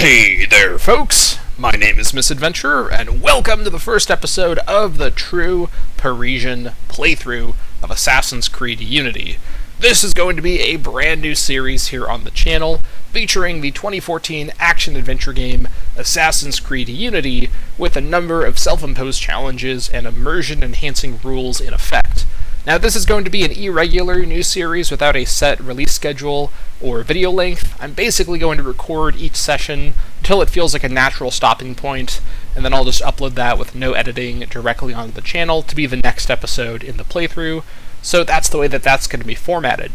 Hey there, folks! My name is Misadventurer, and welcome to the first episode of the True Parisian playthrough of Assassin's Creed Unity. This is going to be a brand new series here on the channel, featuring the 2014 action-adventure game Assassin's Creed Unity, with a number of self-imposed challenges and immersion-enhancing rules in effect. Now, this is going to be an irregular new series without a set release schedule or video length. I'm basically going to record each session until it feels like a natural stopping point, and then I'll just upload that with no editing directly onto the channel to be the next episode in the playthrough. So that's the way that that's going to be formatted.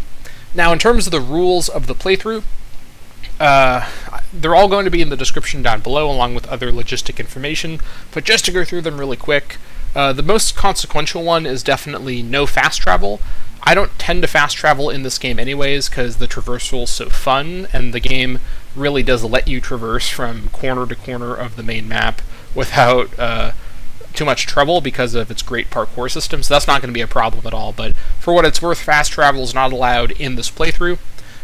Now, in terms of the rules of the playthrough, they're all going to be in the description down below, along with other logistic information, but just to go through them really quick, the most consequential one is definitely no fast travel. I don't tend to fast travel in this game anyways, because the traversal is so fun, and the game really does let you traverse from corner to corner of the main map without too much trouble because of its great parkour system, so that's not going to be a problem at all. But for what it's worth, fast travel is not allowed in this playthrough.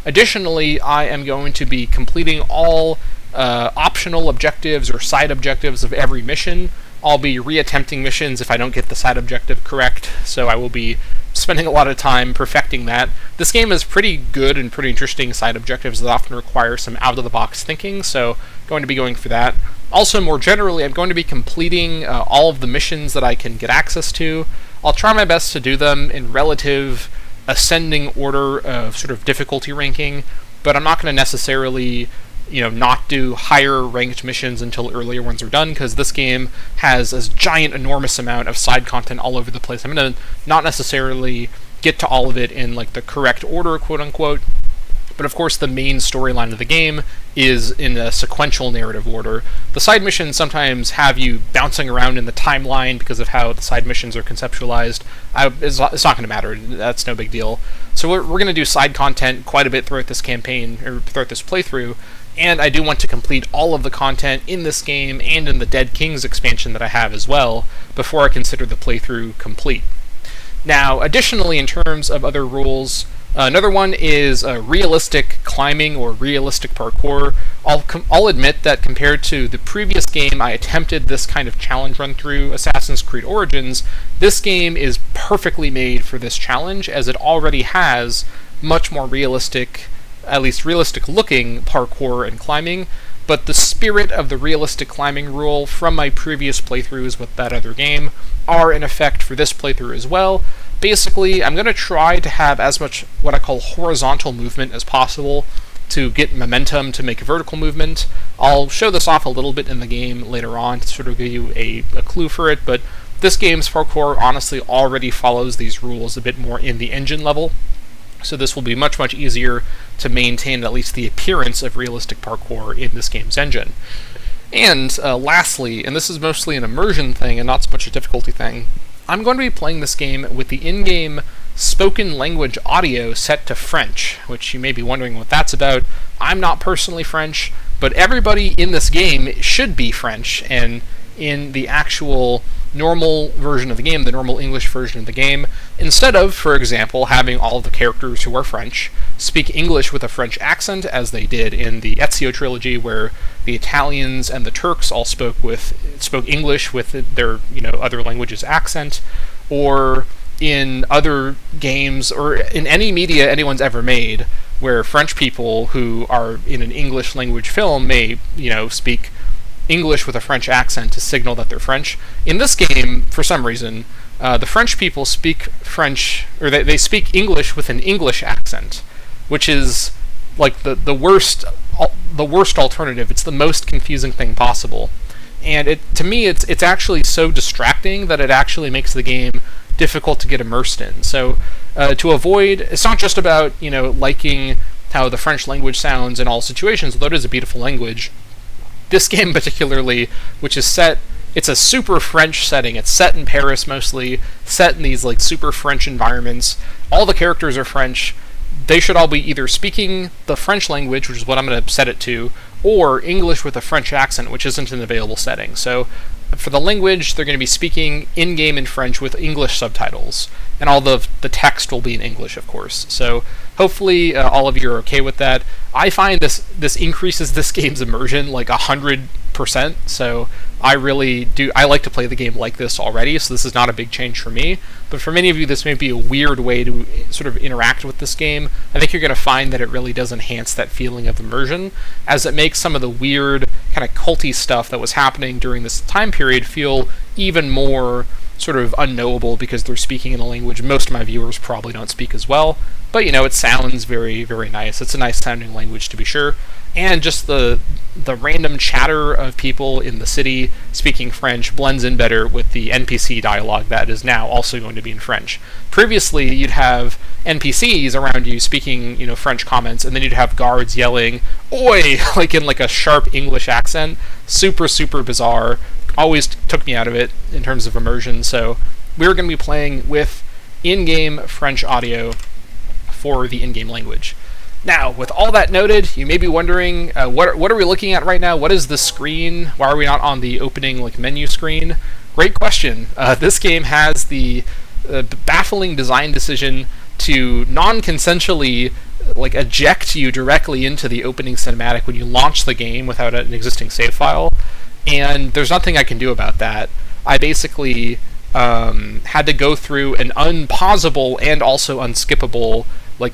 Additionally, I am going to be completing all optional objectives or side objectives of every mission. I'll be reattempting missions if I don't get the side objective correct, so I will be spending a lot of time perfecting that. This game is pretty good and pretty interesting side objectives that often require some out-of-the-box thinking, so going to be going for that. Also, more generally, I'm going to be completing all of the missions that I can get access to. I'll try my best to do them in relative ascending order of sort of difficulty ranking, but I'm not going to necessarily not do higher ranked missions until earlier ones are done, because this game has a giant, enormous amount of side content all over the place. I'm going to not necessarily get to all of it in like the correct order, quote unquote, but of course the main storyline of the game is in a sequential narrative order. The side missions sometimes have you bouncing around in the timeline because of how the side missions are conceptualized. It's not going to matter. That's no big deal. So we're going to do side content quite a bit throughout this campaign, or throughout this playthrough, and I do want to complete all of the content in this game and in the Dead Kings expansion that I have as well before I consider the playthrough complete. Now, additionally, in terms of other rules, another one is realistic climbing or realistic parkour. I'll admit that compared to the previous game I attempted this kind of challenge run through, Assassin's Creed Origins, this game is perfectly made for this challenge, as it already has much more realistic, at least realistic looking parkour and climbing, but the spirit of the realistic climbing rule from my previous playthroughs with that other game are in effect for this playthrough as well. Basically, I'm going to try to have as much what I call horizontal movement as possible to get momentum to make vertical movement. I'll show this off a little bit in the game later on to sort of give you a clue for it, but this game's parkour honestly already follows these rules a bit more in the engine level, so this will be much, much easier to maintain at least the appearance of realistic parkour in this game's engine. And lastly, and this is mostly an immersion thing and not so much a difficulty thing, I'm going to be playing this game with the in-game spoken language audio set to French, which you may be wondering what that's about. I'm not personally French, but everybody in this game should be French, and in the actual normal version of the game, the normal English version of the game, instead of, for example, having all of the characters who are French speak English with a French accent, as they did in the Ezio trilogy, where the Italians and the Turks all spoke English with their other languages accent, or in other games or in any media anyone's ever made, where French people who are in an English language film may speak English with a French accent to signal that they're French. In this game, for some reason, the French people speak French, or they speak English with an English accent, which is like the worst alternative. It's the most confusing thing possible, and to me it's actually so distracting that it actually makes the game difficult to get immersed in. So to avoid, it's not just about liking how the French language sounds in all situations, although it is a beautiful language. This game particularly, which is set, it's a super French setting. It's set in Paris mostly, set in these like super French environments. All the characters are French. They should all be either speaking the French language, which is what I'm going to set it to, or English with a French accent, which isn't an available setting. So for the language, they're going to be speaking in-game in French with English subtitles, and all the text will be in English, of course. So hopefully all of you are okay with that. I find this increases this game's immersion like 100%, so I like to play the game like this already, so this is not a big change for me. But for many of you, this may be a weird way to sort of interact with this game. I think you're going to find that it really does enhance that feeling of immersion, as it makes some of the weird, kind of culty stuff that was happening during this time period feel even more sort of unknowable, because they're speaking in a language most of my viewers probably don't speak as well. But, it sounds very, very nice. It's a nice sounding language, to be sure. And just the random chatter of people in the city speaking French blends in better with the NPC dialogue that is now also going to be in French. Previously, you'd have NPCs around you speaking, French comments, and then you'd have guards yelling, "Oi!" like in like a sharp English accent. Super, super bizarre. Always took me out of it in terms of immersion. So we're going to be playing with in-game French audio for the in-game language. Now, with all that noted, you may be wondering, what are we looking at right now? What is the screen? Why are we not on the opening menu screen? Great question. This game has the baffling design decision to non-consensually eject you directly into the opening cinematic when you launch the game without an existing save file, and there's nothing I can do about that. I basically had to go through an unpausable and also unskippable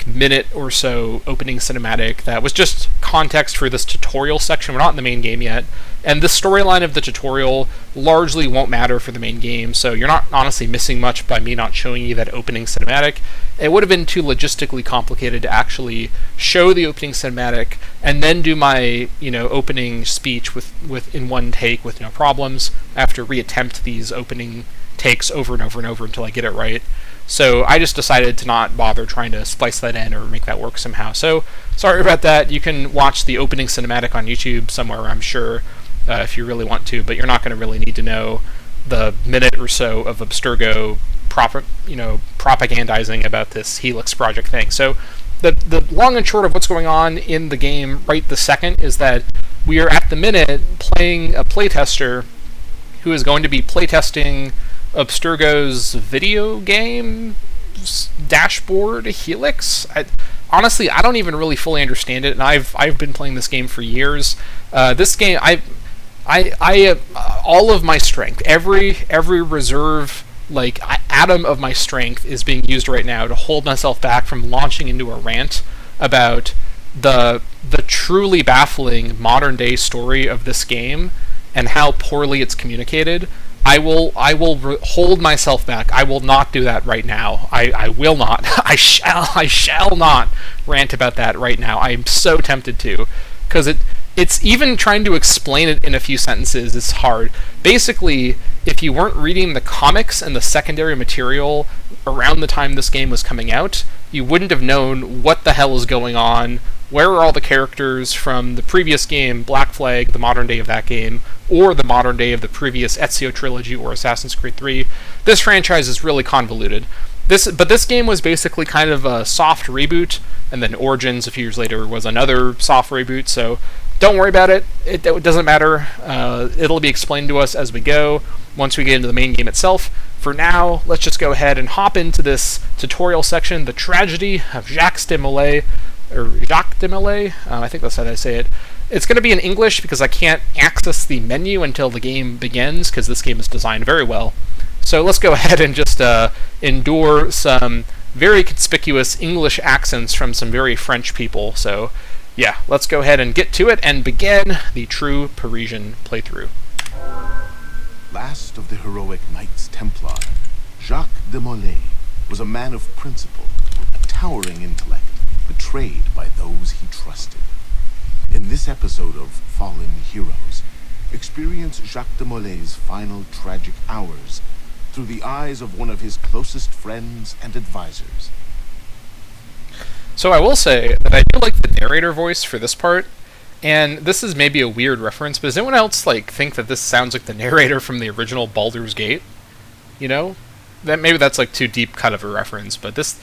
minute or so opening cinematic that was just context for this tutorial section. We're not in the main game yet, and the storyline of the tutorial largely won't matter for the main game, so you're not honestly missing much by me not showing you that opening cinematic. It would have been too logistically complicated to actually show the opening cinematic and then do my opening speech with in one take with no problems. I have to reattempt these opening takes over and over and over until I get it right. So I just decided to not bother trying to splice that in or make that work somehow. So sorry about that. You can watch the opening cinematic on YouTube somewhere, I'm sure, if you really want to, but you're not going to really need to know the minute or so of Abstergo propagandizing about this Helix project thing. So the long and short of what's going on in the game right this second is that we are at the minute playing a playtester who is going to be playtesting Abstergo's video game dashboard Helix. Honestly, I don't even really fully understand it, and I've been playing this game for years. This game, I all of my strength, every reserve atom of my strength is being used right now to hold myself back from launching into a rant about the truly baffling modern day story of this game and how poorly it's communicated. I will hold myself back. I will not do that right now. I will not. I shall not rant about that right now. I am so tempted to, because it's even trying to explain it in a few sentences is hard. Basically, if you weren't reading the comics and the secondary material around the time this game was coming out, you wouldn't have known what the hell is going on. Where are all the characters from the previous game, Black Flag, the modern day of that game, or the modern day of the previous Ezio trilogy or Assassin's Creed 3? This franchise is really convoluted. But this game was basically kind of a soft reboot, and then Origins a few years later was another soft reboot, so don't worry about it. It doesn't matter. It'll be explained to us as we go, once we get into the main game itself. For now, let's just go ahead and hop into this tutorial section, The Tragedy of Jacques Desmoulins, I think that's how I say it. It's going to be in English because I can't access the menu until the game begins, because this game is designed very well. So let's go ahead and just endure some very conspicuous English accents from some very French people. So yeah, let's go ahead and get to it and begin the True Parisian playthrough. Last of the heroic Knights Templar, Jacques Desmoulins was a man of principle, a towering intellect, betrayed by those he trusted. In this episode of Fallen Heroes, experience Jacques Desmoulins' final tragic hours through the eyes of one of his closest friends and advisors. So I will say that I do like the narrator voice for this part, and this is maybe a weird reference, but does anyone else think that this sounds like the narrator from the original Baldur's Gate? that maybe that's like too deep cut of a reference, but this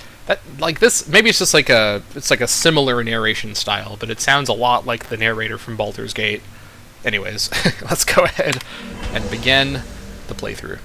maybe it's just like a similar narration style, but it sounds a lot like the narrator from Baldur's Gate. Anyways, let's go ahead and begin the playthrough.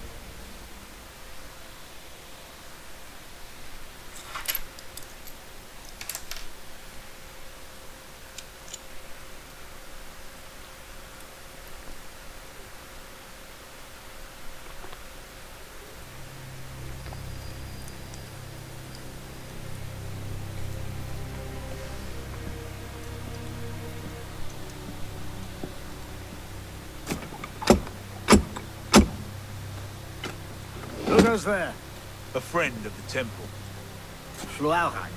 Who's there? A friend of the temple. Fluaurak.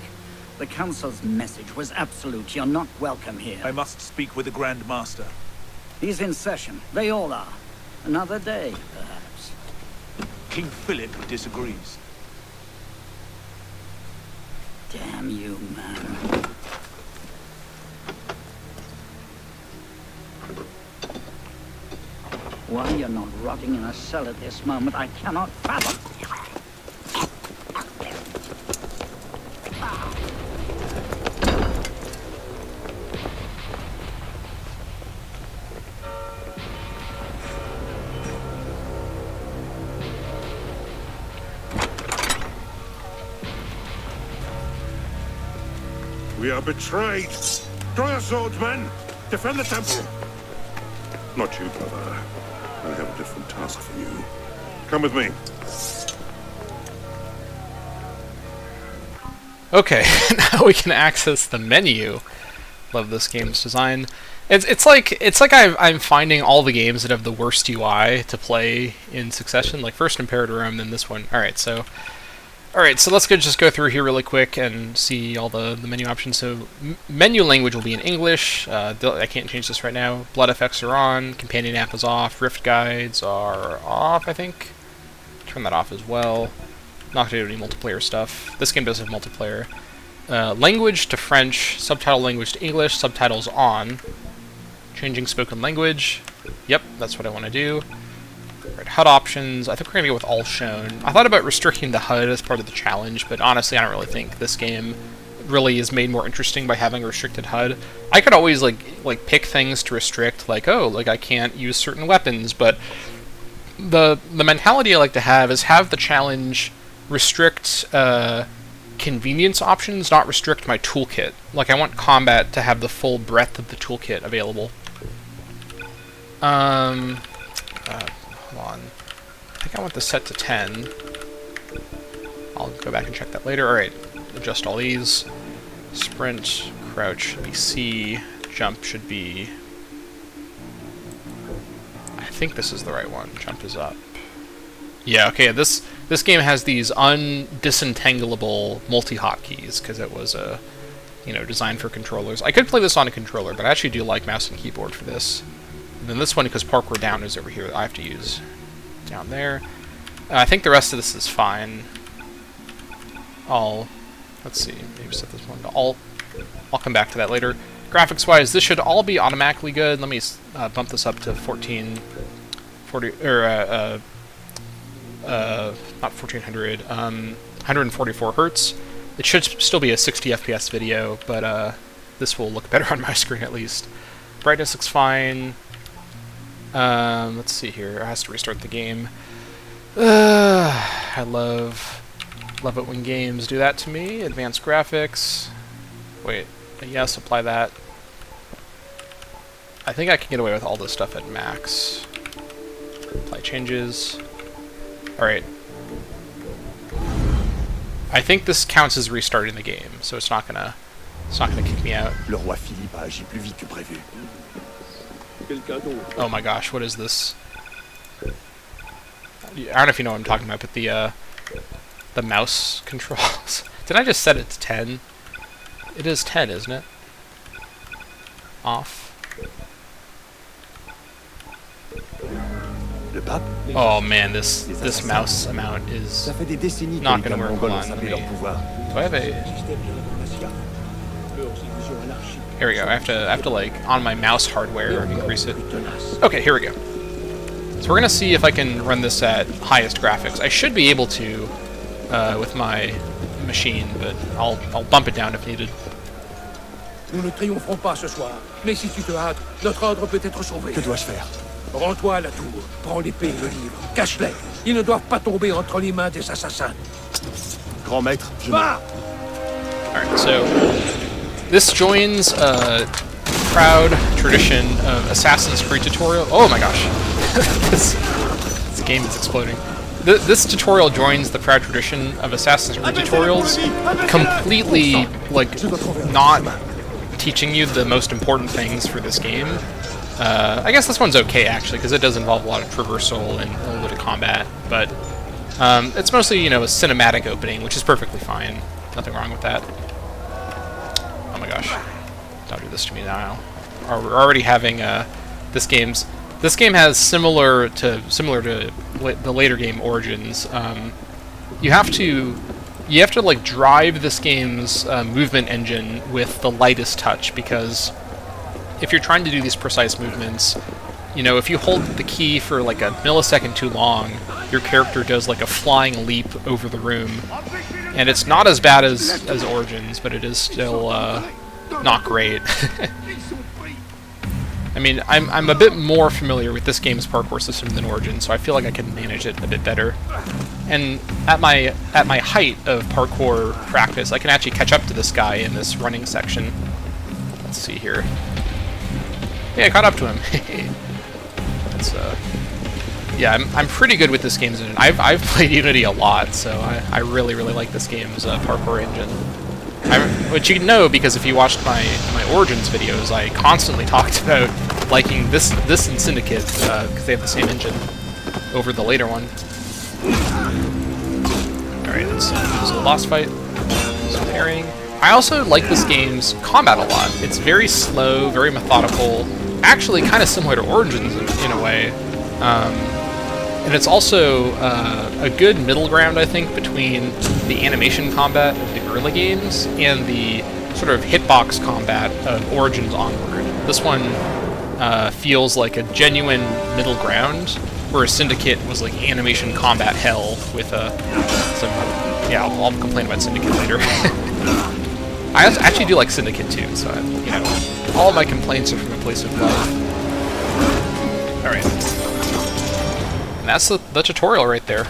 The Council's message was absolute. You're not welcome here. I must speak with the Grand Master. He's in session. They all are. Another day, perhaps. King Philip disagrees. Damn you, man. Why you're not rotting in a cell at this moment, I cannot fathom. We are betrayed. Draw your swords, men. Defend the temple. Not you, brother. I have a different task for you. Come with me. Okay, now we can access the menu. Love this game's design. It's like I'm finding all the games that have the worst UI to play in succession. Like first Imperator Rome, then this one. All right, so let's just go through here really quick and see all the menu options. So menu language will be in English. I can't change this right now. Blood effects are on. Companion app is off. Rift guides are off, I think. Turn that off as well. Not going to do any multiplayer stuff. This game does have multiplayer. Language to French. Subtitle language to English. Subtitles on. Changing spoken language. Yep, that's what I want to do. Right, HUD options, I think we're going to go with all shown. I thought about restricting the HUD as part of the challenge, but honestly I don't really think this game really is made more interesting by having a restricted HUD. I could always like pick things to restrict, like, oh, like I can't use certain weapons, but the mentality I like to have is have the challenge restrict convenience options, not restrict my toolkit. Like I want combat to have the full breadth of the toolkit available. Hold on. I think I want this set to 10. I'll go back and check that later. Alright, adjust all these. Sprint, crouch should be C. Jump should be... I think this is the right one. Jump is up. Yeah, okay, this game has these undisentangleable multi-hotkeys, because it was designed for controllers. I could play this on a controller, but I actually do like mouse and keyboard for this. And then this one, because parkour down is over here, I have to use down there. I think the rest of this is fine. Let's see, maybe set this one to I'll come back to that later. Graphics-wise, this should all be automatically good. Let me bump this up to 144 hertz. It should still be a 60 FPS video, but this will look better on my screen at least. Brightness looks fine. Let's see here. I has to restart the game. I love it when games do that to me. Advanced graphics. Wait. Yes, apply that. I think I can get away with all this stuff at max. Apply changes. Alright. I think this counts as restarting the game, so it's not gonna kick me out. Le roi Philippe a agi plus vite que prévu. Oh my gosh, what is this? I don't know if you know what I'm talking about, but the mouse controls. Did I just set it to 10? It is 10, isn't it? Off. Oh man, this mouse amount is not going to work. Hold on. Do I have a... Here we go. I have to like on my mouse hardware increase it. Okay, here we go. So we're gonna see if I can run this at highest graphics. I should be able to with my machine, but I'll bump it down if needed. Nous ne triompherons pas ce soir, mais si tu te hâtes, notre ordre peut être sauvé. Que dois-je faire? Rends-toi à la tour, prends l'épée et le livre, cache-les. Ils ne doivent pas tomber entre les mains des assassins. Grand maître, je... Va! Alright, so this joins a proud tradition of Assassin's Creed tutorial. Oh my gosh, this game is exploding. This tutorial joins the proud tradition of Assassin's Creed tutorials, completely like not teaching you the most important things for this game. I guess this one's okay actually, because it does involve a lot of traversal and a little bit of combat, but it's mostly, you know, a cinematic opening, which is perfectly fine. Nothing wrong with that. Oh my gosh. Don't do this to me now. We're already having this game has similar to the later game Origins. You have to like drive this game's movement engine with the lightest touch, because if you're trying to do these precise movements, you know, if you hold the key for like a millisecond too long, your character does like a flying leap over the room. And it's not as bad as Origins, but it is still not great. I mean, I'm a bit more familiar with this game's parkour system than Origins, so I feel like I can manage it a bit better. And at my height of parkour practice, I can actually catch up to this guy in this running section. Let's see here. Yeah, I caught up to him. That's yeah, I'm pretty good with this game's engine. I've played Unity a lot, so I really like this game's parkour engine. Which you know, because if you watched my Origins videos, I constantly talked about liking this and Syndicate because they have the same engine over the later one. All right, let's do a boss fight. Some parrying. I also like this game's combat a lot. It's very slow, very methodical. Actually, kind of similar to Origins in a way. And it's also a good middle ground, I think, between the animation combat of the Guerrilla games and the sort of hitbox combat of Origins onward. This one feels like a genuine middle ground, whereas Syndicate was like animation combat hell with some... Yeah, I'll complain about Syndicate later. I actually do like Syndicate too, so you know, all my complaints are from a place of love. All right. And that's the tutorial right there.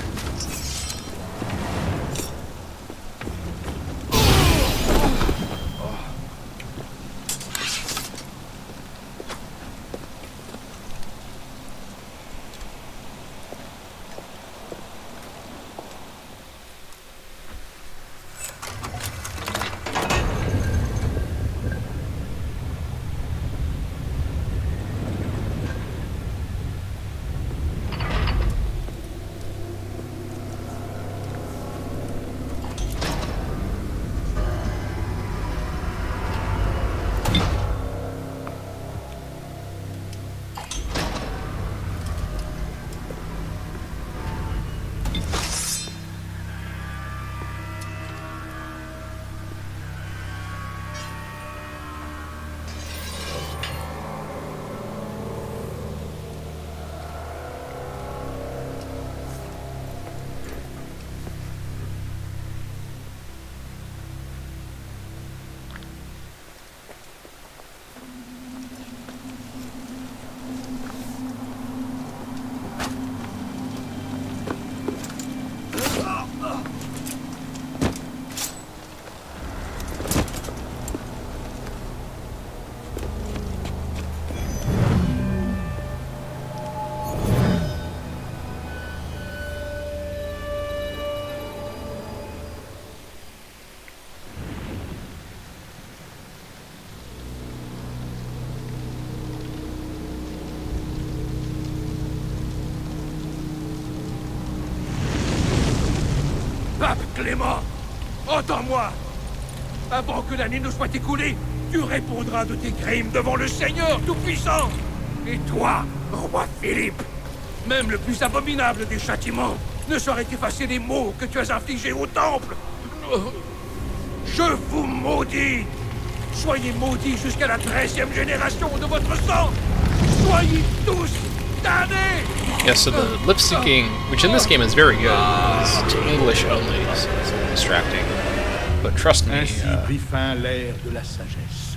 Pape Clément, entends-moi. Avant que l'année ne soit écoulée, tu répondras de tes crimes devant le Seigneur Tout-Puissant. Et toi, roi Philippe, même le plus abominable des châtiments ne saurait effacer les maux que tu as infligés au Temple. Je vous maudis. Soyez maudits jusqu'à la 13e génération de votre sang. Soyez tous damné! Yeah, so the lip syncing, which in this game is very good, is to English only, so it's a little distracting. But trust me, Ainsi prit fin l'ère de la sagesse,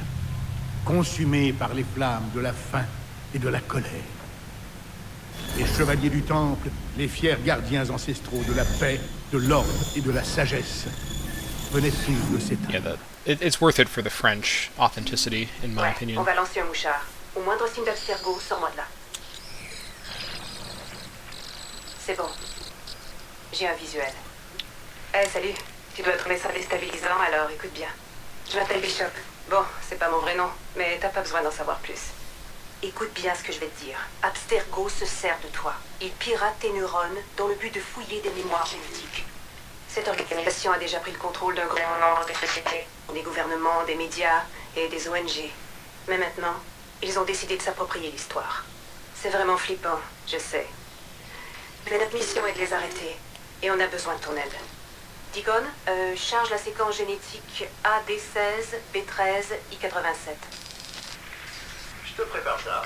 consumée par les flammes de la faim et de la colère. Les chevaliers du temple, les fiers gardiens ancestraux de la paix, de l'ordre et de la sagesse, venaient tous de s'éteindre. yeah, it's worth it for the French authenticity, in my Ouais, opinion. on va lancer un mouchard. Au moindre signe d'abstergo, sors-moi de là. C'est bon. J'ai un visuel. Eh, salut. Tu dois trouver ça déstabilisant, alors écoute bien. Je m'appelle Bishop. Bon, c'est pas mon vrai nom, mais t'as pas besoin d'en savoir plus. Écoute bien ce que je vais te dire. Abstergo se sert de toi. Il pirate tes neurones dans le but de fouiller des mémoires génétiques. Cette organisation a déjà pris le contrôle d'un grand nombre de sociétés, des gouvernements, des médias et des ONG. Mais maintenant, ils ont décidé de s'approprier l'histoire. C'est vraiment flippant, je sais. Mais notre mission est de les arrêter, et on a besoin de ton aide. Deacon, charge la séquence génétique AD16, B13, I87. Je te prépare ça.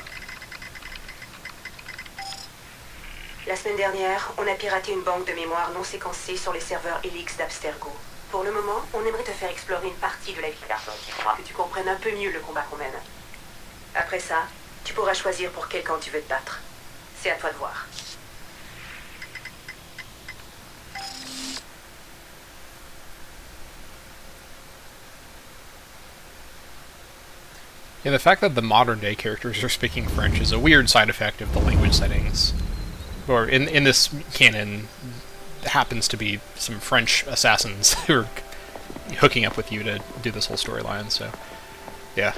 La semaine dernière, on a piraté une banque de mémoire non séquencée sur les serveurs Helix d'Abstergo. Pour le moment, on aimerait te faire explorer une partie de la vie que tu comprennes un peu mieux le combat qu'on mène. Après ça, tu pourras choisir pour quel camp tu veux te battre. C'est à toi de voir. Yeah, the fact that the modern day characters are speaking French is a weird side effect of the language settings. Or in this canon, happens to be some French assassins who are hooking up with you to do this whole storyline, so yeah.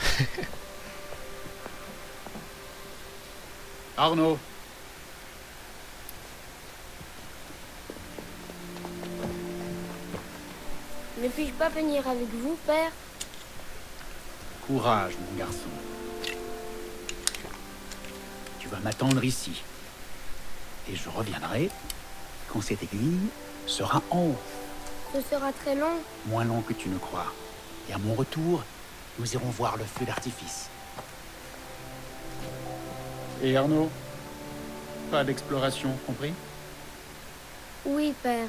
Arnaud, Ne puis-je pas venir avec vous, père? courage, mon garçon. Tu vas m'attendre ici. Et je reviendrai quand cette aiguille sera en haut. Ce sera très long. Moins long que tu ne crois. Et à mon retour, nous irons voir le feu d'artifice. Et Arnaud, pas d'exploration, compris? Oui, père.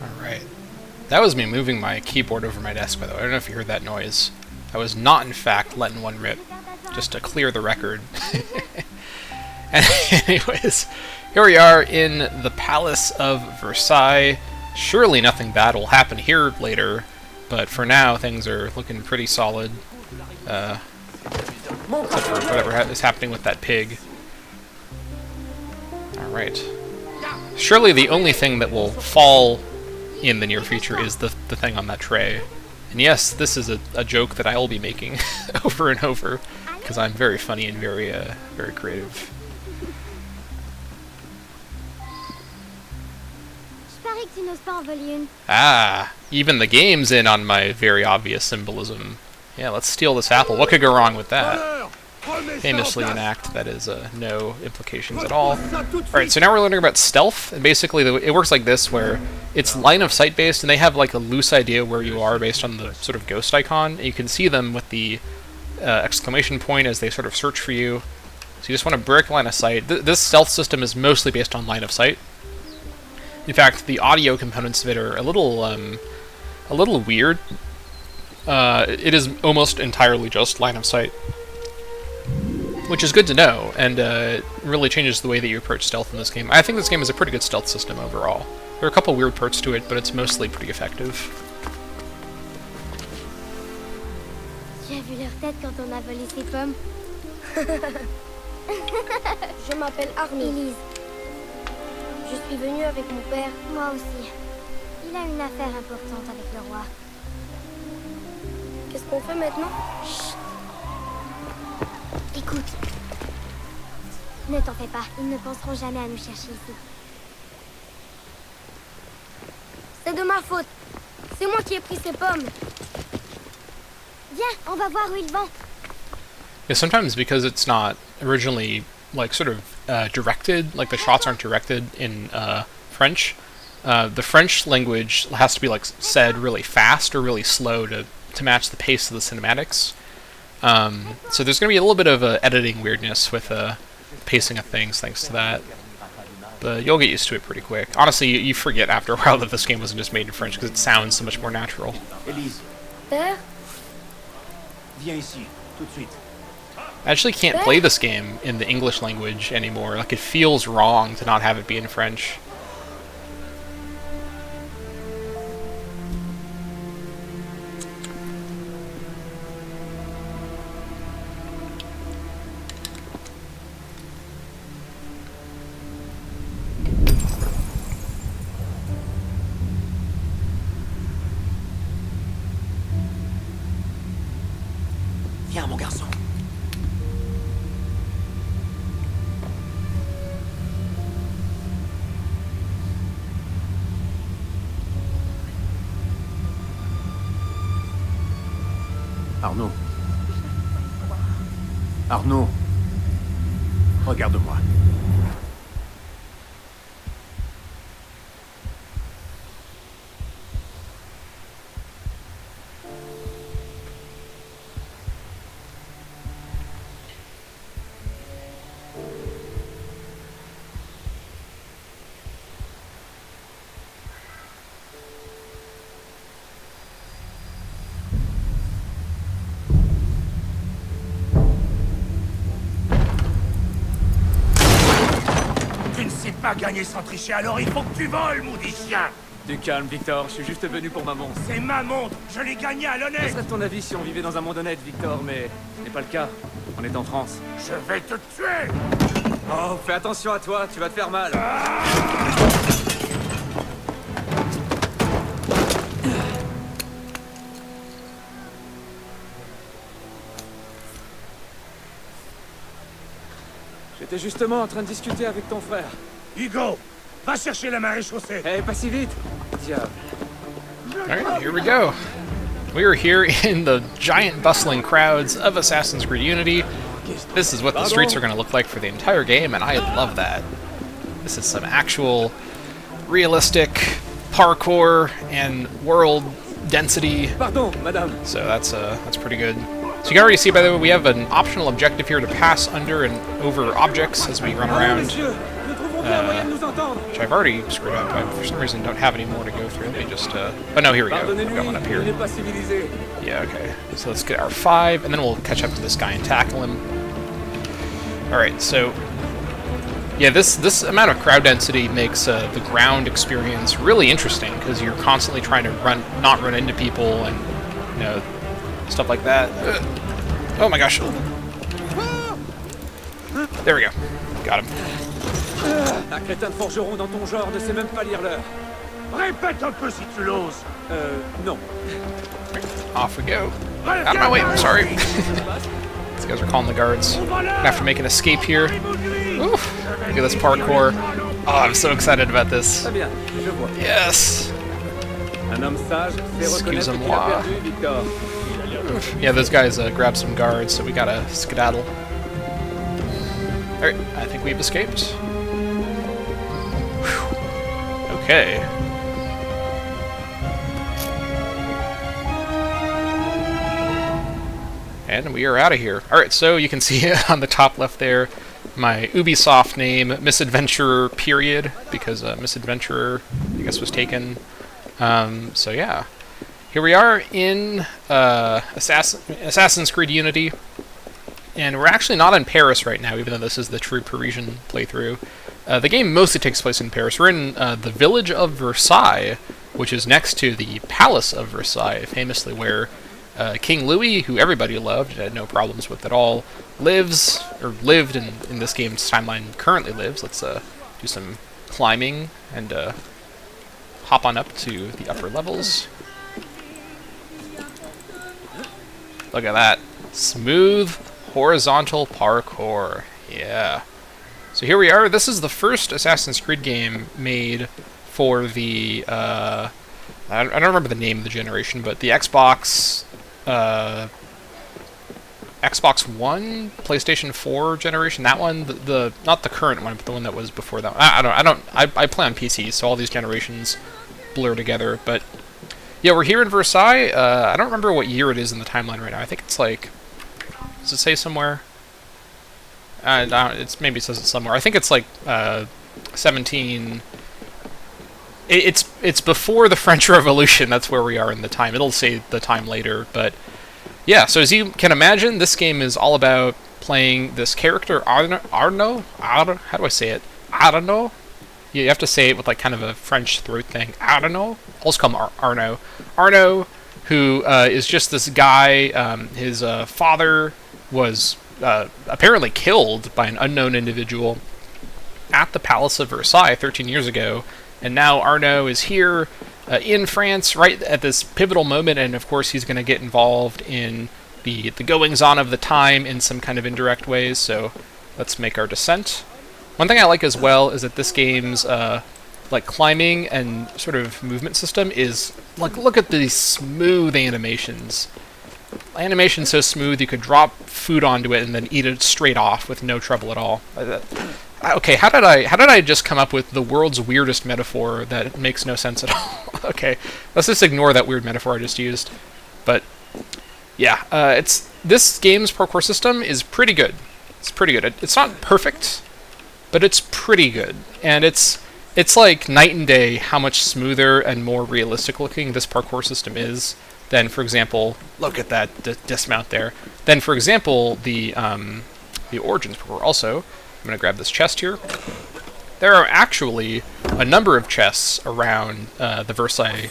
Alright. That was me moving my keyboard over my desk, by the way. I don't know if you heard that noise. I was not, in fact, letting one rip, just to clear the record. And anyways, here we are in the Palace of Versailles. Surely nothing bad will happen here later, but for now, things are looking pretty solid. Except for whatever is happening with that pig. Alright. Surely the only thing that will fall in the near future is the thing on that tray. And yes, this is a joke that I will be making over and over, because I'm very funny and very creative. Je parie que tu n'oses pas en voler une. Ah, even the game's in on my very obvious symbolism. Yeah, let's steal this apple. What could go wrong with that? Famously an act that is no implications at all. Alright, so now we're learning about stealth, and basically it works like this, where it's line of sight based, and they have like a loose idea where you are based on the sort of ghost icon, and you can see them with the exclamation point as they sort of search for you. So you just want to break line of sight. This stealth system is mostly based on line of sight. In fact, the audio components of it are a little weird. It is almost entirely just line of sight, which is good to know, and really changes the way that you approach stealth in this game. I think this game is a pretty good stealth system overall. There are a couple weird parts to it, but it's mostly pretty effective. Tu as vu leur tête quand on a volé ces pommes? Je m'appelle Arnaud. Élise. Je suis venue avec mon père. Moi aussi. Il a une affaire importante avec le roi. Qu'est-ce qu'on fait maintenant? Chut. Écoute. Ne t'en fais pas, ils ne penseront jamais à nous chercher ici. C'est de ma faute. C'est moi qui ai pris ces pommes. Viens, on va voir où ils vont. Yeah, sometimes because it's not originally like sort of directed, like the shots aren't directed in French. The French language has to be like said really fast or really slow to match the pace of the cinematics. So there's going to be a little bit of editing weirdness with pacing of things thanks to that. But you'll get used to it pretty quick. Honestly, you forget after a while that this game wasn't just made in French because it sounds so much more natural. Élise, Père? viens ici, tout de suite. I actually can't play this game in the English language anymore. Like, it feels wrong to not have it be in French. Viens, mon garçon. Arnaud. Arnaud. Regarde-moi. Tu ne sais pas gagner sans tricher, alors il faut que tu voles, maudit chien! Du calme, Victor, je suis juste venu pour ma montre. C'est ma montre, je l'ai gagnée à Ce l'honnête! serait ton avis si on vivait dans un monde honnête, Victor, mais ce n'est pas le cas. On est en France. Je vais te tuer! Oh, fais attention à toi, tu vas te faire mal. J'étais justement en train de discuter avec ton frère. Hugo, va chercher la marée chaussée! Eh, pas si vite. Diable. Alright, here we go. We are here in the giant bustling crowds of Assassin's Creed Unity. This is what the streets are going to look like for the entire game, and I love that. This is some actual realistic parkour and world density. Pardon, madame. So that's pretty good. So you can already see, by the way, we have an optional objective here to pass under and over objects as we run around, which I've already screwed up. I, for some reason, don't have any more to go through. Let me just... oh no, here we go. I've got one up here. Yeah, okay. So let's get our 5, and then we'll catch up to this guy and tackle him. Alright, so... yeah, this amount of crowd density makes the ground experience really interesting, because you're constantly trying to not run into people, and, you know, stuff like that. Oh my gosh. There we go. Got him. Un crétin de forgeron dans ton genre ne sait même pas lire l'heure. Répète un peu si tu l'oses! Non. Off we go. Out of my way, I'm sorry. These guys are calling the guards. Gonna have to make an escape here. Oof. Look at this parkour. Oh, I'm so excited about this. Très bien, je vois. Yes! Un homme sage sait reconnaître qu'il a perdu, Victor. Yeah, those guys grabbed some guards, so we gotta skedaddle. Alright, I think we've escaped. Whew. Okay. And we are out of here. Alright, so you can see on the top left there my Ubisoft name, Misadventurer period, because Misadventurer, I guess, was taken. So yeah. Here we are in Assassin's Creed Unity, and we're actually not in Paris right now, even though this is the True Parisian playthrough. The game mostly takes place in Paris. We're in the village of Versailles, which is next to the Palace of Versailles, famously where King Louis, who everybody loved, had no problems with at all, lives, or lived, and in this game's timeline currently lives. Let's do some climbing and hop on up to the upper levels. Look at that. Smooth horizontal parkour. Yeah. So here we are. This is the first Assassin's Creed game made for the, I don't remember the name of the generation, but the Xbox One, PlayStation 4 generation, that one, the not the current one, but the one that was before that. I play on PC, so all these generations blur together, but yeah, we're here in Versailles. I don't remember what year it is in the timeline right now. I think it's like, does it say somewhere? Maybe it says it somewhere. I think it's like 17. It's before the French Revolution. That's where we are in the time. It'll say the time later, but yeah. So as you can imagine, this game is all about playing this character Arnaud. How do I say it? Arnaud. You have to say it with like kind of a French throat thing. Arnaud. I'll just call him Arnaud. Arnaud, who is just this guy. His father was apparently killed by an unknown individual at the Palace of Versailles 13 years ago, and now Arnaud is here in France right at this pivotal moment, and of course he's going to get involved in the goings-on of the time in some kind of indirect ways, so let's make our descent. One thing I like as well is that this game's like climbing and sort of movement system is like, look at these smooth animations. Animation so smooth you could drop food onto it and then eat it straight off with no trouble at all. Okay, how did I just come up with the world's weirdest metaphor that makes no sense at all? Okay, let's just ignore that weird metaphor I just used. But yeah, this game's parkour system is pretty good. It's pretty good. It's not perfect, but it's pretty good, and it's like night and day how much smoother and more realistic looking this parkour system is than, for example, look at that dismount there. Then, for example, the Origins parkour. Also, I'm going to grab this chest here. There are actually a number of chests around the Versailles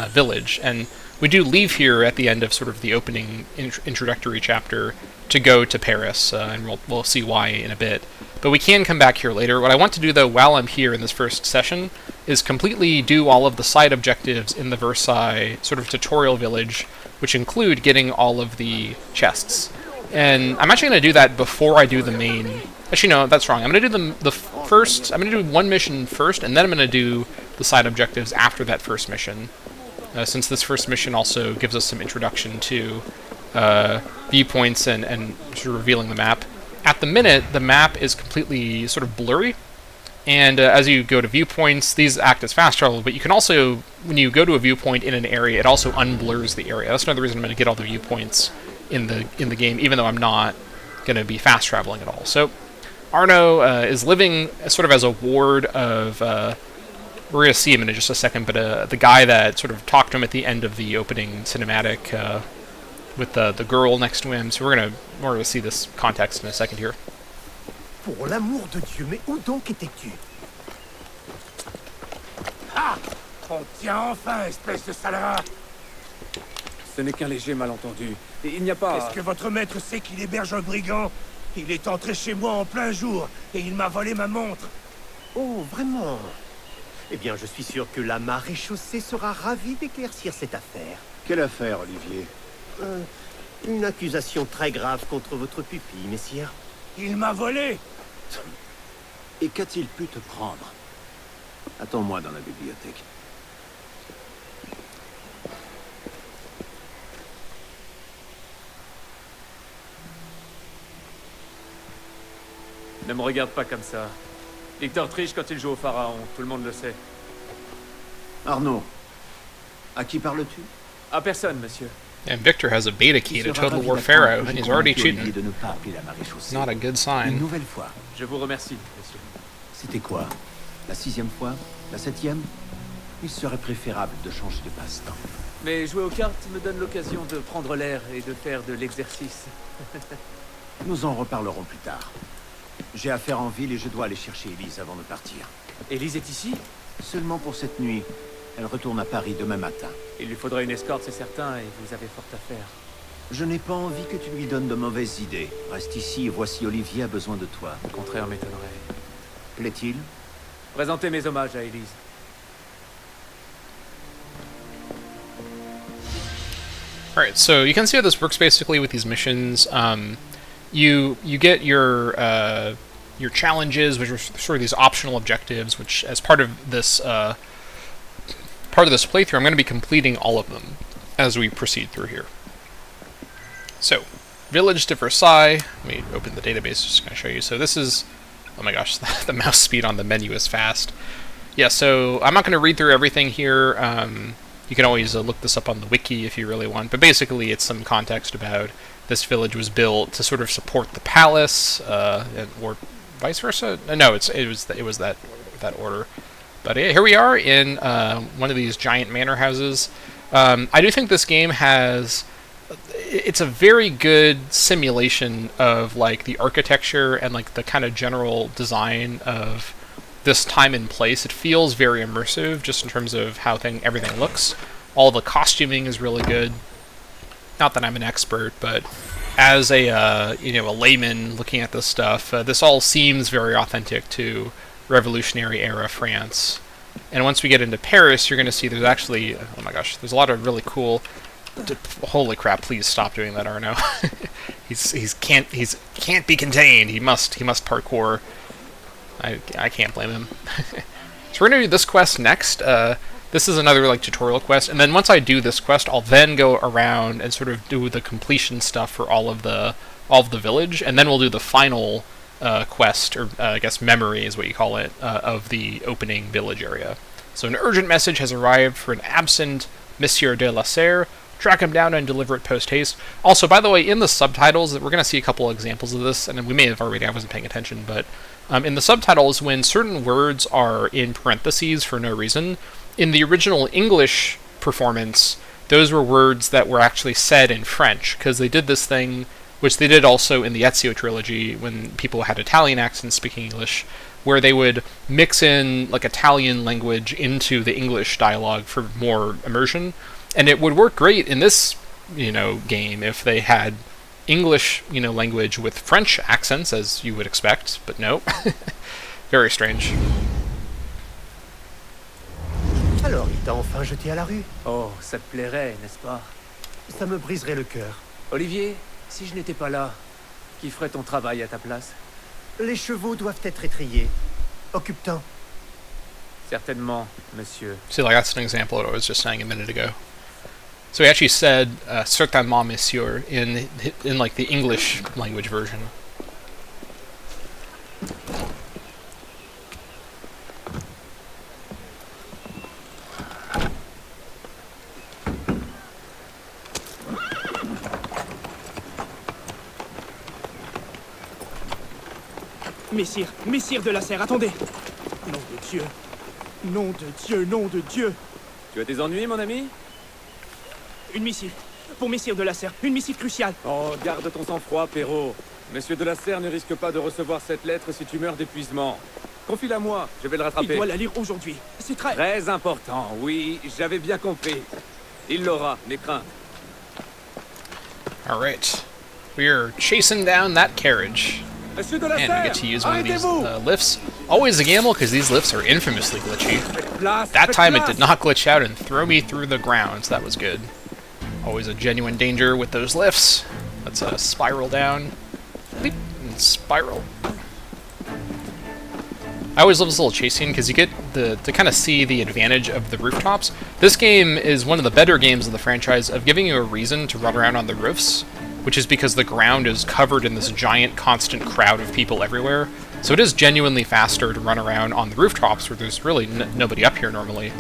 village, and we do leave here at the end of sort of the opening introductory chapter to go to Paris, and we'll see why in a bit. But we can come back here later. What I want to do, though, while I'm here in this first session, is completely do all of the side objectives in the Versailles sort of tutorial village, which include getting all of the chests. And I'm actually going to do that before I do the main... Actually, no, that's wrong. I'm going to do the first... I'm going to do one mission first, and then I'm going to do the side objectives after that first mission. Since this first mission also gives us some introduction to viewpoints and sort of revealing the map. At the minute, the map is completely sort of blurry, and as you go to viewpoints, these act as fast travel, but you can also, when you go to a viewpoint in an area, it also unblurs the area. That's another reason I'm going to get all the viewpoints in the game, even though I'm not going to be fast traveling at all. So Arnaud is living sort of as a ward of... we're going to see him in just a second, but the guy that sort of talked to him at the end of the opening cinematic with the girl next to him. So we're gonna see this context in a second here. Pour l'amour de Dieu, mais où donc étais-tu? Ah! On tient enfin, espèce de salope! Ce n'est qu'un léger malentendu. Il n'y a pas... Est-ce que votre maître sait qu'il héberge un brigand? Il est entré chez moi en plein jour, et il m'a volé ma montre. Oh, vraiment? Eh bien, je suis sûr que la maréchaussée sera ravie d'éclaircir cette affaire. Quelle affaire, Olivier? Une accusation très grave contre votre pupille, messire. Il m'a volé! Et qu'a-t-il pu te prendre? Attends-moi dans la bibliothèque. Ne me regarde pas comme ça. Victor triche quand il joue au pharaon, tout le monde le sait. Arnaud, à qui parles-tu? À personne, monsieur. And Victor has a beta key to Total War Pharaoh, and he's already cheating. Not a good sign. Une nouvelle fois. Je vous remercie, monsieur. C'était quoi? La 6e fois? La 7e? Il serait préférable de changer de passe-temps. Mais jouer aux cartes me donne l'occasion de prendre l'air et de faire de l'exercice. Nous en reparlerons plus tard. J'ai affaire en ville et je dois aller chercher Élise avant de partir. Élise est ici? Seulement pour cette nuit. Elle retourne à Paris demain matin. Il lui faudra une escorte, c'est certain, et vous avez fort à faire. Je n'ai pas envie que tu lui donnes de mauvaises idées. Reste ici et voici Olivier a besoin de toi. Le contraire m'étonnerait. Plaît-il? Présentez mes hommages à Élise. Alright, so you can see how this works basically with these missions. You get your challenges, which are sort of these optional objectives, which as part of this playthrough, I'm going to be completing all of them as we proceed through here. So, Village de Versailles. Let me open the database just to kind of show you. So this is, oh my gosh, the mouse speed on the menu is fast. Yeah, so I'm not going to read through everything here. You can always look this up on the wiki if you really want, but basically it's some context about this village was built to sort of support the palace, or vice versa. No, it was that order. But yeah, here we are in one of these giant manor houses. I do think this game it's a very good simulation of like the architecture and like the kind of general design of this time and place. It feels very immersive just in terms of how everything looks. All the costuming is really good. Not that I'm an expert, but as a layman looking at this stuff, this all seems very authentic to Revolutionary era France. And once we get into Paris, you're going to see there's actually, oh my gosh, there's a lot of really cool. Holy crap! Please stop doing that, Arno. He can't be contained. He must parkour. I can't blame him. So we're gonna do this quest next. This is another like tutorial quest, and then once I do this quest, I'll then go around and sort of do the completion stuff for all of the village, and then we'll do the final quest, or I guess memory is what you call it, of the opening village area. So an urgent message has arrived for an absent Monsieur de la Serre. Track him down and deliver it post-haste. Also, by the way, in the subtitles, we're going to see a couple examples of this, and we may have already, I wasn't paying attention, but in the subtitles, when certain words are in parentheses for no reason, in the original English performance, those were words that were actually said in French, because they did this thing, which they did also in the Ezio trilogy, when people had Italian accents speaking English, where they would mix in like Italian language into the English dialogue for more immersion. And it would work great in this, game if they had English, language with French accents, as you would expect, but no. Very strange. Alors, il t'a enfin jeté à la rue? Oh, ça te plairait, n'est-ce pas? Ça me briserait le cœur. Olivier, si je n'étais pas là, qui ferait ton travail à ta place? Les chevaux doivent être étrillés. Occupe-t'en. Certainement, monsieur. See, like that's an example of what I was just saying a minute ago. So he actually said certainement, monsieur, in like the English language version. Messire de la Serre, attendez! Nom de Dieu! Nom de Dieu, nom de Dieu! Tu as des ennuis, mon ami? Une missive. Pour Messire de la Serre. Une missive cruciale. Oh, garde ton sang-froid, Perrault. Monsieur de la Serre ne risque pas de recevoir cette lettre si tu meurs d'épuisement. Confie-la moi, je vais le rattraper. Il doit la lire aujourd'hui. C'est très... Très important, oui, j'avais bien compris. Il l'aura, n'aie crainte. Alright. We're chasing down that carriage. And we get to use one of these lifts. Always a gamble, because these lifts are infamously glitchy. That time it did not glitch out and throw me through the ground, so that was good. Always a genuine danger with those lifts. Let's spiral down. Leap, and spiral. I always love this little chase scene, because you get to kind of see the advantage of the rooftops. This game is one of the better games of the franchise of giving you a reason to run around on the roofs, which is because the ground is covered in this giant, constant crowd of people everywhere. So it is genuinely faster to run around on the rooftops, where there's really nobody up here normally.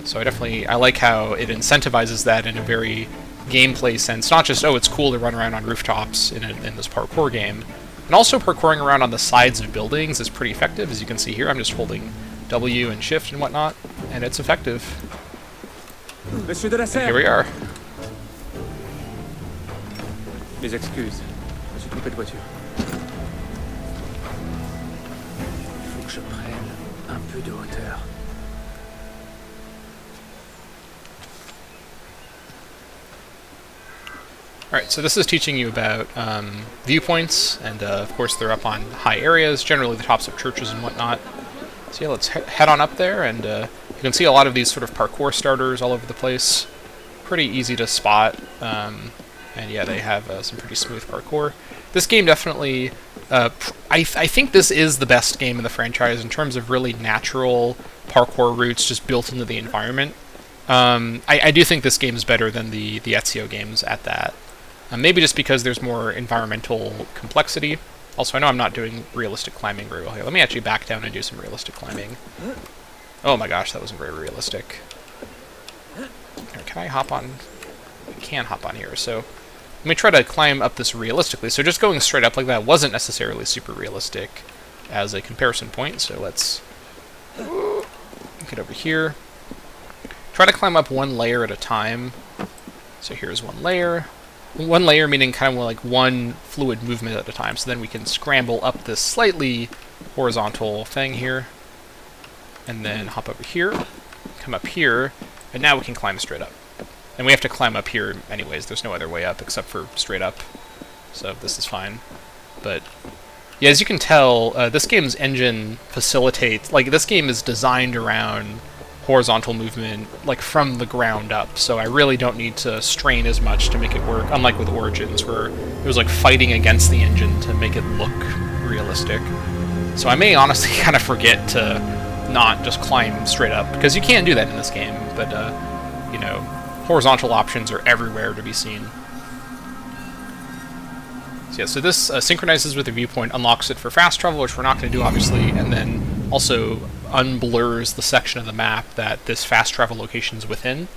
So I like how it incentivizes that in a very gameplay sense. Not just, oh, it's cool to run around on rooftops in this parkour game. And also parkouring around on the sides of buildings is pretty effective. As you can see here, I'm just holding W and Shift and whatnot, and it's effective. And here we are. Mes excuses. Je me suis trompé de voiture. Il faut que je prenne un peu de hauteur. Alright, so this is teaching you about viewpoints, and of course they're up on high areas, generally the tops of churches and whatnot. So yeah, let's head on up there, and you can see a lot of these sort of parkour starters all over the place. pretty easy to spot. And yeah, they have some pretty smooth parkour. This game definitely, I think this is the best game in the franchise in terms of really natural parkour routes just built into the environment. I do think this game is better than the Ezio games at that. Maybe just because there's more environmental complexity. Also, I know I'm not doing realistic climbing very well here. Let me actually back down and do some realistic climbing. Oh my gosh, that wasn't very realistic. Here, can I hop on? I can hop on here, so let me try to climb up this realistically. So just going straight up like that wasn't necessarily super realistic as a comparison point, so let's get over here. Try to climb up one layer at a time. So here's one layer. One layer meaning kind of like one fluid movement at a time, so then we can scramble up this slightly horizontal thing here, and then hop over here, come up here, and now we can climb straight up. And we have to climb up here anyways, there's no other way up except for straight up, so this is fine. But yeah, as you can tell, this game's engine facilitates, like this game is designed around horizontal movement like from the ground up, so I really don't need to strain as much to make it work, unlike with Origins where it was like fighting against the engine to make it look realistic. So I may honestly kind of forget to not just climb straight up, because you can do that in this game, but you know, horizontal options are everywhere to be seen. So yeah, so this synchronizes with the viewpoint, unlocks it for fast travel, which we're not going to do obviously, and then also unblurs the section of the map that this fast travel location's within.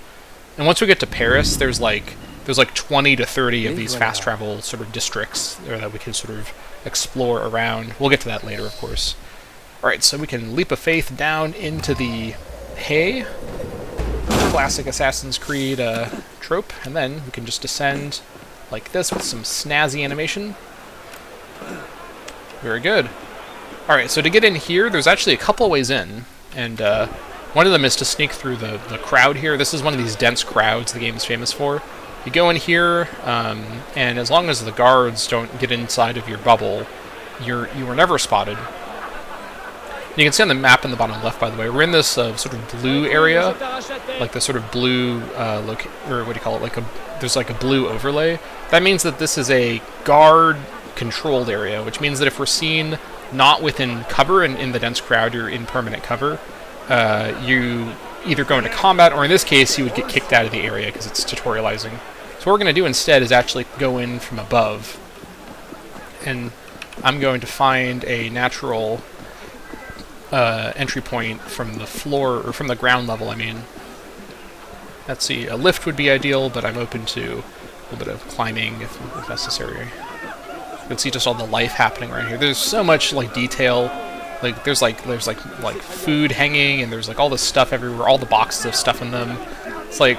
And once we get to Paris, there's like 20 to 30 of these fast travel sort of districts that we can sort of explore around. We'll get to that later, of course. Alright, so we can leap of faith down into the hay. Classic Assassin's Creed trope. And then we can just descend like this with some snazzy animation. Very good. Alright, so to get in here, there's actually a couple ways in, and one of them is to sneak through the crowd here. This is one of these dense crowds the game is famous for. You go in here, and as long as the guards don't get inside of your bubble, you are never spotted. And you can see on the map in the bottom left, by the way, we're in this sort of blue area, like the sort of blue, or what do you call it, there's like a blue overlay. That means that this is a guard-controlled area, which means that if we're seen not within cover and in the dense crowd, you're in permanent cover, you either go into combat, or in this case, you would get kicked out of the area because it's tutorializing. So what we're going to do instead is actually go in from above. And I'm going to find a natural entry point from the floor, or from the ground level, I mean. Let's see, a lift would be ideal, but I'm open to a little bit of climbing if necessary. You can see just all the life happening right here. There's so much like detail. Like there's like food hanging, and there's like all this stuff everywhere, all the boxes of stuff in them. It's like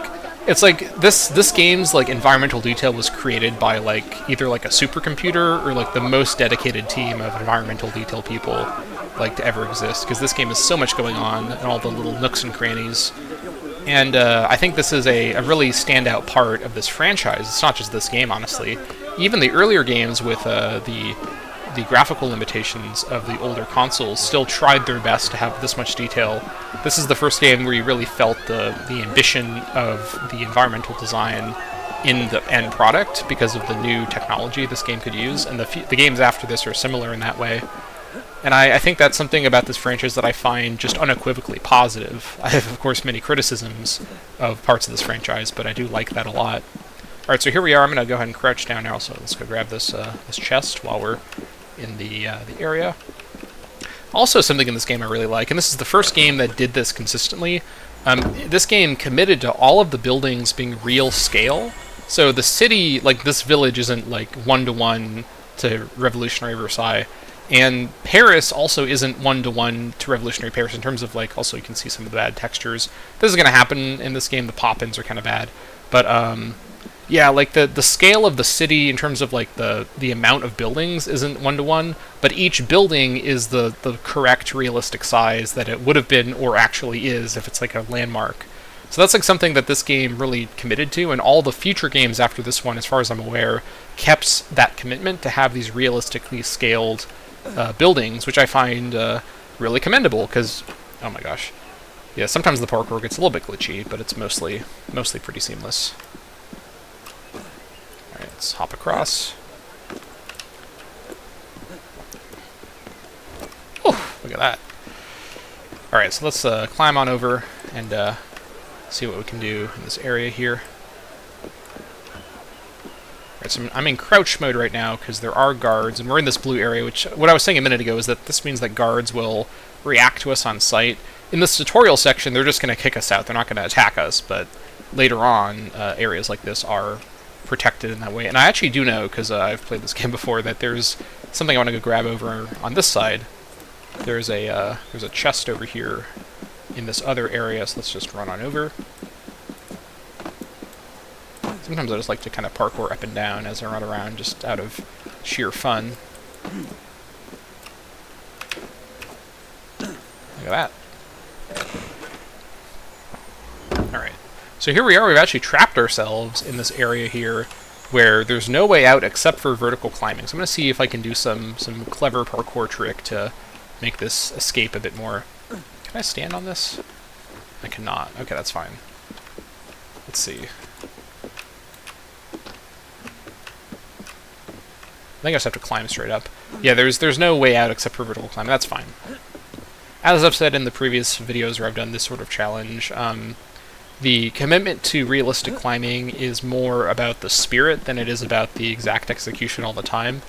this game's like environmental detail was created by like either like a supercomputer or like the most dedicated team of environmental detail people like to ever exist, because this game has so much going on and all the little nooks and crannies. And I think this is a really standout part of this franchise. It's not just this game, honestly. Even the earlier games with the graphical limitations of the older consoles still tried their best to have this much detail. This is the first game where you really felt the ambition of the environmental design in the end product because of the new technology this game could use, and the games after this are similar in that way. And I think that's something about this franchise that I find just unequivocally positive. I have, of course, many criticisms of parts of this franchise, but I do like that a lot. Alright, so here we are. I'm going to go ahead and crouch down now, so let's go grab this this chest while we're in the area. Also, something in this game I really like, and this is the first game that did this consistently. This game committed to all of the buildings being real scale. So the city, like this village, isn't like one-to-one to Revolutionary Versailles. And Paris also isn't one-to-one to Revolutionary Paris in terms of, like, also you can see some of the bad textures. This is going to happen in this game. The pop-ins are kind of bad. But, yeah, like, the scale of the city in terms of, like, the amount of buildings isn't one-to-one, but each building is the correct realistic size that it would have been or actually is if it's, like, a landmark. So that's, like, something that this game really committed to, and all the future games after this one, as far as I'm aware, kept that commitment to have these realistically scaled buildings, which I find really commendable, because, oh my gosh, Yeah, sometimes the parkour gets a little bit glitchy, but it's mostly pretty seamless. Alright, let's hop across. Oh, look at that. Alright, so let's climb on over and see what we can do in this area here. Alright, so I'm in crouch mode right now because there are guards, and we're in this blue area, which, what I was saying a minute ago is that this means that guards will react to us on sight. In this tutorial section, they're just going to kick us out. They're not going to attack us, but later on, areas like this are protected in that way. And I actually do know, because I've played this game before, that there's something I want to go grab over on this side. There's a chest over here in this other area, so let's just run on over. Sometimes I just like to kind of parkour up and down as I run around, just out of sheer fun. Look at that. Alright, so here we are. We've actually trapped ourselves in this area here where there's no way out except for vertical climbing. So I'm going to see if I can do some clever parkour trick to make this escape a bit more. Can I stand on this? I cannot. Okay, that's fine. Let's see. I think I just have to climb straight up. Yeah, there's no way out except for vertical climbing. That's fine. As I've said in the previous videos where I've done this sort of challenge, the commitment to realistic climbing is more about the spirit than it is about the exact execution all the time.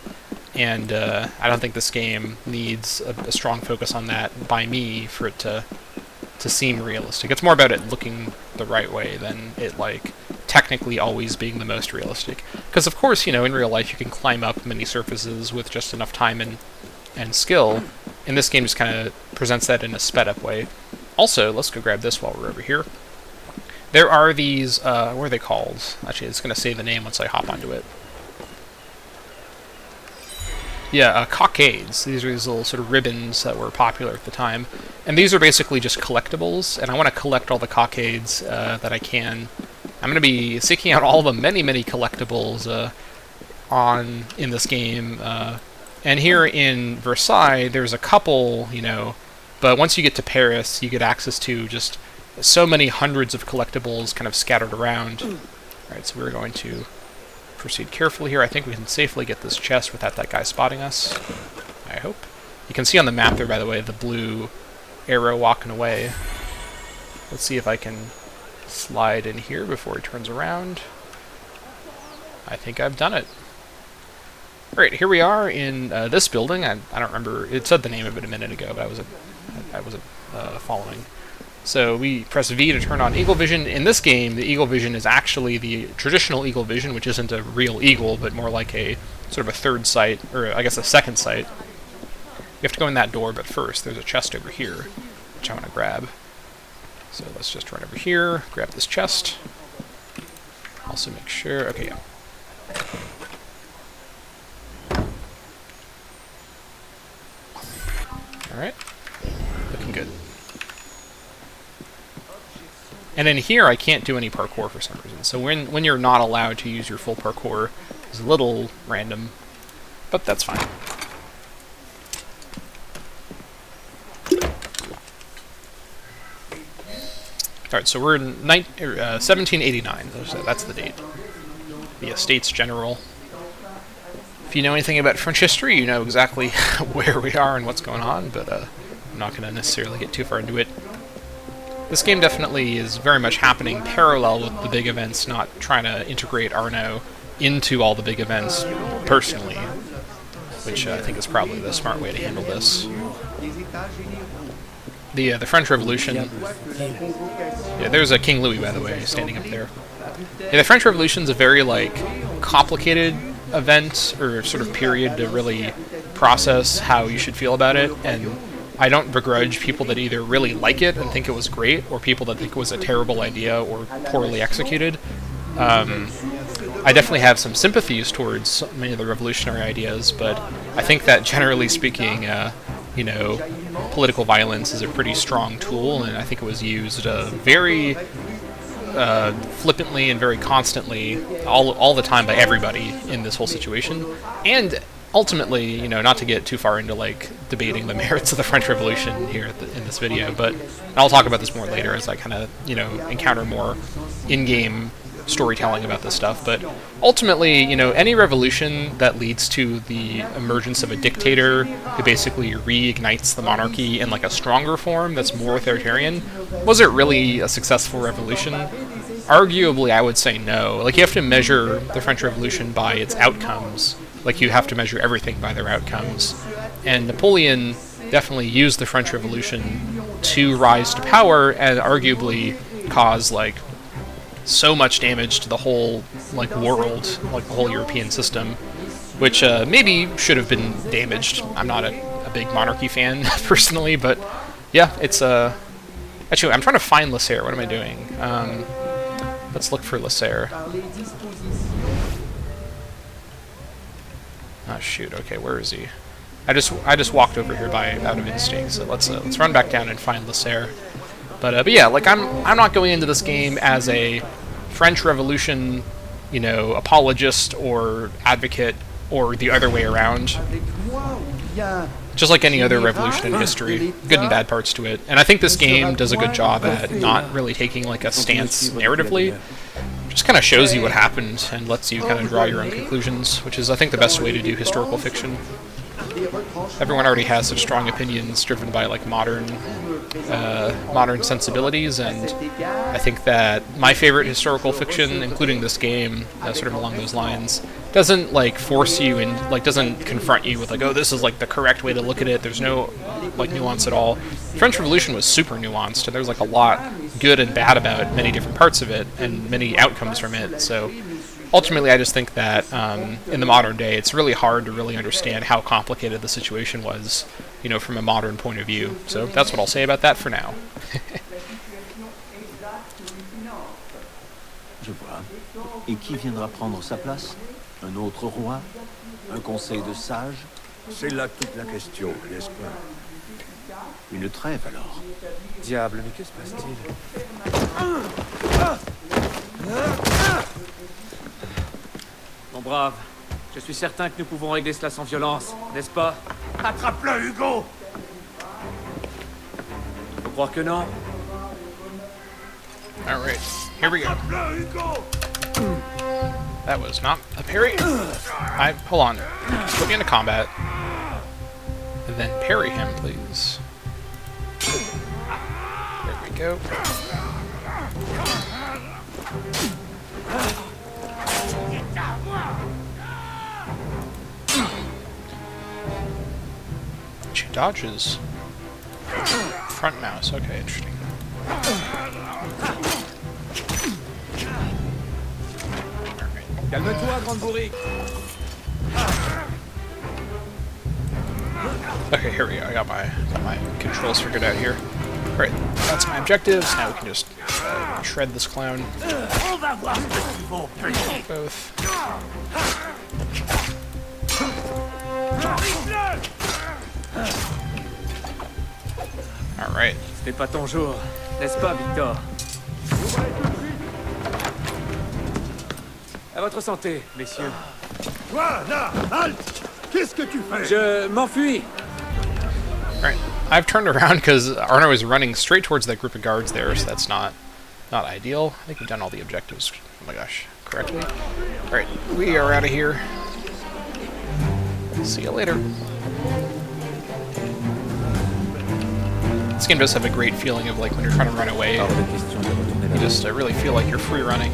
And I don't think this game needs a strong focus on that by me for it to seem realistic. It's more about it looking the right way than it, like, technically always being the most realistic. Because, of course, you know, in real life you can climb up many surfaces with just enough time and skill. And this game just kind of presents that in a sped-up way. Also, let's go grab this while we're over here. There are these, what are they called? Actually, it's going to say the name once I hop onto it. Yeah, cockades. These are these little sort of ribbons that were popular at the time. And these are basically just collectibles, and I want to collect all the cockades that I can. I'm going to be seeking out all the many collectibles in this game. And here in Versailles, there's a couple, you know, but once you get to Paris, you get access to just so many hundreds of collectibles kind of scattered around. Alright, so we're going to proceed carefully here. I think we can safely get this chest without that guy spotting us. I hope. You can see on the map there, by the way, the blue arrow walking away. Let's see if I can slide in here before he turns around. I think I've done it. Alright, here we are in this building. I don't remember, it said the name of it a minute ago, but I wasn't following. So we press V to turn on Eagle Vision. In this game, the Eagle Vision is actually the traditional Eagle Vision, which isn't a real eagle, but more like a sort of a third sight, or I guess a second sight. You have to go in that door, but first there's a chest over here, which I want to grab. So let's just run over here, grab this chest. Also make sure, okay, yeah. Alright, looking good. And in here, I can't do any parkour for some reason. So when you're not allowed to use your full parkour, it's a little random, but that's fine. Alright, so we're in 1789, so that's the date. The Estates General. If you know anything about French history, you know exactly where we are and what's going on, but I'm not going to necessarily get too far into it. This game definitely is very much happening parallel with the big events, not trying to integrate Arno into all the big events personally, which I think is probably the smart way to handle this. The French Revolution. Yeah, there's a King Louis, by the way, standing up there. Yeah, the French Revolution's a very, like, complicated event, or sort of period to really process how you should feel about it, and I don't begrudge people that either really like it and think it was great, or people that think it was a terrible idea or poorly executed. I definitely have some sympathies towards many of the revolutionary ideas, but I think that generally speaking, you know, political violence is a pretty strong tool, and I think it was used very flippantly and very constantly all the time by everybody in this whole situation. And ultimately, you know, not to get too far into like debating the merits of the French Revolution here in this video, but I'll talk about this more later as I kind of, you know, encounter more in-game storytelling about this stuff. But ultimately, you know, any revolution that leads to the emergence of a dictator who basically reignites the monarchy in like a stronger form that's more authoritarian, was it really a successful revolution? Arguably, I would say no. Like, you have to measure the French Revolution by its outcomes. Like, you have to measure everything by their outcomes. And Napoleon definitely used the French Revolution to rise to power and arguably cause, like, so much damage to the whole, like, world, like, the whole European system, which maybe should have been damaged. I'm not a big monarchy fan, personally, but yeah, it's... Actually, I'm trying to find Lasserre. What am I doing? Let's look for Lasserre. Oh shoot! Okay, where is he? I just walked over here out of instinct. So let's run back down and find Lasserre. But yeah, like I'm not going into this game as a French Revolution, you know, apologist or advocate or the other way around. Just like any other revolution in history, good and bad parts to it. And I think this game does a good job at not really taking like a stance narratively. Just kind of shows you what happened and lets you kind of draw your own conclusions, which is, I think, the best way to do historical fiction. Everyone already has such strong opinions driven by like modern sensibilities, and I think that my favorite historical fiction, including this game, sort of along those lines, doesn't like force you and like doesn't confront you with like, oh, this is like the correct way to look at it. There's no like nuance at all. The French Revolution was super nuanced, and there's like a lot good and bad about many different parts of it and many outcomes from it. So ultimately, I just think that in the modern day, it's really hard to really understand how complicated the situation was, you know, from a modern point of view. So that's what I'll say about that for now. Je vois. Et qui viendra prendre sa place? Un autre roi? Un conseil de sages? C'est là toute la question, n'est-ce pas? Une trêve alors? Diable, mais que se passe-t-il? Mon brave, je suis certain que nous pouvons régler cela sans violence, n'est-ce pas? Attrape-le, Hugo! Faut croire que non. Alright, here we go. That was not a parry. Hold on. Put me into combat. And then parry him, please. There we go. She dodges. Front mouse, okay, interesting. Calme-toi, grande bourrique. Okay, here we go. I got my controls figured out here. Alright, that's my objectives. Now we can just shred this clown. Both. Alright. C'était pas ton jour, n'est-ce pas, Victor? À votre santé, messieurs. Toi, là, halte! Qu'est-ce que tu fais? Je m'enfuis. Alright, I've turned around because Arno is running straight towards that group of guards there, so that's not ideal. I think we've done all the objectives, oh my gosh, correctly. Alright, we are out of here. See you later. This game does have a great feeling of like when you're trying to run away. You just really feel like you're free running.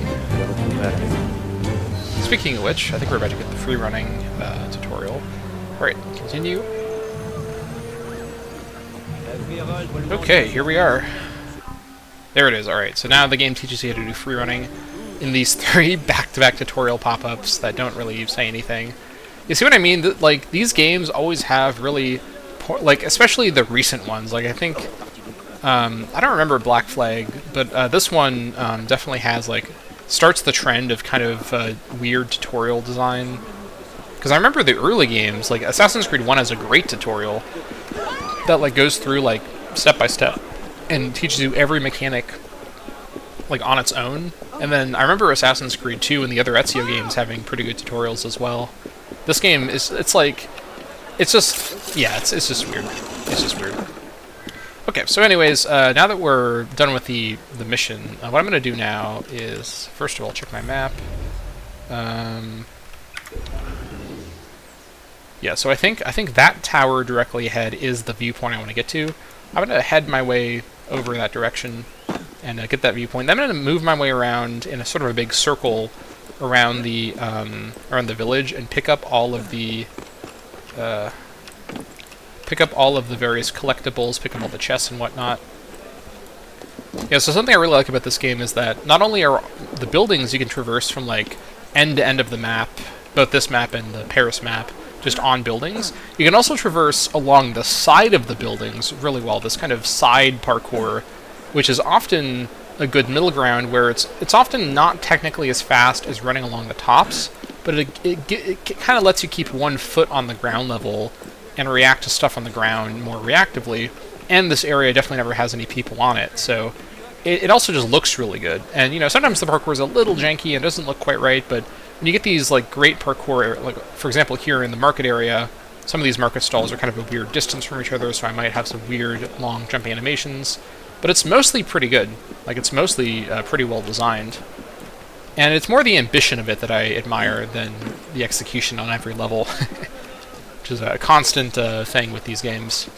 Speaking of which, I think we're about to get the free running tutorial. Alright, continue. Okay, here we are. There it is, alright. So now the game teaches you how to do free running in these 3 back-to-back tutorial pop-ups that don't really say anything. You see what I mean? Like, these games always have really... like, especially the recent ones. Like, I think... I don't remember Black Flag, but this one definitely has, like... starts the trend of kind of weird tutorial design. Because I remember the early games, like Assassin's Creed 1 has a great tutorial that like goes through like step by step and teaches you every mechanic like on its own. And then I remember Assassin's Creed 2 and the other Ezio games having pretty good tutorials as well. This game is, it's like, it's just, yeah, it's just weird. It's just weird. Okay, so anyways, now that we're done with the mission, what I'm going to do now is, first of all, check my map. Yeah, so I think that tower directly ahead is the viewpoint I want to get to. I'm going to head my way over that direction and get that viewpoint. Then I'm going to move my way around in a sort of a big circle around the village and pick up all of the various collectibles, pick up all the chests and whatnot. Yeah, so something I really like about this game is that not only are the buildings you can traverse from like end to end of the map, both this map and the Paris map, just on buildings, you can also traverse along the side of the buildings really well, this kind of side parkour, which is often a good middle ground where it's often not technically as fast as running along the tops, but it kind of lets you keep one foot on the ground level and react to stuff on the ground more reactively, and this area definitely never has any people on it, so it also just looks really good. And, you know, sometimes the parkour is a little janky and doesn't look quite right, but when you get these, like, great parkour, like, for example, here in the market area, some of these market stalls are kind of a weird distance from each other, so I might have some weird, long, jumpy animations, but it's mostly pretty good. Like, it's mostly pretty well designed. And it's more the ambition of it that I admire than the execution on every level, which is a constant thing with these games.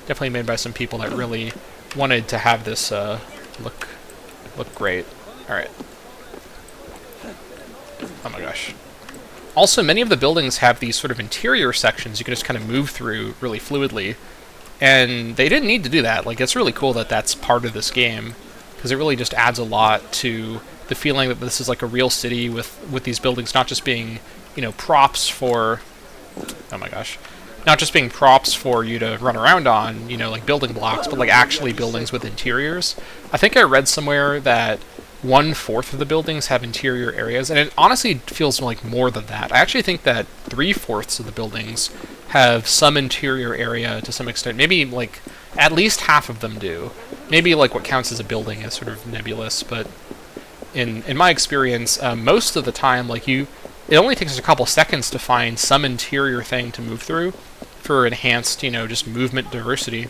Definitely made by some people that really wanted to have this look great. Alright. Oh my gosh. Also, many of the buildings have these sort of interior sections you can just kind of move through really fluidly, and they didn't need to do that. Like, it's really cool that that's part of this game, because it really just adds a lot to the feeling that this is like a real city with these buildings not just being, you know, props for... Oh my gosh. Not just being props for you to run around on, you know, like building blocks, but like actually buildings with interiors. I think I read somewhere that 1/4 of the buildings have interior areas, and it honestly feels like more than that. I actually think that 3/4 of the buildings have some interior area to some extent. Maybe like at least half of them do. Maybe like what counts as a building is sort of nebulous, but in my experience, most of the time, like it only takes us a couple seconds to find some interior thing to move through for enhanced, you know, just movement diversity.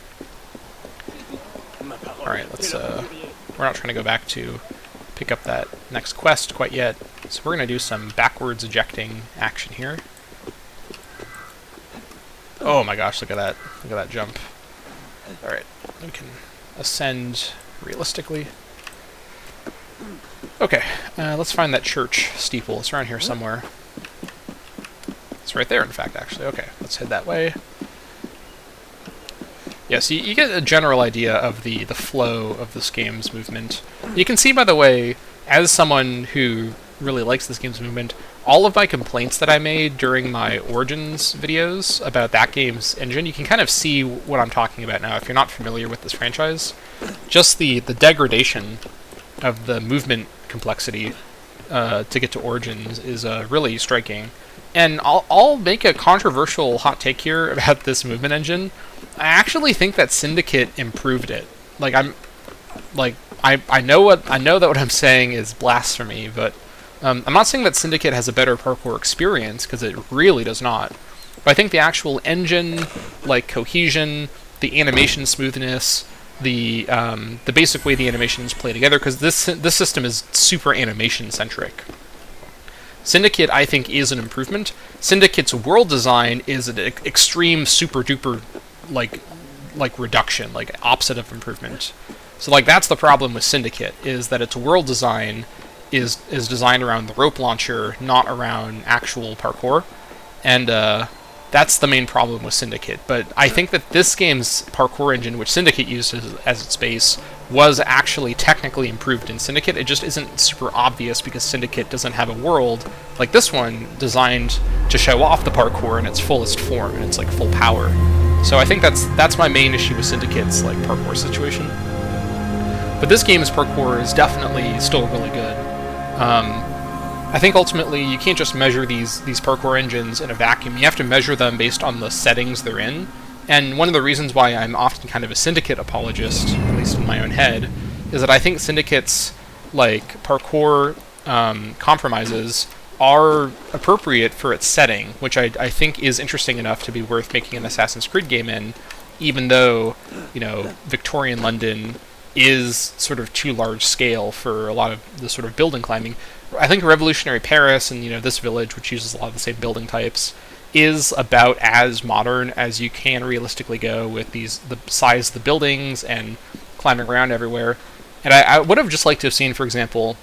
Alright, let's, we're not trying to go back to pick up that next quest quite yet, so we're going to do some backwards ejecting action here. Oh my gosh, look at that jump. Alright, we can ascend realistically. Okay, let's find that church steeple. It's around here somewhere. It's right there, in fact, actually. Okay, let's head that way. Yeah, so you get a general idea of the flow of this game's movement. You can see, by the way, as someone who really likes this game's movement, all of my complaints that I made during my Origins videos about that game's engine, you can kind of see what I'm talking about now if you're not familiar with this franchise. Just the degradation of the movement complexity to get to Origins is really striking. And I'll make a controversial hot take here about this movement engine. I actually think that Syndicate improved it. Like I know that what I'm saying is blasphemy, but I'm not saying that Syndicate has a better parkour experience, because it really does not. But I think the actual engine, like cohesion, the animation smoothness, the basic way the animations play together, because this system is super animation centric. Syndicate, I think, is an improvement. Syndicate's world design is an extreme, super duper, like reduction, like opposite of improvement. So like that's the problem with Syndicate, is that its world design is designed around the rope launcher, not around actual parkour, and that's the main problem with Syndicate. But I think that this game's parkour engine, which Syndicate used as its base, was actually technically improved in Syndicate. It just isn't super obvious because Syndicate doesn't have a world like this one designed to show off the parkour in its fullest form, and its like full power. So I think that's my main issue with Syndicate's like parkour situation. But this game's parkour is definitely still really good. I think ultimately you can't just measure these parkour engines in a vacuum. You have to measure them based on the settings they're in. And one of the reasons why I'm often kind of a Syndicate apologist, at least in my own head, is that I think Syndicate's like parkour compromises are appropriate for its setting, which I think is interesting enough to be worth making an Assassin's Creed game in, even though, you know, Victorian London is sort of too large scale for a lot of the sort of building climbing. I think Revolutionary Paris and, you know, this village, which uses a lot of the same building types, is about as modern as you can realistically go with the size of the buildings and climbing around everywhere. And I would have just liked to have seen, for example,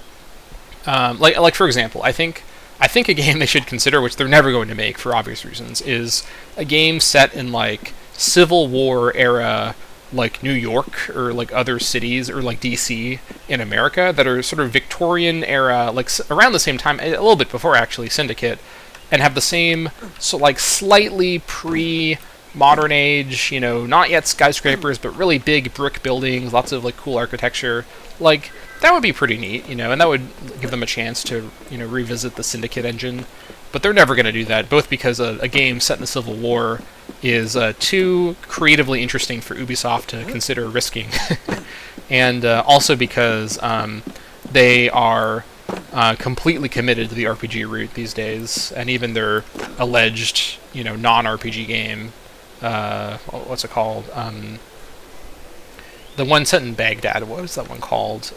like for example, I think a game they should consider, which they're never going to make for obvious reasons, is a game set in like Civil War era, like New York or like other cities or like DC in America that are sort of Victorian era, like around the same time, a little bit before actually Syndicate, and have the same, so like slightly pre-modern age, you know, not yet skyscrapers, but really big brick buildings, lots of like cool architecture. Like, that would be pretty neat, you know, and that would give them a chance to, you know, revisit the Syndicate engine. But they're never going to do that, both because a game set in the Civil War is too creatively interesting for Ubisoft to consider risking, and also because they are completely committed to the RPG route these days, and even their alleged, you know, non-RPG game, what's it called? The one set in Baghdad, what was that one called?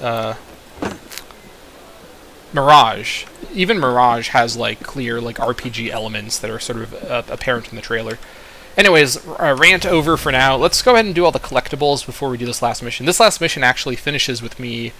Mirage. Even Mirage has like clear like RPG elements that are sort of apparent in the trailer. Anyways, rant over for now. Let's go ahead and do all the collectibles before we do this last mission. This last mission actually finishes with me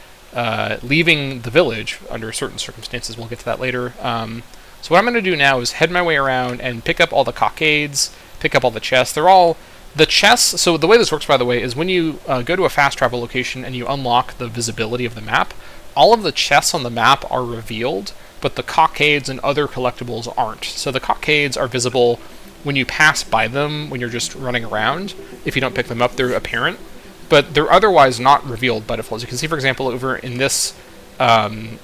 leaving the village under certain circumstances. We'll get to that later. So what I'm going to do now is head my way around and pick up all the cockades, pick up all the chests. They're all... The chests... So the way this works, by the way, is when you go to a fast travel location and you unlock the visibility of the map, all of the chests on the map are revealed, but the cockades and other collectibles aren't. So the cockades are visible when you pass by them, when you're just running around. If you don't pick them up, they're apparent. But they're otherwise not revealed by default. As you can see, for example, over in this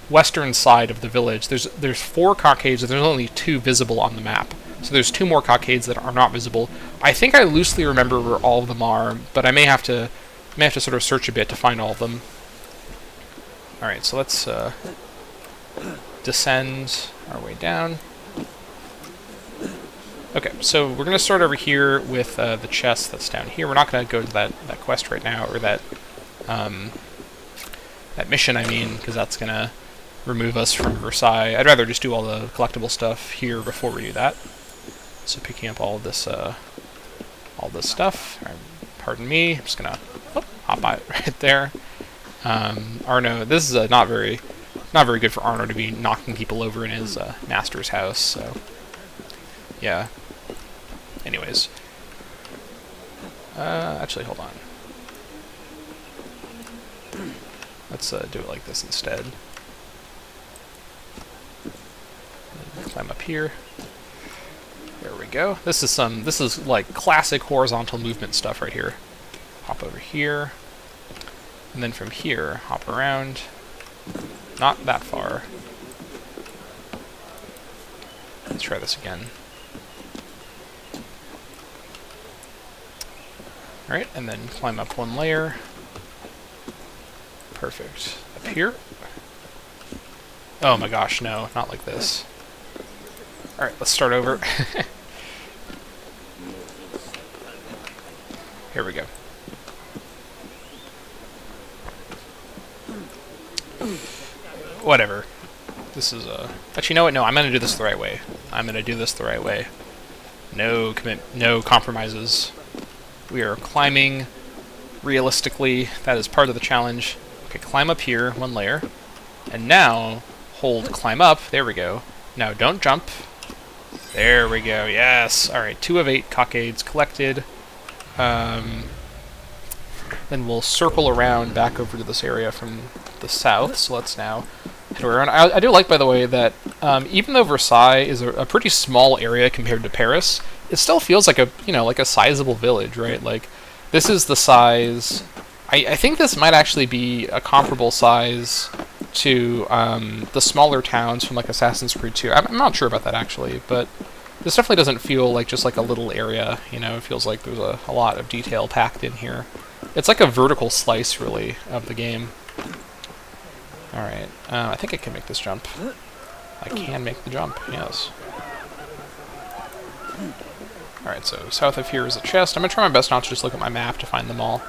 western side of the village, there's 4 cockades, and there's only 2 visible on the map. So there's 2 more cockades that are not visible. I think I loosely remember where all of them are, but I may have to sort of search a bit to find all of them. Alright, so let's descend our way down. Okay, so we're going to start over here with the chest that's down here. We're not going to go to that quest right now, or that mission, I mean, because that's going to remove us from Versailles. I'd rather just do all the collectible stuff here before we do that. So picking up all of this stuff. Right, pardon me, I'm just going to hop by it right there. Arno, this is not very good for Arno to be knocking people over in his master's house, so yeah. Anyways. Actually, hold on. Let's do it like this instead. Climb up here. There we go. This is like classic horizontal movement stuff right here. Hop over here. And then from here, hop around. Not that far. Let's try this again. Alright, and then climb up 1 layer. Perfect. Up here. Oh my gosh, no, not like this. Alright, let's start over. Here we go. Whatever. This is actually, you know what? No, I'm gonna do this the right way. No compromises. We are climbing realistically. That is part of the challenge. Okay, climb up here 1 layer, and now hold climb up. There we go. Now don't jump. There we go. Yes. All right. 2 of 8 cockades collected. Then we'll circle around back over to this area from the south. So let's now head around. I do like, by the way, that even though Versailles is a pretty small area compared to Paris, it still feels like a sizable village, right? Like, this is the size. I think this might actually be a comparable size to the smaller towns from like Assassin's Creed 2. I'm not sure about that actually, but this definitely doesn't feel like just like a little area. You know, it feels like there's a lot of detail packed in here. It's like a vertical slice, really, of the game. Alright, I think I can make this jump. I can make the jump, yes. Alright, so south of here is a chest. I'm going to try my best not to just look at my map to find them all.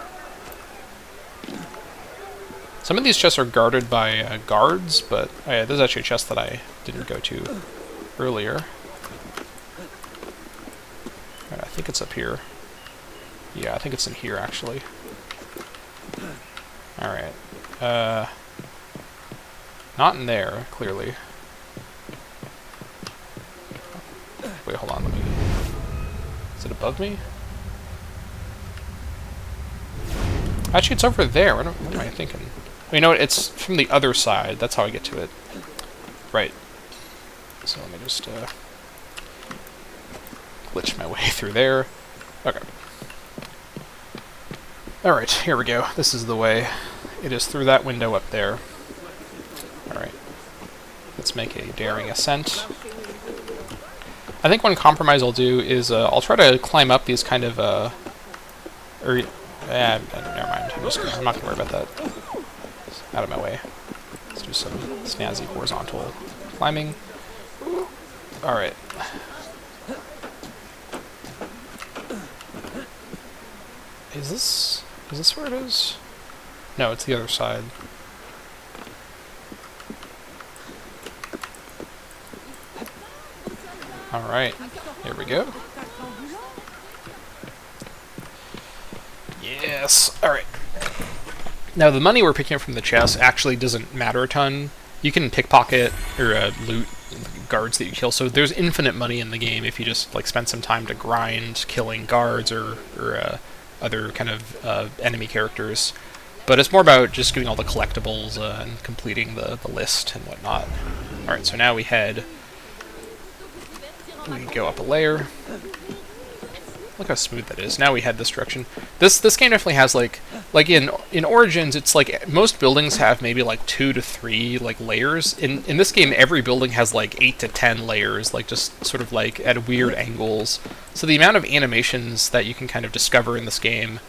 Some of these chests are guarded by guards, but oh yeah, there's actually a chest that I didn't go to earlier. Alright, I think it's up here. Yeah, I think it's in here, actually. Alright. Not in there, clearly. Wait, hold on, let me... Is it above me? Actually, it's over there. What am I thinking? Oh, you know what? It's from the other side. That's how I get to it. Right. So let me just glitch my way through there. Okay. Alright, here we go. This is the way. It is through that window up there. Alright. Let's make a daring ascent. I think one compromise I'll do is I'll try to climb up these kind of never mind. I'm not gonna worry about that. It's out of my way. Let's do some snazzy horizontal climbing. All right. Is this where it is? No, it's the other side. Alright, here we go. Yes! Alright. Now, the money we're picking up from the chest actually doesn't matter a ton. You can pickpocket or loot guards that you kill, so there's infinite money in the game if you just like spend some time to grind killing guards or other kind of enemy characters. But it's more about just getting all the collectibles and completing the list and whatnot. Alright, so now we go up a layer. Look how smooth that is. Now we head this direction. This game definitely has like in Origins, it's like most buildings have maybe like 2 to 3 like layers. In this game, every building has like 8 to 10 layers, like just sort of like at weird angles. So the amount of animations that you can kind of discover in this game,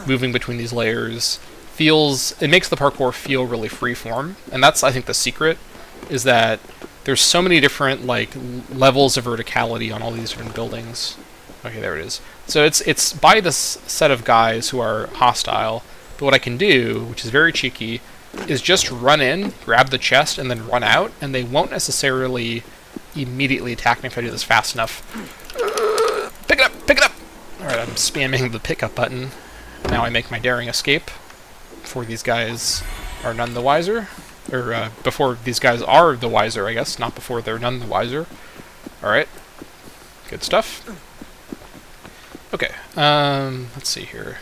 moving between these layers, it makes the parkour feel really freeform. And that's, I think, the secret, is that there's so many different like levels of verticality on all these different buildings. Okay, there it is. So it's by this set of guys who are hostile, but what I can do, which is very cheeky, is just run in, grab the chest, and then run out, and they won't necessarily immediately attack me if I do this fast enough. Pick it up! Pick it up! Alright, I'm spamming the pickup button. Now I make my daring escape before these guys are none the wiser. Or, before these guys are the wiser, I guess, not before they're none the wiser. Alright. Good stuff. Okay, let's see here.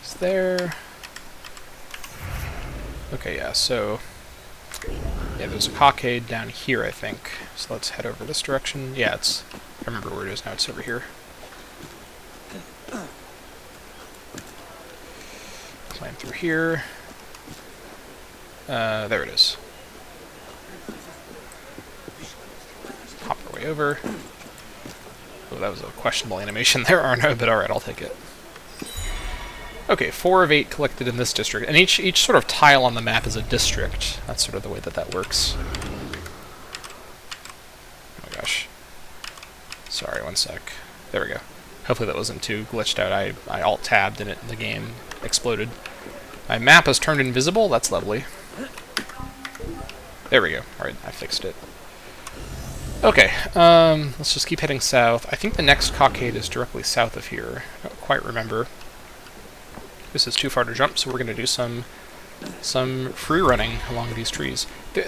Is there... Okay, yeah, so... Yeah, there's a cockade down here, I think. So let's head over this direction. Yeah, it's... I remember where it is now, it's over here. Climb through here. There it is. Hop our way over. Oh, that was a questionable animation there, Arno, but alright, I'll take it. Okay, 4 of 8 collected in this district, and each sort of tile on the map is a district. That's sort of the way that works. Oh my gosh. Sorry, one sec. There we go. Hopefully that wasn't too glitched out. I alt-tabbed and the game exploded. My map has turned invisible, that's lovely. There we go. Alright, I fixed it. Okay, let's just keep heading south. I think the next cockade is directly south of here. I don't quite remember. This is too far to jump, so we're going to do some free running along these trees.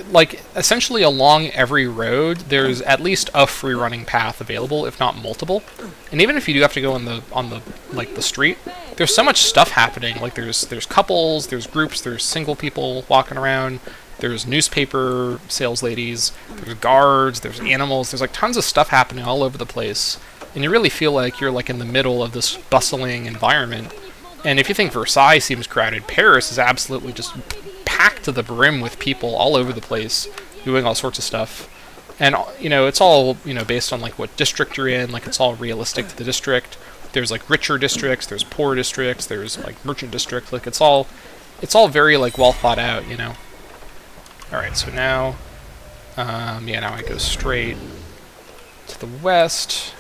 Like, essentially along every road, there's at least a free running path available, if not multiple. And even if you do have to go on the street, there's so much stuff happening. Like, there's couples, there's groups, there's single people walking around. There's newspaper sales ladies, there's guards, there's animals, there's like tons of stuff happening all over the place. And you really feel like you're like in the middle of this bustling environment. And if you think Versailles seems crowded, Paris is absolutely just packed to the brim with people all over the place doing all sorts of stuff. And, you know, it's all, you know, based on like what district you're in, like it's all realistic to the district. There's like richer districts, there's poor districts, there's like merchant districts, like it's all very like well thought out, you know. Alright, so now Yeah, now I go straight to the west.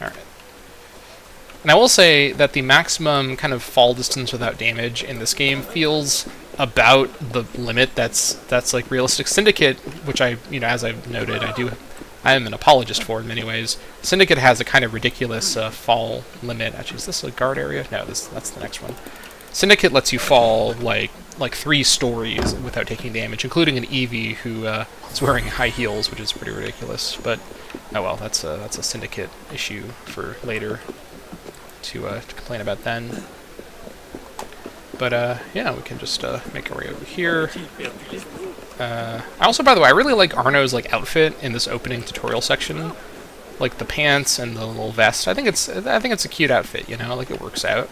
Alright. And I will say that the maximum kind of fall distance without damage in this game feels about the limit that's like realistic. Syndicate, which I, as I've noted, I am an apologist for in many ways. Syndicate has a kind of ridiculous fall limit. Actually, is this a guard area? No, that's the next one. Syndicate lets you fall like 3 stories without taking damage, including an Eevee who is wearing high heels, which is pretty ridiculous. But oh well, that's a Syndicate issue for later to complain about then. But yeah, we can just make our way over here. I also, by the way, I really like Arno's outfit in this opening tutorial section, like the pants and the little vest. I think it's a cute outfit, like it works out.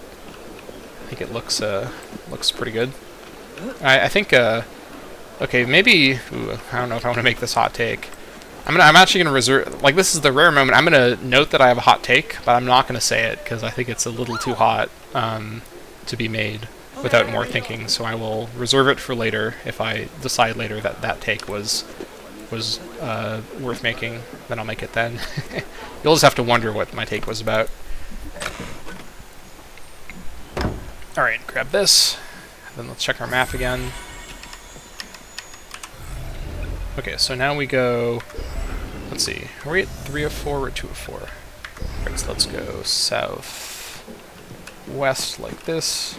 I think it looks pretty good. I think okay, maybe I don't know if I want to make this hot take. I'm actually gonna reserve, this is the rare moment. I'm gonna note that I have a hot take, but I'm not gonna say it because I think it's a little too hot to be made without more thinking. So I will reserve it for later. If I decide later that that take was worth making, then I'll make it then. You'll just have to wonder what my take was about. Alright, grab this. Then let's check our map again. Okay, so now we go... Let's see. Are we at 304 or 204? Right, so let's go south west like this.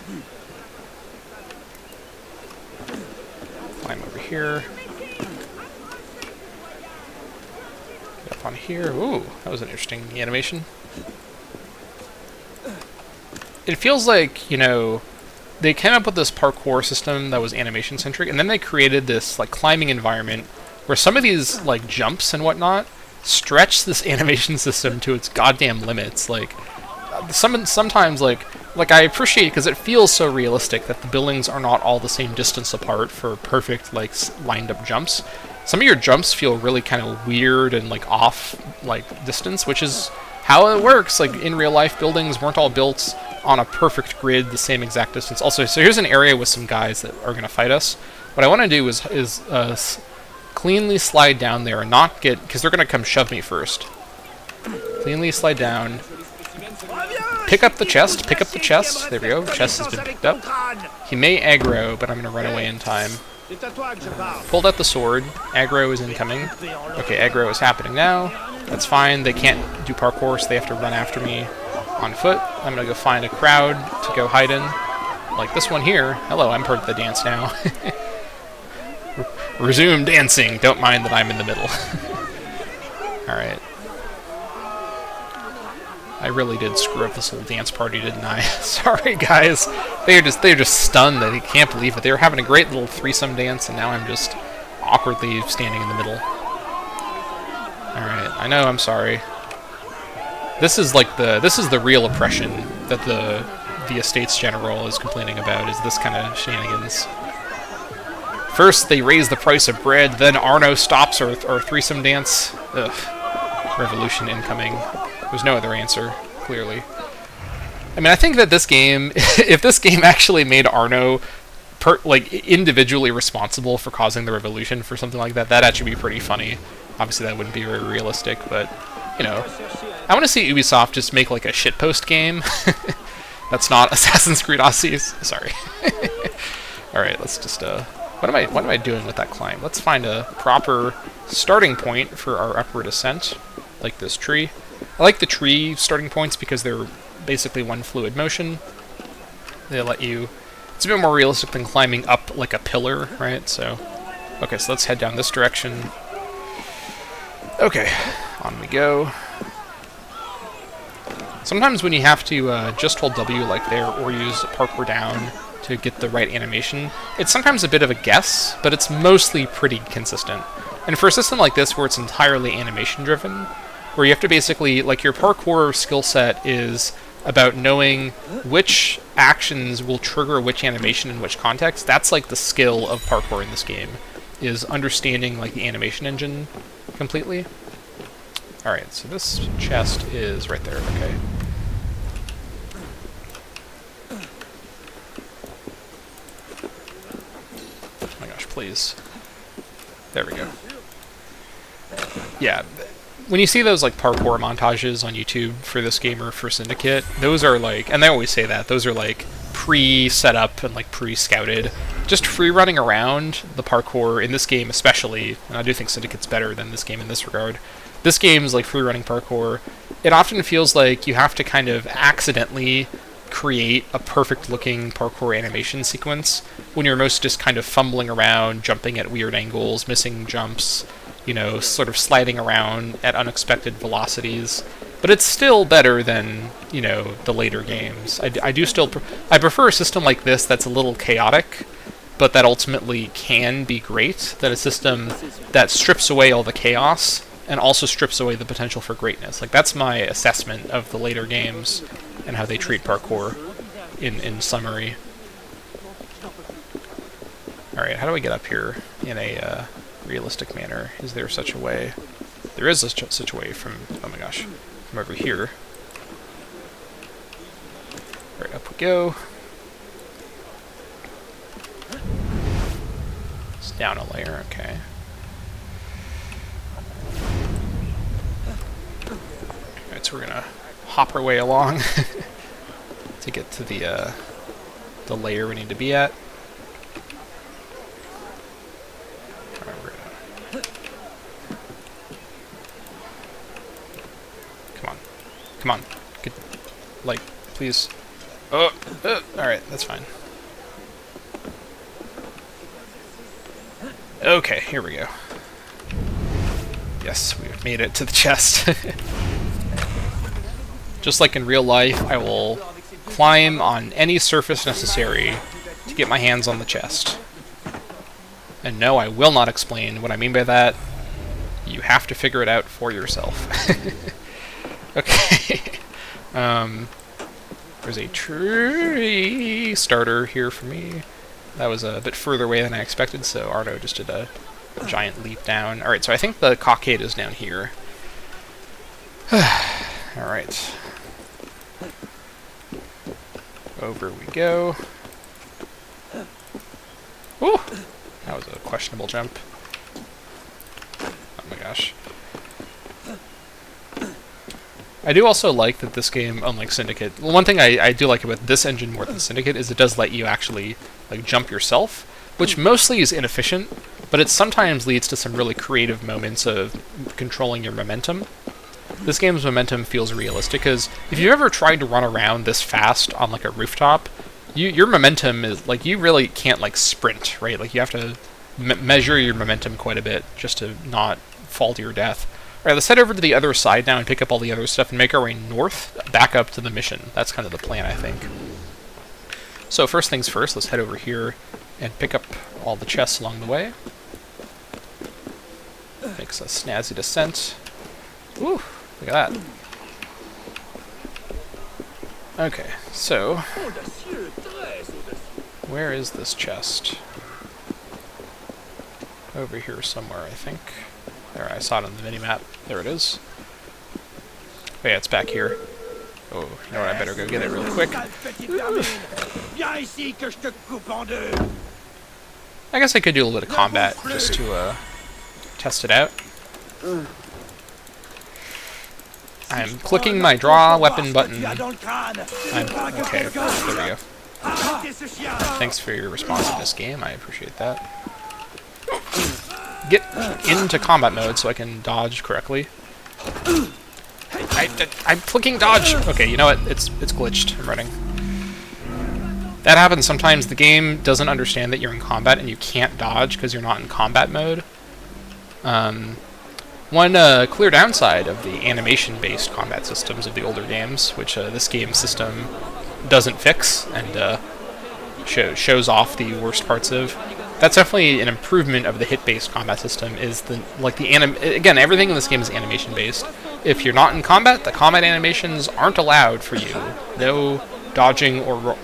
Climb over here. Get up on here. Ooh, that was an interesting animation. It feels like, they came up with this parkour system that was animation-centric, and then they created this, climbing environment where some of these, jumps and whatnot stretch this animation system to its goddamn limits. Sometimes, I appreciate it because it feels so realistic that the buildings are not all the same distance apart for perfect, lined-up jumps. Some of your jumps feel really kind of weird and, off, distance, which is how it works. In real life, buildings weren't all built on a perfect grid, the same exact distance. Also, so here's an area with some guys that are going to fight us. What I want to do is cleanly slide down there and not get... because they're going to come shove me first. Cleanly slide down. Pick up the chest. Pick up the chest. There we go. The chest has been picked up. He may aggro, but I'm going to run away in time. Pulled out the sword. Aggro is incoming. Okay, aggro is happening now. That's fine. They can't do parkour, so they have to run after me on foot. I'm going to go find a crowd to go hide in. Like this one here. Hello, I'm part of the dance now. Resume dancing. Don't mind that I'm in the middle. Alright. I really did screw up this little dance party, didn't I? Sorry, guys. They're just stunned. They can't believe it. They were having a great little threesome dance, and now I'm just awkwardly standing in the middle. Alright, I know, I'm sorry. This is the real oppression that the Estates General is complaining about, is this kind of shenanigans. First, they raise the price of bread, then Arno stops our threesome dance. Ugh. Revolution incoming. There's no other answer, clearly. I mean, I think that this game, if this game actually made Arno individually responsible for causing the revolution for something like that, that'd actually be pretty funny. Obviously, that wouldn't be very realistic, but, I want to see Ubisoft just make, a shitpost game. That's not Assassin's Creed Odyssey. Sorry. Alright, let's just, what am I doing with that climb? Let's find a proper starting point for our upward ascent, like this tree. I like the tree starting points because they're basically one fluid motion. They let you... It's a bit more realistic than climbing up like a pillar, right? So, okay, so let's head down this direction. Okay, on we go. Sometimes when you have to just hold W like there, or use parkour down to get the right animation, it's sometimes a bit of a guess, but it's mostly pretty consistent. And for a system like this, where it's entirely animation-driven, where you have to basically, your parkour skill set is about knowing which actions will trigger which animation in which context. That's the skill of parkour in this game, is understanding the animation engine completely. Alright, so this chest is right there, okay. Oh my gosh, please. There we go. Yeah, when you see those like parkour montages on YouTube for this game or for Syndicate, those are like, and they always say that, those are like pre-set up and like pre-scouted. Just free running around the parkour in this game especially, and I do think Syndicate's better than this game in this regard. This game's like free running parkour. It often feels like you have to kind of accidentally create a perfect looking parkour animation sequence when you're most just kind of fumbling around, jumping at weird angles, missing jumps, you know, sort of sliding around at unexpected velocities. But it's still better than, you know, the later games. I do still I prefer a system like this that's a little chaotic, but that ultimately can be great, than a system that strips away all the chaos and also strips away the potential for greatness. Like, that's my assessment of the later games and how they treat parkour in summary. Alright, how do we get up here in a realistic manner? Is there such a way? There is such a way from, oh my gosh, from over here. Alright, up we go. It's down a layer, okay. Alright, so we're gonna hop our way along to get to the layer we need to be at. Alright, we're gonna... Come on. Get, like, please. Oh, alright, that's fine. Okay, here we go. Yes, we've made it to the chest. Just like in real life, I will climb on any surface necessary to get my hands on the chest. And no, I will not explain what I mean by that. You have to figure it out for yourself. Okay. There's a tree starter here for me. That was a bit further away than I expected, so Arno just did a giant leap down. Alright, so I think the cockade is down here. Alright. Over we go. Ooh! That was a questionable jump. Oh my gosh. I do also like that this game, unlike Syndicate, well, one thing I do like about this engine more than Syndicate is it does let you actually like jump yourself, which mostly is inefficient, but it sometimes leads to some really creative moments of controlling your momentum. This game's momentum feels realistic, because if you've ever tried to run around this fast on like a rooftop, your momentum is, like, you really can't like sprint, right? Like, you have to measure your momentum quite a bit just to not fall to your death. Alright, let's head over to the other side now and pick up all the other stuff and make our way north, back up to the mission. That's kind of the plan, I think. So first things first, let's head over here and pick up all the chests along the way. Makes a snazzy descent. Ooh, look at that. Okay, so where is this chest? Over here somewhere, I think. There, I saw it on the minimap. There it is. Oh yeah, it's back here. Oh, you know what, I better go get it real quick. I guess I could do a little bit of combat just to test it out. I'm clicking my draw weapon button. Okay, there we go. Thanks for your responsiveness, game. I appreciate that. Get into combat mode so I can dodge correctly. I'm clicking dodge! Okay, you know what? It's glitched. I'm running. That happens sometimes. The game doesn't understand that you're in combat and you can't dodge because you're not in combat mode. One clear downside of the animation-based combat systems of the older games, which this game system doesn't fix and shows off the worst parts of. That's definitely an improvement of the hit-based combat system. Is again, everything in this game is animation-based. If you're not in combat, the combat animations aren't allowed for you. No dodging or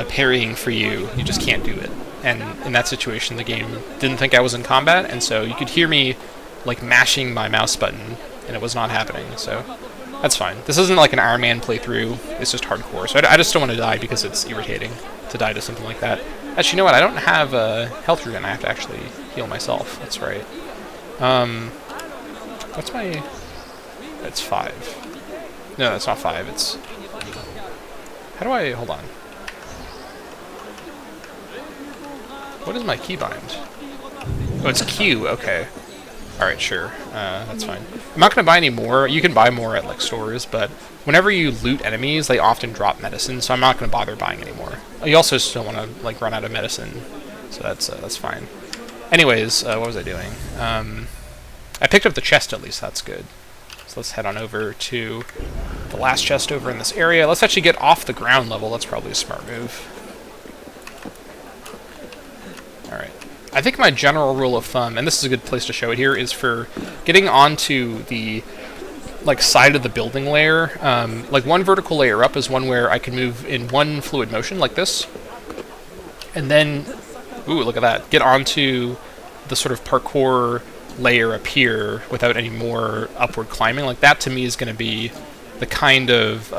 parrying for you. You just can't do it. And in that situation, the game didn't think I was in combat, and so you could hear me like mashing my mouse button, and it was not happening. So that's fine. This isn't like an Iron Man playthrough. It's just hardcore. So I just don't want to die because it's irritating to die to something like that. Actually, you know what? I don't have a health regen. I have to actually heal myself. That's right. What's my... It's 5. No, that's not 5. It's... How do I... Hold on. What is my keybind? Oh, it's Q. Okay. Alright, sure. That's fine. I'm not going to buy any more. You can buy more at, like, stores, but whenever you loot enemies, they often drop medicine, so I'm not going to bother buying any more. You also still want to, like, run out of medicine, so that's fine. Anyways, what was I doing? I picked up the chest, at least. That's good. So let's head on over to the last chest over in this area. Let's actually get off the ground level. That's probably a smart move. Alright. I think my general rule of thumb, and this is a good place to show it here, is for getting onto the like side of the building layer. Like one vertical layer up is one where I can move in one fluid motion like this, and then, ooh, look at that, get onto the sort of parkour layer up here without any more upward climbing. Like that to me is going to be the kind of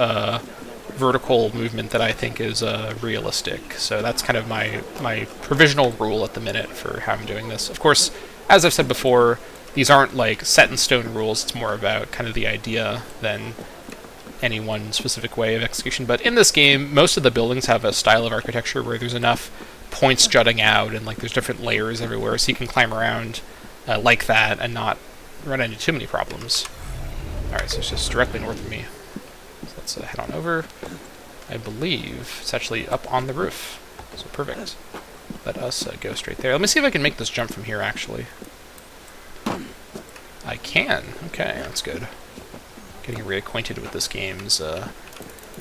vertical movement that I think is realistic. So that's kind of my provisional rule at the minute for how I'm doing this. Of course, as I've said before, these aren't like set in stone rules. It's more about kind of the idea than any one specific way of execution. But in this game, most of the buildings have a style of architecture where there's enough points jutting out and like there's different layers everywhere, so you can climb around like that and not run into too many problems. Alright, so it's just directly north of me. So let's head on over. I believe it's actually up on the roof. So perfect. Let us go straight there. Let me see if I can make this jump from here, actually. I can. Okay, that's good. Getting reacquainted with this game's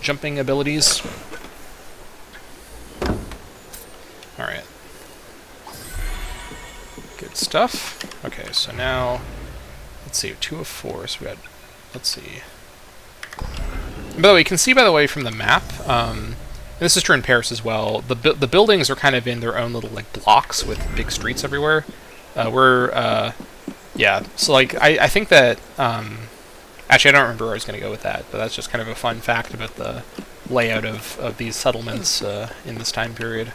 jumping abilities. Alright. Good stuff. Okay, so now, let's see, 2 of 4, so we got, let's see. And by the way, you can see, by the way, from the map, and this is true in Paris as well, the buildings are kind of in their own little, like, blocks with big streets everywhere. Yeah, so, like, I think that, actually, I don't remember where I was going to go with that, but that's just kind of a fun fact about the layout of these settlements in this time period.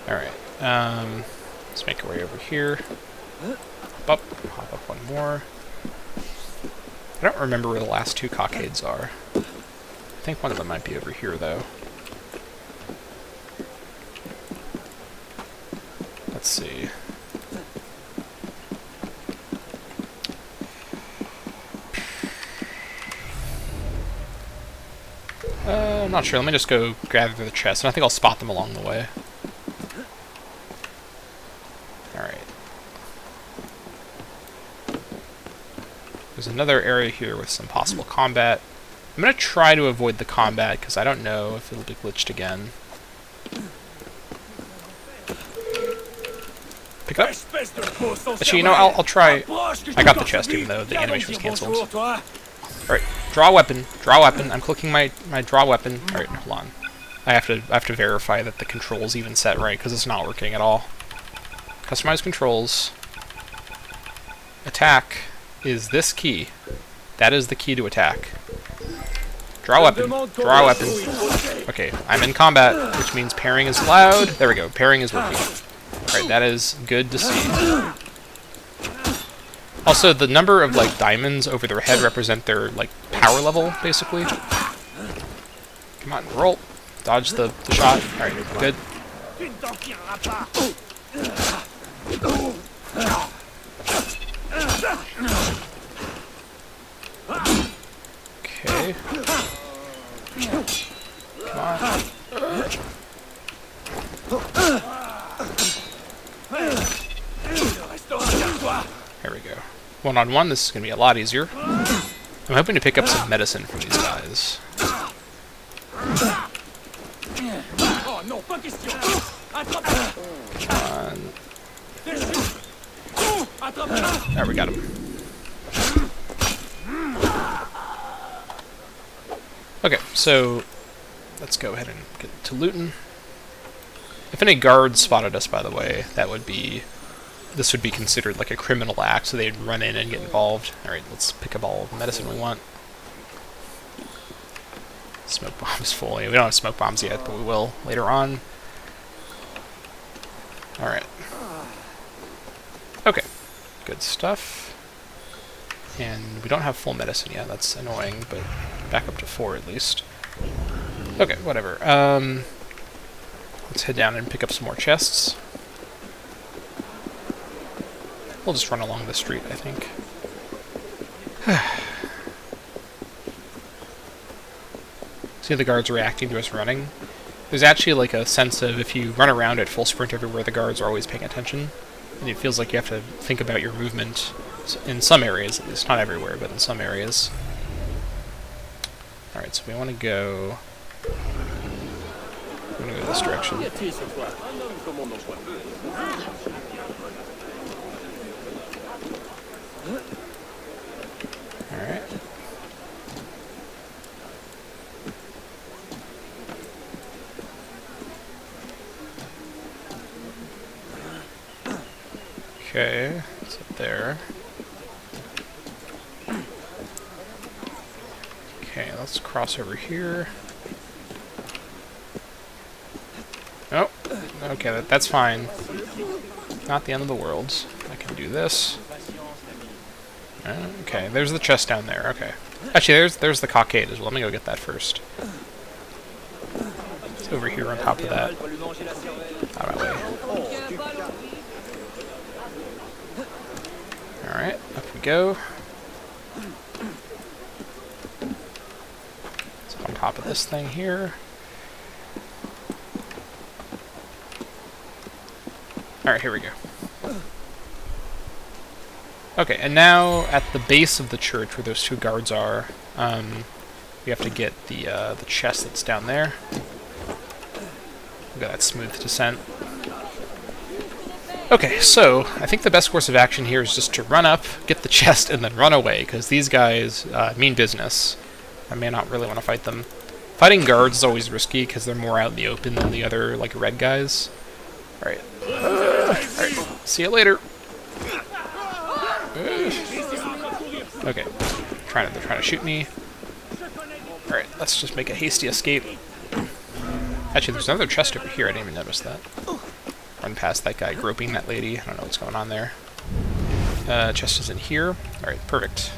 Alright, let's make our way over here. Hop up one more. I don't remember where the last 2 cockades are. I think one of them might be over here, though. Let's see. I'm not sure. Let me just go gather the chest, and I think I'll spot them along the way. Alright. There's another area here with some possible combat. I'm going to try to avoid the combat, because I don't know if it'll be glitched again. Pick up. Actually, you know, I'll try. I got the chest, even though the animation was cancelled. Alright, draw weapon. Draw weapon. I'm clicking my draw weapon. Alright, hold on. I have to verify that the controls even set right, because it's not working at all. Customize controls. Attack is this key. That is the key to attack. Draw weapon. Draw weapon. Okay, I'm in combat, which means pairing is allowed. There we go. Pairing is working. Alright, that is good to see. Also, the number of, like, diamonds over their head represent their, like, power level, basically. Come on, roll. Dodge the shot. Alright, good. Okay. Come on. There we go. One-on-one, this is going to be a lot easier. I'm hoping to pick up some medicine from these guys. Come on. There, we got him. Okay, so let's go ahead and get to looting. If any guards spotted us, by the way, this would be considered like a criminal act, so they'd run in and get involved. Alright, let's pick up all the medicine we want. Smoke bombs full. We don't have smoke bombs yet, but we will later on. Alright. Okay. Good stuff. And we don't have full medicine yet. That's annoying, but back up to 4 at least. Okay, whatever. Let's head down and pick up some more chests. We'll just run along the street, I think. See the guards reacting to us running? There's actually like a sense of if you run around at full sprint everywhere, the guards are always paying attention. And it feels like you have to think about your movement in some areas, at least. Not everywhere, but in some areas. Alright, so we want to go... I'm going to go this direction. Alright. Okay, it's up there. Okay, let's cross over here. Oh, okay, that's fine. Not the end of the world. I can do this. Okay, there's the chest down there. Okay. Actually, there's the cockade as well. Let me go get that first. It's over here on top of that. Out of my way. Alright, up we go. It's on top of this thing here. Alright, here we go. Okay, and now at the base of the church where those 2 guards are, we have to get the chest that's down there. Look at that smooth descent. Okay, so I think the best course of action here is just to run up, get the chest, and then run away, because these guys mean business. I may not really want to fight them. Fighting guards is always risky, because they're more out in the open than the other, like, red guys. Alright. Alright, see you later. Okay, they're trying to shoot me. Alright, let's just make a hasty escape. Actually, there's another chest over here, I didn't even notice that. Run past that guy groping that lady. I don't know what's going on there. Chest is in here. Alright, perfect.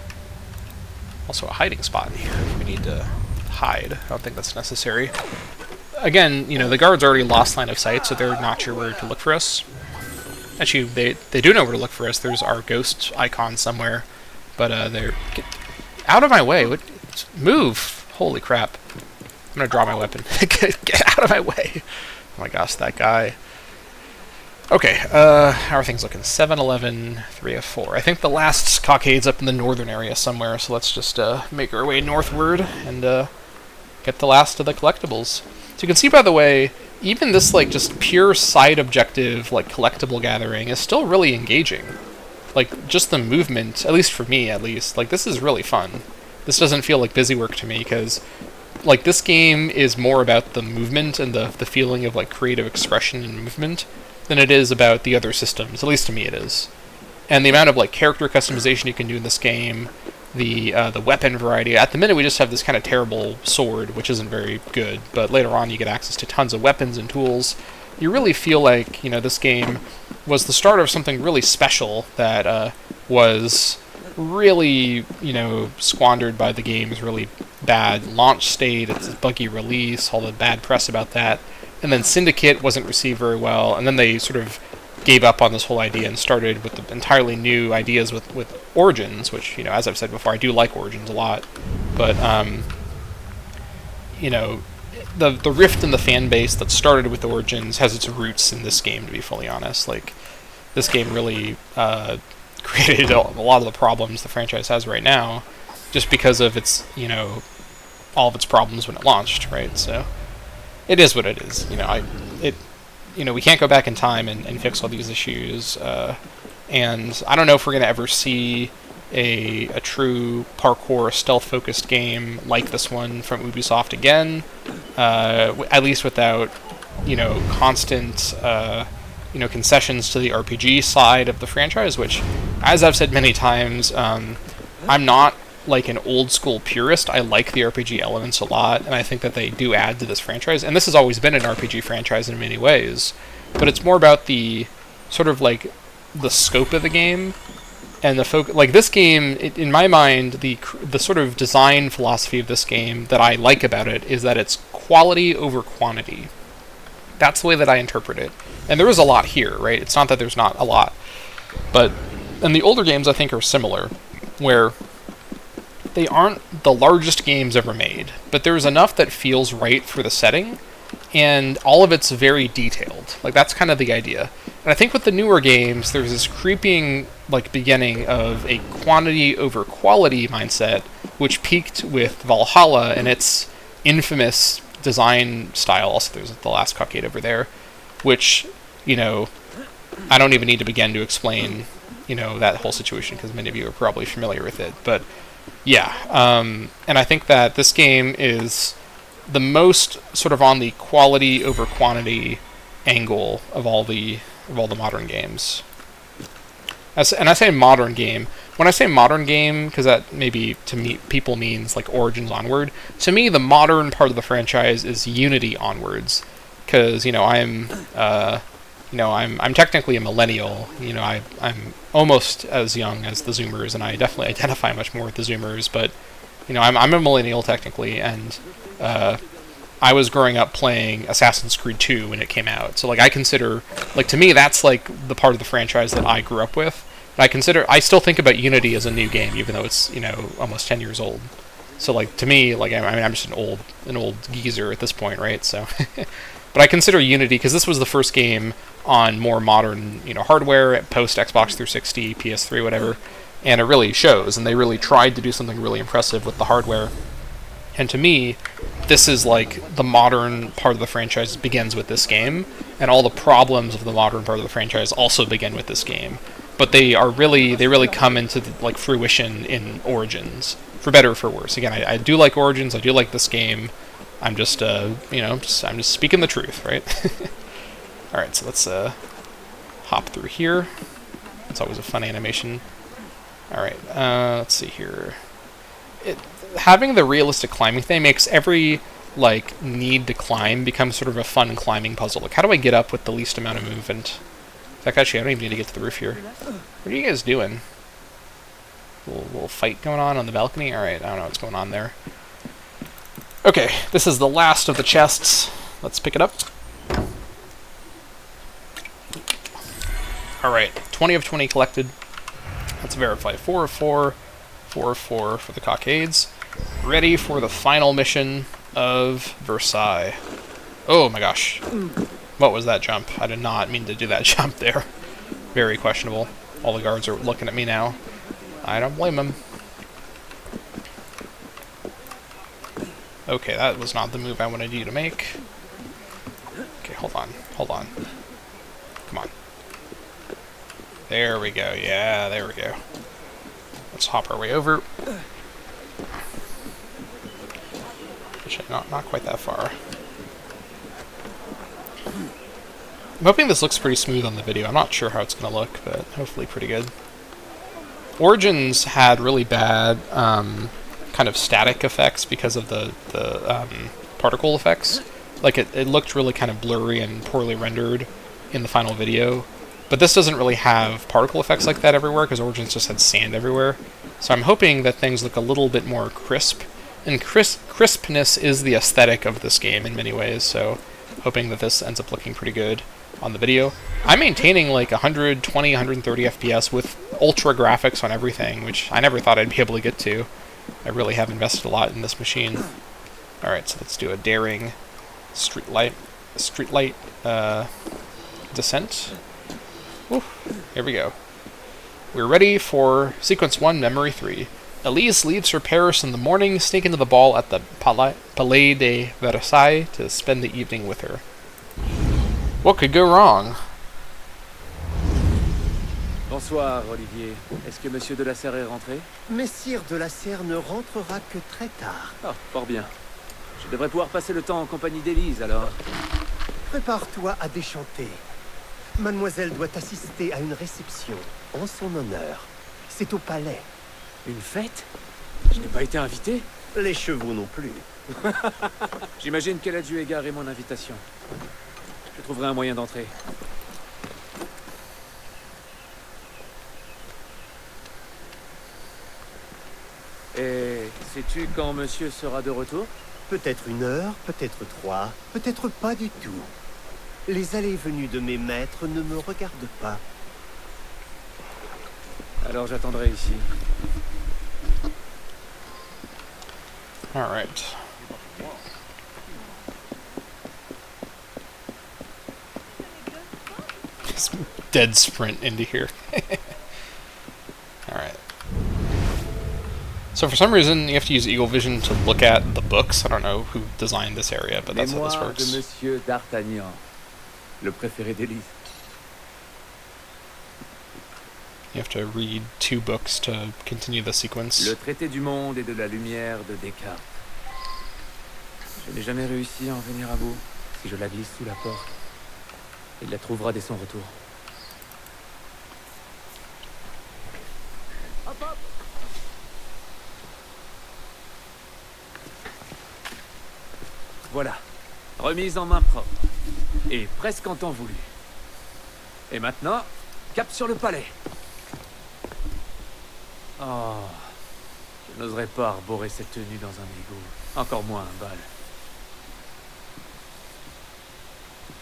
Also a hiding spot in here if we need to hide. I don't think that's necessary. Again, you know, the guards already lost line of sight, so they're not sure where to look for us. Actually, they do know where to look for us. There's our ghost icon somewhere. But they're... Get out of my way! What? Move! Holy crap. I'm gonna draw my weapon. Get out of my way! Oh my gosh, that guy. Okay, how are things looking? 7, 11, 3 of 4. I think the last cockade's up in the northern area somewhere, so let's just make our way northward and get the last of the collectibles. So you can see, by the way, even this like just pure side objective like collectible gathering is still really engaging. Like just the movement, at least for me at least, like this is really fun. This doesn't feel like busy work to me because like this game is more about the movement and the feeling of like creative expression and movement than it is about the other systems. At least to me it is. And the amount of like character customization you can do in this game, the weapon variety. At the minute we just have this kind of terrible sword, which isn't very good, but later on you get access to tons of weapons and tools. You really feel like, you know, this game was the start of something really special that was really, you know, squandered by the game's really bad launch state, its buggy release, all the bad press about that. And then Syndicate wasn't received very well, and then they sort of gave up on this whole idea and started with the entirely new ideas with Origins, which, you know, as I've said before, I do like Origins a lot. But, you know, the rift in the fan base that started with Origins has its roots in this game, to be fully honest. Like, this game really created a lot of the problems the franchise has right now, just because of its, you know, all of its problems when it launched, right? So it is what it is. You know, you know, we can't go back in time and fix all these issues, and I don't know if we're going to ever see a true parkour stealth-focused game like this one from Ubisoft again, at least without, you know, constant, you know, concessions to the RPG side of the franchise, which, as I've said many times, I'm not like an old school purist, I like the RPG elements a lot, and I think that they do add to this franchise. And this has always been an RPG franchise in many ways, but it's more about the sort of like the scope of the game and the like this game. In my mind, the sort of design philosophy of this game that I like about it is that it's quality over quantity. That's the way that I interpret it. And there is a lot here, right? It's not that there's not a lot, but and the older games I think are similar, where they aren't the largest games ever made, but there's enough that feels right for the setting, and all of it's very detailed. Like, that's kind of the idea. And I think with the newer games, there's this creeping, like, beginning of a quantity over quality mindset, which peaked with Valhalla and its infamous design style. Also, there's the last cockade over there, which, you know, I don't even need to begin to explain, you know, that whole situation, because many of you are probably familiar with it. But yeah, and I think that this game is the most sort of on the quality over quantity angle of all the modern games. And I say modern game. When I say modern game, because that maybe to me people means like Origins onward. To me, the modern part of the franchise is Unity onwards, because I'm technically a millennial. You know, I'm almost as young as the Zoomers, and I definitely identify much more with the Zoomers. But you know, I'm a millennial technically, and I was growing up playing Assassin's Creed 2 when it came out. So like I consider, like, to me that's like the part of the franchise that I grew up with. And I still think about Unity as a new game, even though it's, you know, almost 10 years old. So like to me, like I'm just an old geezer at this point, right? So, but I consider Unity, because this was the first game on more modern, you know, hardware, post Xbox 360, PS3, whatever, and it really shows. And they really tried to do something really impressive with the hardware. And to me, this is like the modern part of the franchise begins with this game, and all the problems of the modern part of the franchise also begin with this game. But they really come into like fruition in Origins, for better or for worse. Again, I do like Origins. I do like this game. I'm just I'm just speaking the truth, right? All right, so let's hop through here. It's always a fun animation. All right, let's see here. Having the realistic climbing thing makes every like need to climb become sort of a fun climbing puzzle. Like, how do I get up with the least amount of movement? In fact, actually, I don't even need to get to the roof here. What are you guys doing? Little fight going on the balcony? Alright, I don't know what's going on there. Okay, this is the last of the chests. Let's pick it up. Alright, 20 of 20 collected. Let's verify. 4 of 4. 4 of 4 for the cockades. Ready for the final mission of Versailles. Oh my gosh. What was that jump? I did not mean to do that jump there. Very questionable. All the guards are looking at me now. I don't blame them. Okay, that was not the move I wanted you to make. Okay, hold on. Come on. There we go. Yeah, there we go. Let's hop our way over. Actually, not quite that far. I'm hoping this looks pretty smooth on the video. I'm not sure how it's going to look, but hopefully pretty good. Origins had really bad kind of static effects because of the particle effects. Like, it looked really kind of blurry and poorly rendered in the final video. But this doesn't really have particle effects like that everywhere, because Origins just had sand everywhere. So I'm hoping that things look a little bit more crisp. And crispness is the aesthetic of this game in many ways, so hoping that this ends up looking pretty good on the video. I'm maintaining like 120, 130 FPS with ultra graphics on everything, which I never thought I'd be able to get to. I really have invested a lot in this machine. Alright, so let's do a daring streetlight descent. Woo, here we go. We're ready for Sequence 1, Memory 3. Elise leaves for Paris in the morning, sneak into the ball at the Palais de Versailles to spend the evening with her. What could go wrong? Bonsoir, Olivier. Est-ce que Monsieur de la Serre est rentré? Messire de la Serre ne rentrera que très tard. Oh, fort bien. Je devrais pouvoir passer le temps en compagnie d'Élise, alors. Prépare-toi à déchanter. Mademoiselle doit assister à une réception en son honneur. C'est au palais. Une fête? Je n'ai pas été invité? Les chevaux non plus. J'imagine qu'elle a dû égarer mon invitation. Je trouverai un moyen d'entrer. Et sais-tu quand monsieur sera de retour? Peut-être 1 heure, peut-être 3, peut-être pas du tout. Les allées et venues de mes maîtres ne me regardent pas. Alors j'attendrai ici. All right. Just dead sprint into here. All right. So for some reason, you have to use Eagle Vision to look at the books. I don't know who designed this area, but that's how this Mémoire works. de Monsieur d'Artagnan, le préféré d'Élise. You have to read 2 books to continue the sequence. Le traité du monde et de la lumière de Descartes. Je n'ai jamais réussi à en venir à bout. Si je la glisse sous la porte, il la trouvera dès son retour. Voilà, remise en main propre. Et presque en temps voulu. Et maintenant, cap sur le palais. Oh, je n'oserais pas arborer cette tenue dans un égout. Encore moins un bal.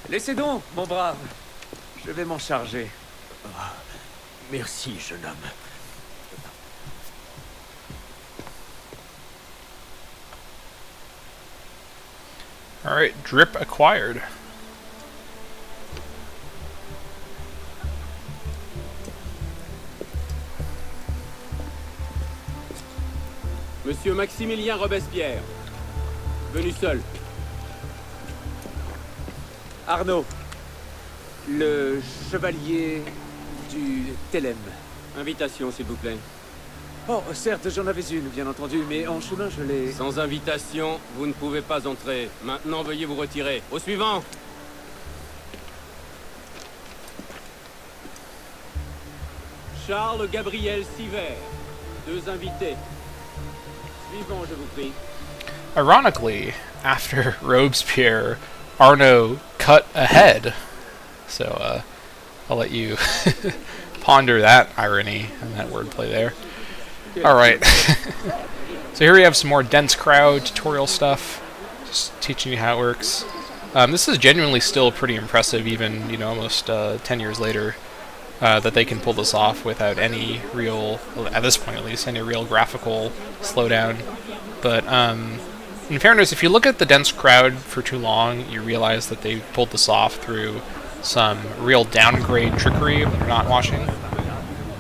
Laissez donc, mon brave. Je vais m'en charger. Ah, merci, jeune homme. Alright, drip acquired. Monsieur Maximilien Robespierre. Venu seul. Arnaud. Le chevalier du Télème. Invitation, s'il vous plaît. Oh, certes, j'en avais une, bien entendu, mais en chemin, je l'ai... Sans invitation, vous ne pouvez pas entrer. Maintenant, veuillez vous retirer. Au suivant! Charles Gabriel Siver. 2 invités. Suivant, je vous prie. Ironically, after Robespierre, Arnaud cut ahead. So, I'll let you ponder that irony and that wordplay there. Alright. So here we have some more dense crowd tutorial stuff. Just teaching you how it works. This is genuinely still pretty impressive, even, you know, almost 10 years later, that they can pull this off without any real, at this point at least, any real graphical slowdown. But, in fairness, if you look at the dense crowd for too long, you realize that they pulled this off through some real downgrade trickery when you're not watching.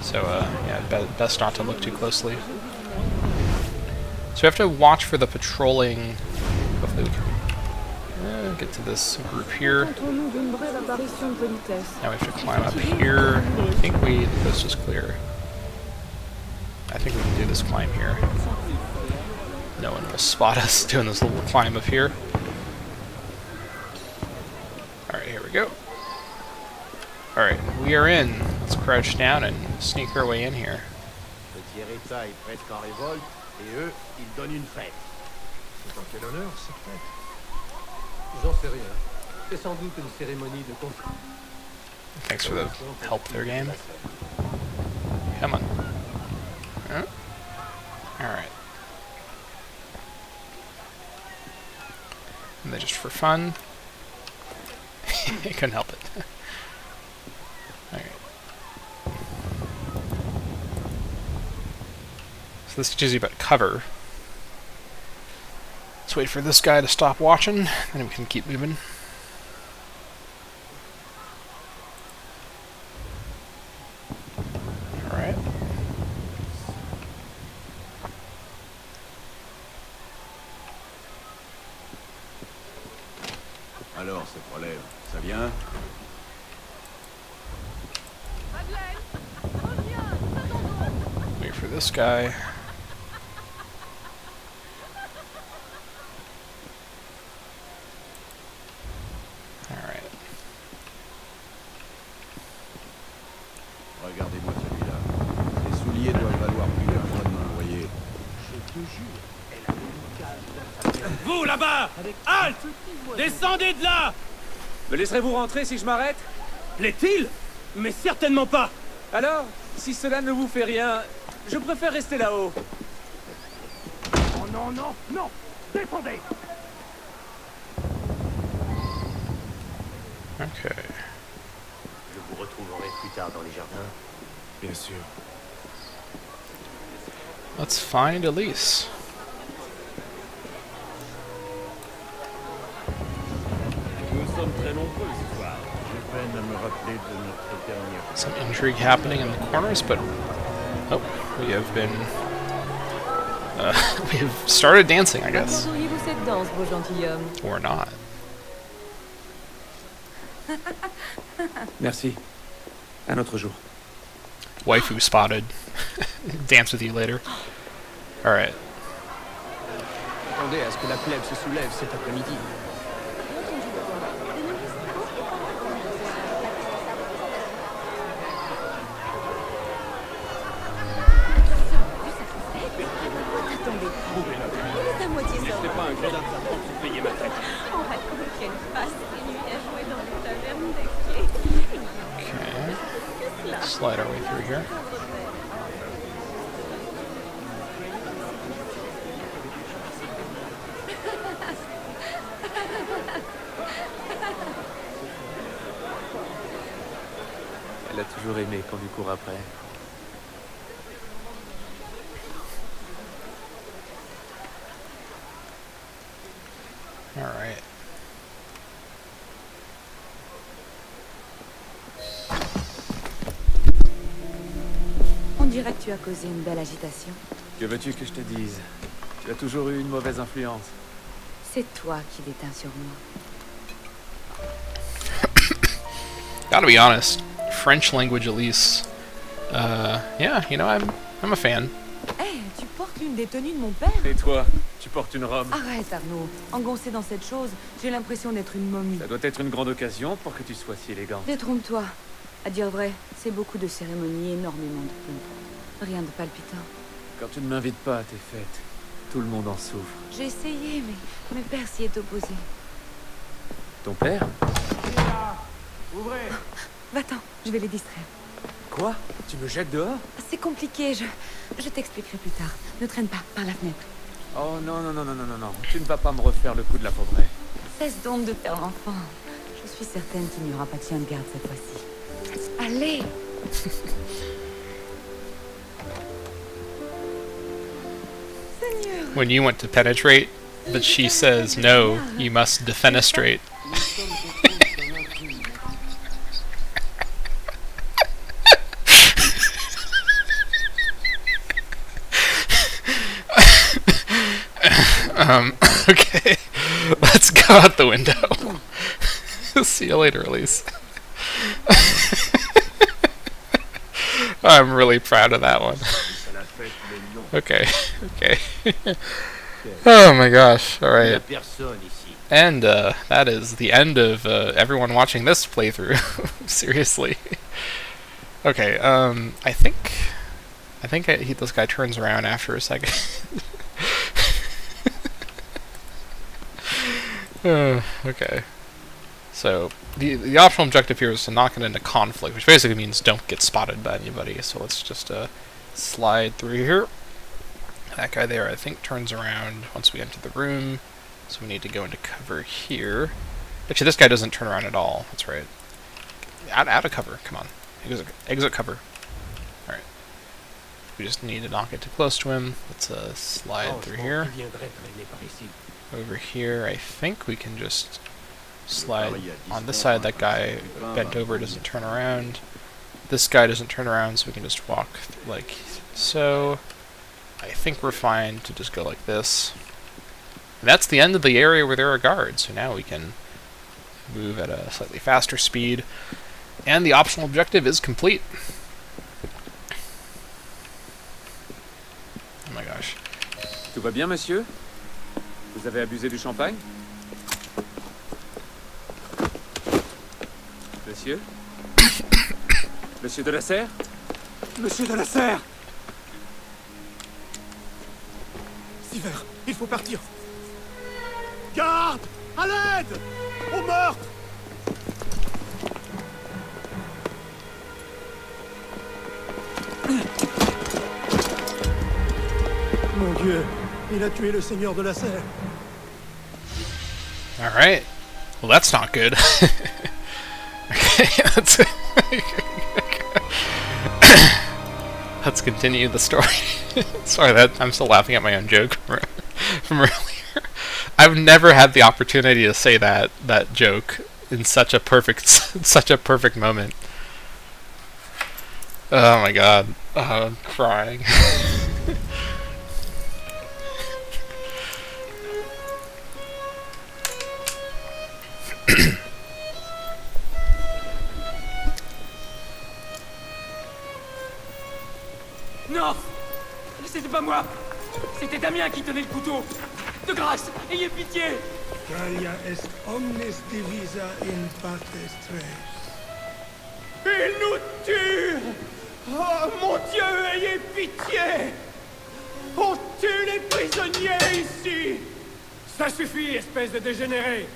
So, yeah, best not to look too closely. So we have to watch for the patrolling. Hopefully we can get to this group here. Now we have to climb up here. I think the coast is clear. I think we can do this climb here. No one will spot us doing this little climb up here. Alright, here we go. Alright, we are in. Let's crouch down and sneak our way in here. Le Tiers-État est presque en révolte, et eux, ils donnent une fête. C'est en quel honneur, cette fête? J'en sais rien. C'est sans doute une cérémonie de conflit. Thanks for the help there, game. Come on. Alright. And then just for fun. I couldn't help it. Alright. So this teaches you about cover. Let's wait for this guy to stop watching, then we can keep moving. Alright. Alors, ce problème, ça vient? Wait for this guy. Alright. Regardez-moi celui-là. Les souliers doivent valoir plus d'argent, vous voyez. Vous, là-bas! Halte! Descendez de là! Me laisserez-vous rentrer si je m'arrête? L'est-il? Mais certainement pas! Alors, si cela ne vous fait rien, je préfère rester là-haut. Oh non, non, non! Descendez! Okay. Je vous retrouverai plus tard dans les jardins. Bien sûr. Let's find Elise. Nous sommes très nombreux ce soir. Je peine à me rappeler de notre dernière. Some intrigue happening in the corners, but oh, we have been we have started dancing, I guess. Auriez-vous cette danse, beau gentilhomme? Or not. Merci. Un autre jour. Waifu spotted. Dance with you later. Alright. Attendez à ce que la plèbe se soulève cet après-midi. C'est à moitié ça. C'est pas un gros d'argent pour se payer ma tête. On raconte qu'elle passe ses nuits à jouer dans les tavernes d'Esquet. Okay. Slide our way through here. Elle a toujours aimé qu'on lui court après. Alright. On dirait que tu as causé une belle agitation. Que veux-tu que je te dise? Tu as toujours eu une mauvaise influence. C'est toi qui déteins sur moi. Gotta be honest, French language Elise. Yeah, you know, I'm a fan. Hé, tu portes l'une des tenues de mon père? Et toi, tu portes une robe. Arrête, Arnaud. Engoncé dans cette chose, j'ai l'impression d'être une momie. Ça doit être une grande occasion pour que tu sois si élégant. Détrompe-toi. À dire vrai, c'est beaucoup de cérémonies, énormément de pompes. Rien de palpitant. Quand tu ne m'invites pas à tes fêtes, tout le monde en souffre. J'ai essayé, mais mon père s'y est opposé. Ton père? Ouvrez! Va-t'en, je vais les distraire. Quoi? Tu me jettes dehors? C'est compliqué, je t'expliquerai plus tard. Ne traîne pas, par la fenêtre. Oh non, non, non, non, non, non, non. Tu ne vas pas me refaire le coup de la pauvrette. Cesse donc de faire l'enfant. Je suis certaine qu'il n'y aura pas de chien de garde cette fois-ci. Allez! Seigneur! When you want to penetrate, but she says, no, you must defenestrate. Okay, let's go out the window. See you later, Elise. I'm really proud of that one. Okay, okay. Oh my gosh, alright. And that is the end of everyone watching this playthrough. Seriously. Okay, I think this guy turns around after a second. Okay. So, the optional objective here is to not get into conflict, which basically means don't get spotted by anybody. So let's just slide through here. That guy there, I think, turns around once we enter the room. So we need to go into cover here. Actually, this guy doesn't turn around at all. That's right. Out of cover. Come on. Exit cover. Alright. We just need to not get too close to him. Let's slide through here. Over here, I think we can just slide on this side. That guy bent over doesn't turn around. This guy doesn't turn around, so we can just walk like so. I think we're fine to just go like this. And that's the end of the area where there are guards, so now we can move at a slightly faster speed. And the optional objective is complete. Oh my gosh. Tout va bien, monsieur? Vous avez abusé du champagne? Monsieur? Monsieur de la Serre? Monsieur de la Serre! Silver, il faut partir. Garde! À l'aide! Au meurtre! Mon Dieu, il a tué le seigneur de la serre. All right. Well, that's not good. Okay, let's continue the story. Sorry, I'm still laughing at my own joke from earlier. I've never had the opportunity to say that joke in such a perfect moment. Oh my god, I'm crying. Non! C'était pas moi! C'était Damien qui tenait le couteau! De grâce, ayez pitié! Gaia est omnis divisa in partes tres. Il nous tue! Oh mon Dieu, ayez pitié! On tue les prisonniers ici! Ça suffit, espèce de dégénéré!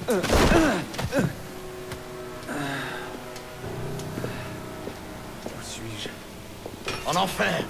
Où suis-je? En enfer!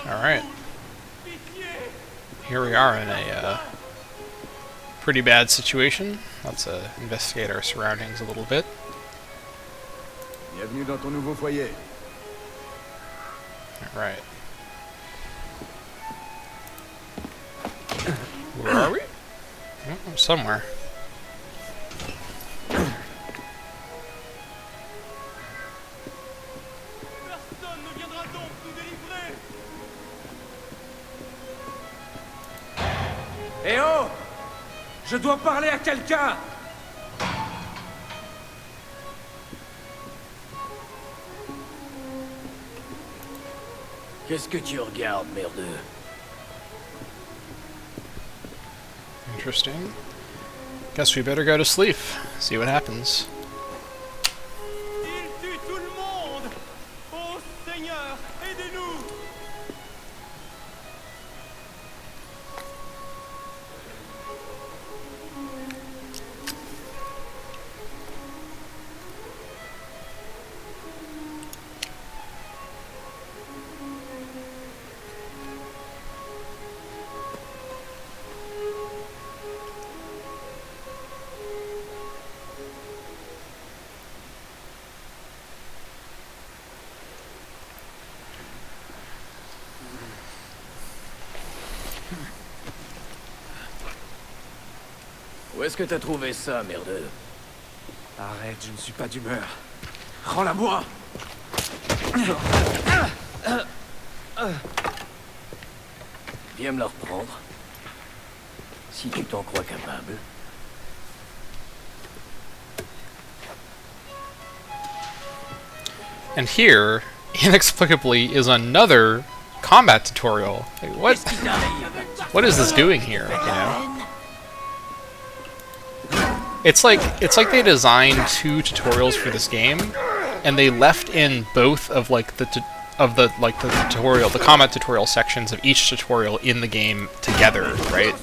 Alright. Here we are in a pretty bad situation. Let's investigate our surroundings a little bit. Bienvenue dans ton nouveau foyer. Alright. Where are we? Oh, somewhere. Eh oh! Je dois parler à quelqu'un! Qu'est-ce que tu regardes, merdeux? Interesting. Guess we better go to sleep. See what happens. Il tue tout le monde! Oh Seigneur, aidez-nous! Où est-ce que t'as trouvé ça, merdeux? Arrête, je ne suis pas d'humeur. Rends-la-moi! Viens me la reprendre. Si tu t'en crois capable. And here, inexplicably, is another combat tutorial. Like, what is this doing here, you know? It's like they designed two tutorials for this game, and they left in both of the tutorial, the combat tutorial sections of each tutorial in the game together, right?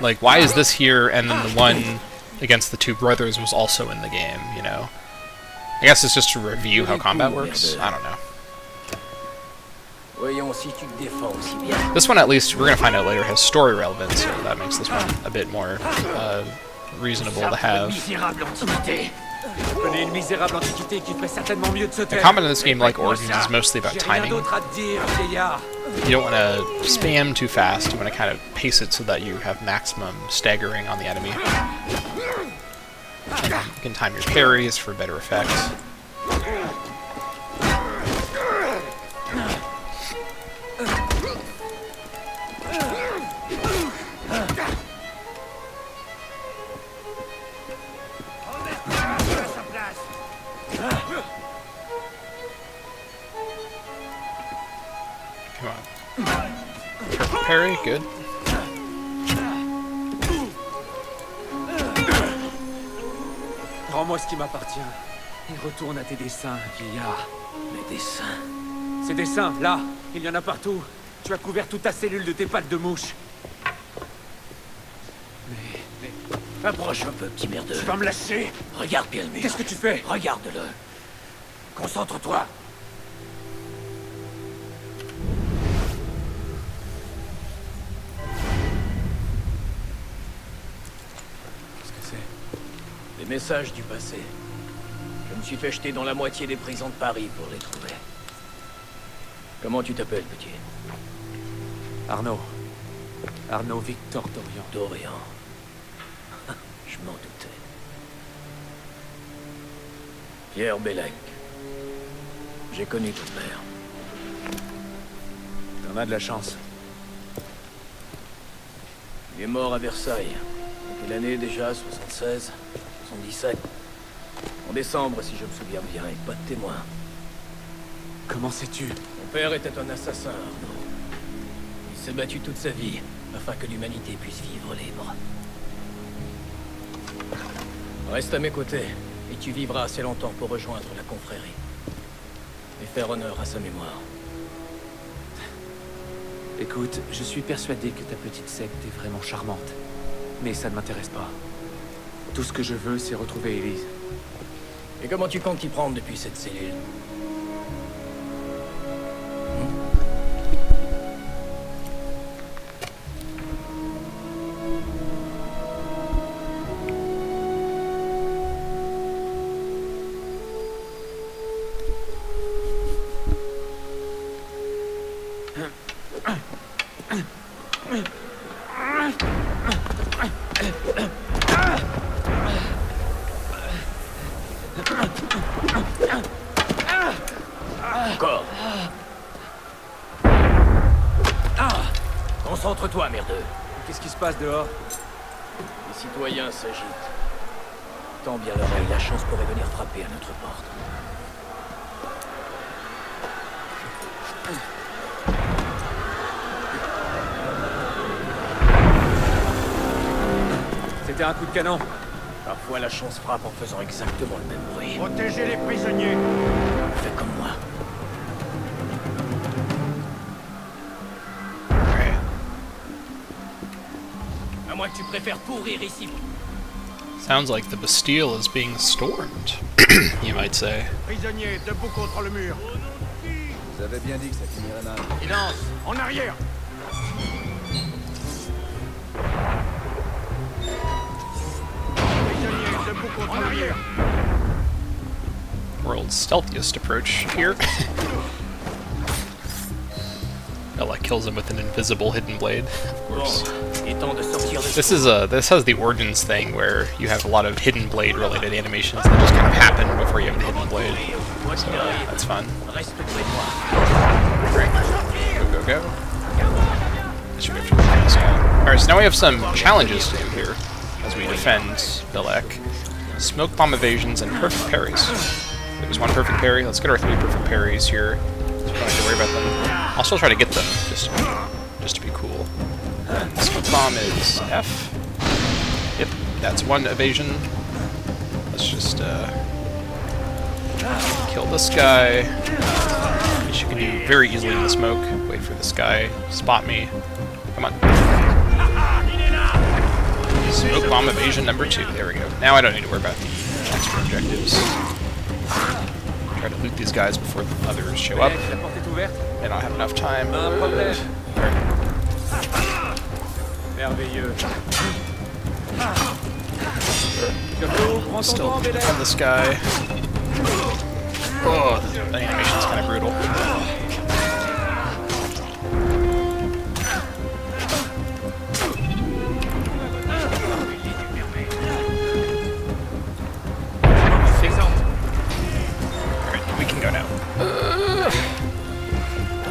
Like, why is this here and then the one against the two brothers was also in the game, you know? I guess it's just to review how combat works. I don't know. This one, at least, we're gonna find out later, has story relevance, so that makes this one a bit more reasonable to have. The combat in this game, like Origins, is mostly about timing. You don't want to spam too fast, you want to kind of pace it so that you have maximum staggering on the enemy. You can time your parries for better effect. Come on. Perfect parry, good. Rends-moi ce qui m'appartient. Et retourne à tes dessins, vieillard. Mes dessins. Ces dessins, là, il y en a partout. Tu as couvert toute ta cellule de tes pattes de mouche. Mais... Approche un peu, petit merdeux. Tu vas me lâcher. Regarde bien le mur. Qu'est-ce que tu fais? Regarde-le. Concentre-toi. Qu'est-ce que c'est? Des messages du passé. Je me suis fait jeter dans la moitié des prisons de Paris pour les trouver. Comment tu t'appelles, petit? Arnaud. Arnaud Victor Dorian. Dorian. Je m'en doutais. Pierre Bellec. J'ai connu ton père. T'en as de la chance. Il est mort à Versailles. En quelle année déjà? 76? 77? En décembre, si je me souviens bien, et pas de témoin. Comment sais-tu? Mon père était un assassin, Arnaud. Il s'est battu toute sa vie, afin que l'humanité puisse vivre libre. Reste à mes côtés, et tu vivras assez longtemps pour rejoindre la confrérie. Et faire honneur à sa mémoire. Écoute, je suis persuadé que ta petite secte est vraiment charmante. Mais ça ne m'intéresse pas. Tout ce que je veux, c'est retrouver Élise. Et comment tu comptes t'y prendre depuis cette cellule? Encore. Concentre-toi, merdeux. Qu'est-ce qui se passe dehors? Les citoyens s'agitent. Tends bien l'oreille, la chance pourrait venir frapper à notre porte. C'était un coup de canon. Parfois, la chance frappe en faisant exactement le même bruit. Protégez les prisonniers. Fais comme moi. À moins que tu préfères pourrir ici. Sounds like the Bastille is being stormed, you might say. Prisonniers, debout contre le mur. Vous avez bien dit que ça finirait mal. Silence, en arrière. Prisonniers, debout contre le mur. World's stealthiest approach here. Ella kills him with an invisible hidden blade, of course. This has the Origins thing where you have a lot of hidden blade related animations that just kind of happen before you have the hidden blade. So that's fun. Great. Go, go, go. Should we have to work on this guy? Alright, so now we have some challenges to do here as we defend Bilek. Smoke bomb evasions and perfect parries. There's one perfect parry. Let's get our 3 perfect parries here. So we don't have to worry about them. I'll still try to get them, just to be cool. Smoke bomb is F. Yep, that's 1 evasion. Let's just kill this guy, which you can do very easily in the smoke. Wait for this guy to spot me. Come on. Smoke bomb evasion number 2. There we go. Now I don't need to worry about the extra objectives. Try to loot these guys before the others show up. They don't have enough time. Merveilleux. Still defend this guy. Oh, the animation's kind of brutal.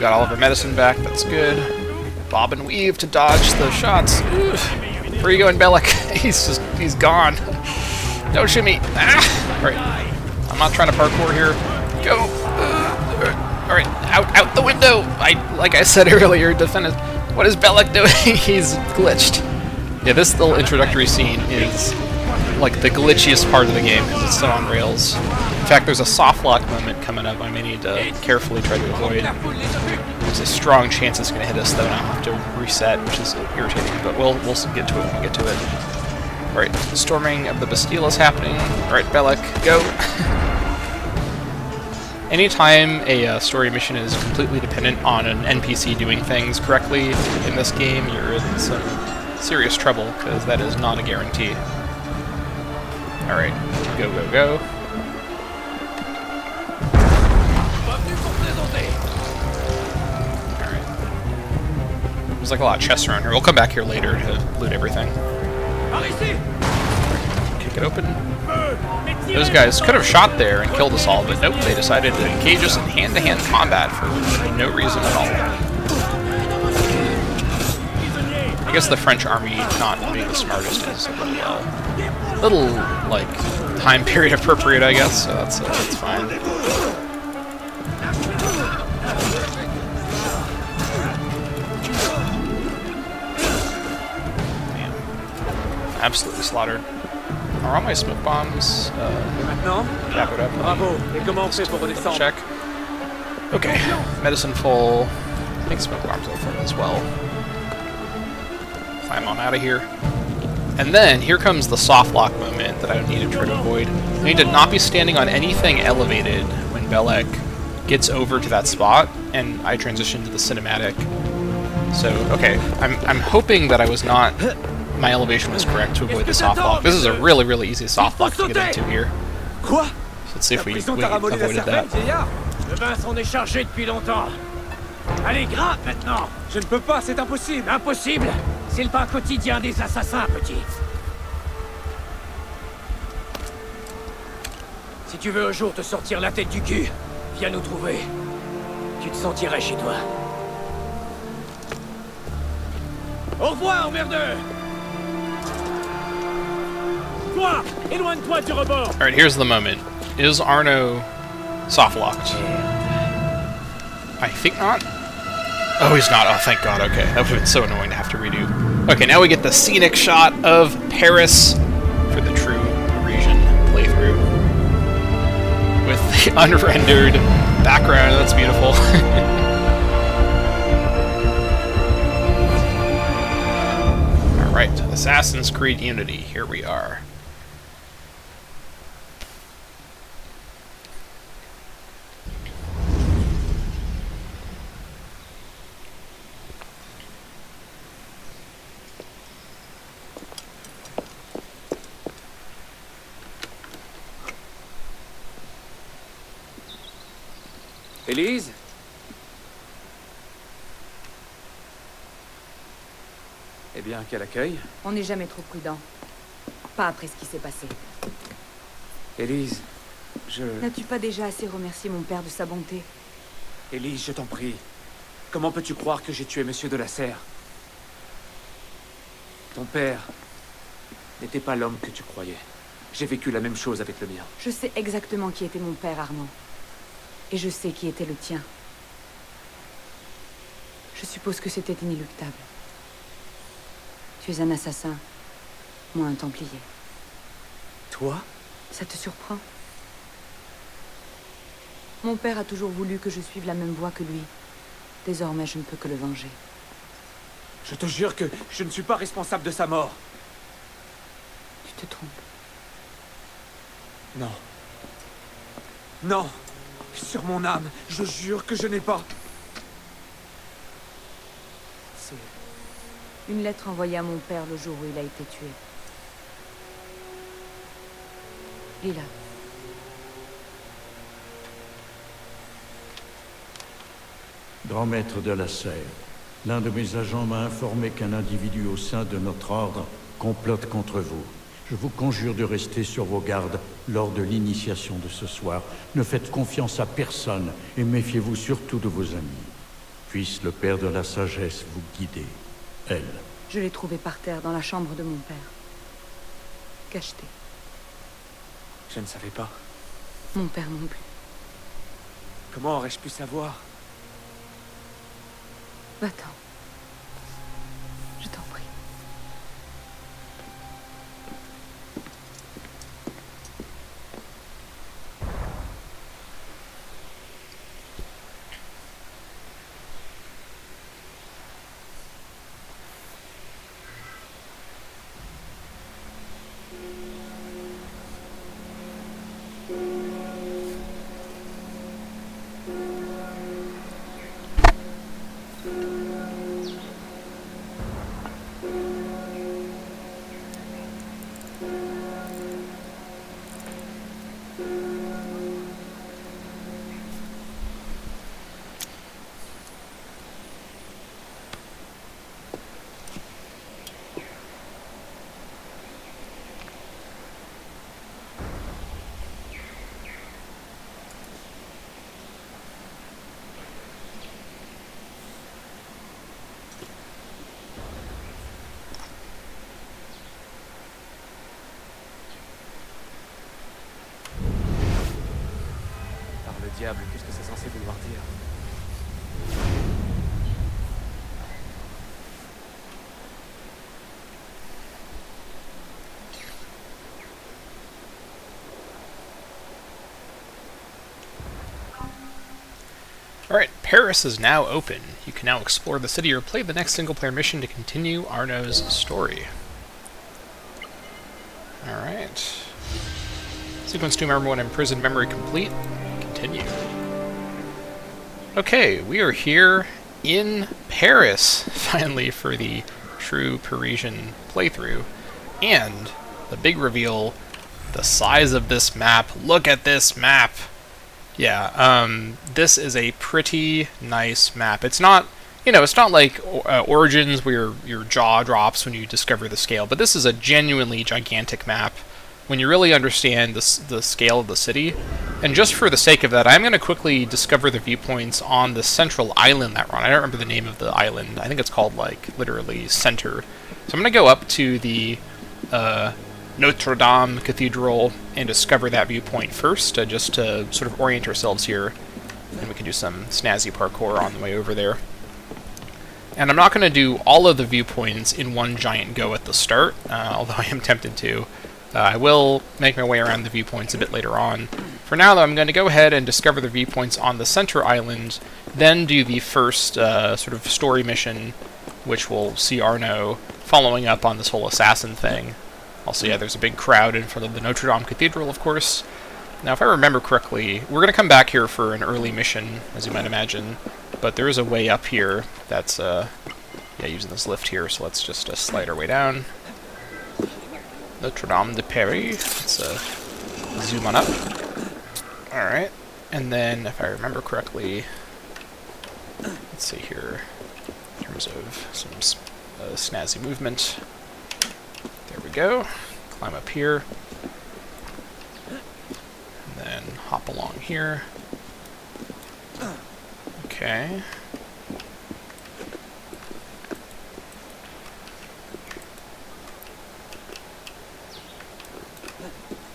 got all of our medicine back, that's good. Bob and weave to dodge the shots. Ooh. Where are you going, Bellic? he's gone. Don't shoot me. Ah! Alright. I'm not trying to parkour here. Go! Alright, out the window! Like I said earlier, defend. What is Bellic doing? He's glitched. Yeah, this little introductory scene is like the glitchiest part of the game because it's so on rails. In fact, there's a soft lock moment coming up I may need to carefully try to avoid. There's a strong chance it's going to hit us though, and I'll have to reset, which is irritating, but we'll get to it when we get to it. Alright, storming of the Bastille is happening. Alright, Bellic, go! Anytime a story mission is completely dependent on an NPC doing things correctly in this game, you're in some serious trouble, because that is not a guarantee. Alright, go, go, go. Alright. There's like a lot of chests around here. We'll come back here later to loot everything. Kick it open. Those guys could have shot there and killed us all, but nope, they decided to engage us in hand-to-hand combat for no reason at all. I guess the French army not being the smartest is a little like, time period appropriate, I guess, so that's fine. Man. Absolutely slaughtered. Are all my smoke bombs gathered up? Bravo. Et comment on fait pour redescendre? Check. Okay, medicine full. I think smoke bombs are full as well. Climb on out of here. And then here comes the soft lock moment that I need to try to avoid. I need to not be standing on anything elevated when Bellic gets over to that spot, and I transition to the cinematic. So, okay, I'm hoping that I was not... My elevation was correct to avoid the soft lock. This is a really, really easy soft lock to get into here. So let's see if we avoided that. Le vin s'en est chargé depuis longtemps. Allez, grimpe maintenant. Je ne peux pas, c'est impossible. Impossible. C'est le pain quotidien des assassins, petit. Si tu veux un jour te sortir la tête du cul, viens nous trouver. Tu te sentirais chez toi. Au revoir, merdeux. Toi, éloigne-toi du rebord. Alright, here's the moment. Is Arno soft locked? I think not. Oh, he's not. Oh, thank God. Okay, that would have been so annoying to have to redo. Okay, now we get the scenic shot of Paris for the True Parisian playthrough. With the unrendered background. That's beautiful. Alright, Assassin's Creed Unity. Here we are. Élise? Eh bien, quel accueil? On n'est jamais trop prudent. Pas après ce qui s'est passé. Élise, je... N'as-tu pas déjà assez remercié mon père de sa bonté? Élise, je t'en prie. Comment peux-tu croire que j'ai tué Monsieur de la Serre? Ton père n'était pas l'homme que tu croyais. J'ai vécu la même chose avec le mien. Je sais exactement qui était mon père, Arnaud. Et je sais qui était le tien. Je suppose que c'était inéluctable. Tu es un assassin, moi un templier. Toi? Ça te surprend? Mon père a toujours voulu que je suive la même voie que lui. Désormais, je ne peux que le venger. Je te jure que je ne suis pas responsable de sa mort. Tu te trompes. Non. Non. Sur mon âme, je jure que je n'ai pas... C'est une lettre envoyée à mon père le jour où il a été tué. Lis-la. Grand maître de la Serre, l'un de mes agents m'a informé qu'un individu au sein de notre ordre complote contre vous. Je vous conjure de rester sur vos gardes lors de l'initiation de ce soir. Ne faites confiance à personne et méfiez-vous surtout de vos amis. Puisse le Père de la Sagesse vous guider. Elle. Je l'ai trouvée par terre dans la chambre de mon père. Cachetée. Je ne savais pas. Mon père non plus. Comment aurais-je pu savoir? Va-t'en. Je t'en prie. Diable, qu'est-ce que c'est censé vouloir dire? Alright, Paris is now open. You can now explore the city or play the next single-player mission to continue Arno's story. Alright. Sequence 2, Member 1 Imprisoned Memory complete. Continue. Okay, we are here in Paris, finally, for the True Parisian playthrough. And the big reveal, the size of this map. Look at this map! Yeah, this is a pretty nice map. It's not, you know, it's not like Origins where your jaw drops when you discover the scale, but this is a genuinely gigantic map when you really understand the scale of the city. And just for the sake of that, I'm going to quickly discover the viewpoints on the central island that we're on. I don't remember the name of the island. I think it's called, like, literally Center. So I'm going to go up to the Notre Dame Cathedral and discover that viewpoint first, just to sort of orient ourselves here. And we can do some snazzy parkour on the way over there. And I'm not going to do all of the viewpoints in one giant go at the start, although I am tempted to. I will make my way around the viewpoints a bit later on. For now, though, I'm going to go ahead and discover the viewpoints on the center island, then do the first sort of story mission, which will see Arno following up on this whole assassin thing. Also, yeah, there's a big crowd in front of the Notre Dame Cathedral, of course. Now, if I remember correctly, we're going to come back here for an early mission, as you might imagine, but there is a way up here that's, yeah, using this lift here, so let's just slide our way down. Notre Dame de Paris. Let's zoom on up. Alright, and then, if I remember correctly, let's see here, in terms of some snazzy movement. There we go. Climb up here. And then hop along here. Okay.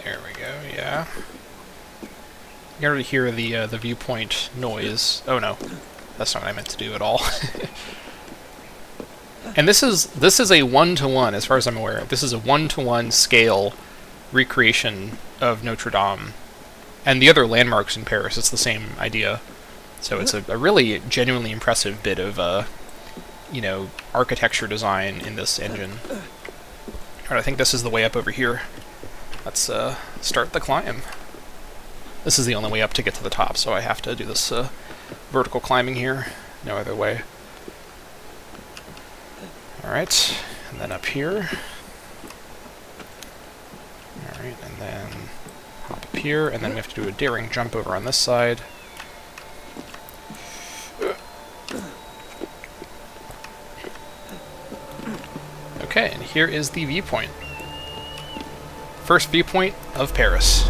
There we go, yeah. You can already hear the viewpoint noise. Oh no, that's not what I meant to do at all. And this is a 1-to-1, as far as I'm aware. This is a 1-to-1 scale recreation of Notre Dame. And the other landmarks in Paris, it's the same idea. So it's a really genuinely impressive bit of, you know, architecture design in this engine. Alright, I think this is the way up over here. Let's start the climb. This is the only way up to get to the top, so I have to do this vertical climbing here. No other way. Alright, and then up here. Alright, and then hop up here, and then we have to do a daring jump over on this side. Okay, and here is the viewpoint. First viewpoint of Paris.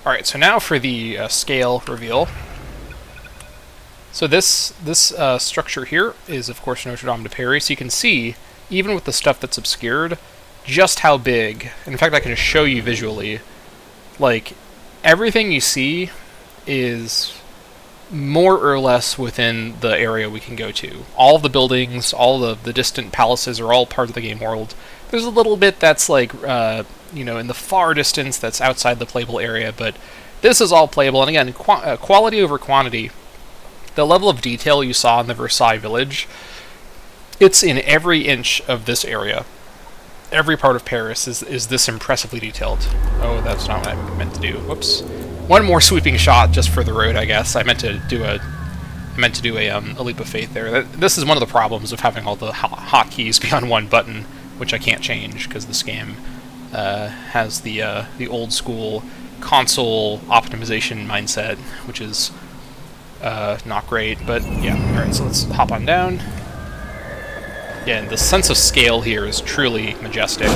Alright, so now for the scale reveal. So this structure here is, of course, Notre Dame de Paris. So you can see, even with the stuff that's obscured, just how big. In fact, I can just show you visually. Like, everything you see is more or less within the area we can go to. All the buildings, all the distant palaces are all part of the game world. There's a little bit that's like, you know, in the far distance that's outside the playable area, but this is all playable. And again, quality over quantity. The level of detail you saw in the Versailles village, it's in every inch of this area. Every part of Paris is this impressively detailed. Oh, that's not what I meant to do. Whoops. One more sweeping shot just for the road, I guess. I meant to do a leap of faith there. This is one of the problems of having all the hotkeys be on one button, which I can't change because this game has the old school console optimization mindset, which is not great. But yeah, all right. So let's hop on down. Yeah, and the sense of scale here is truly majestic.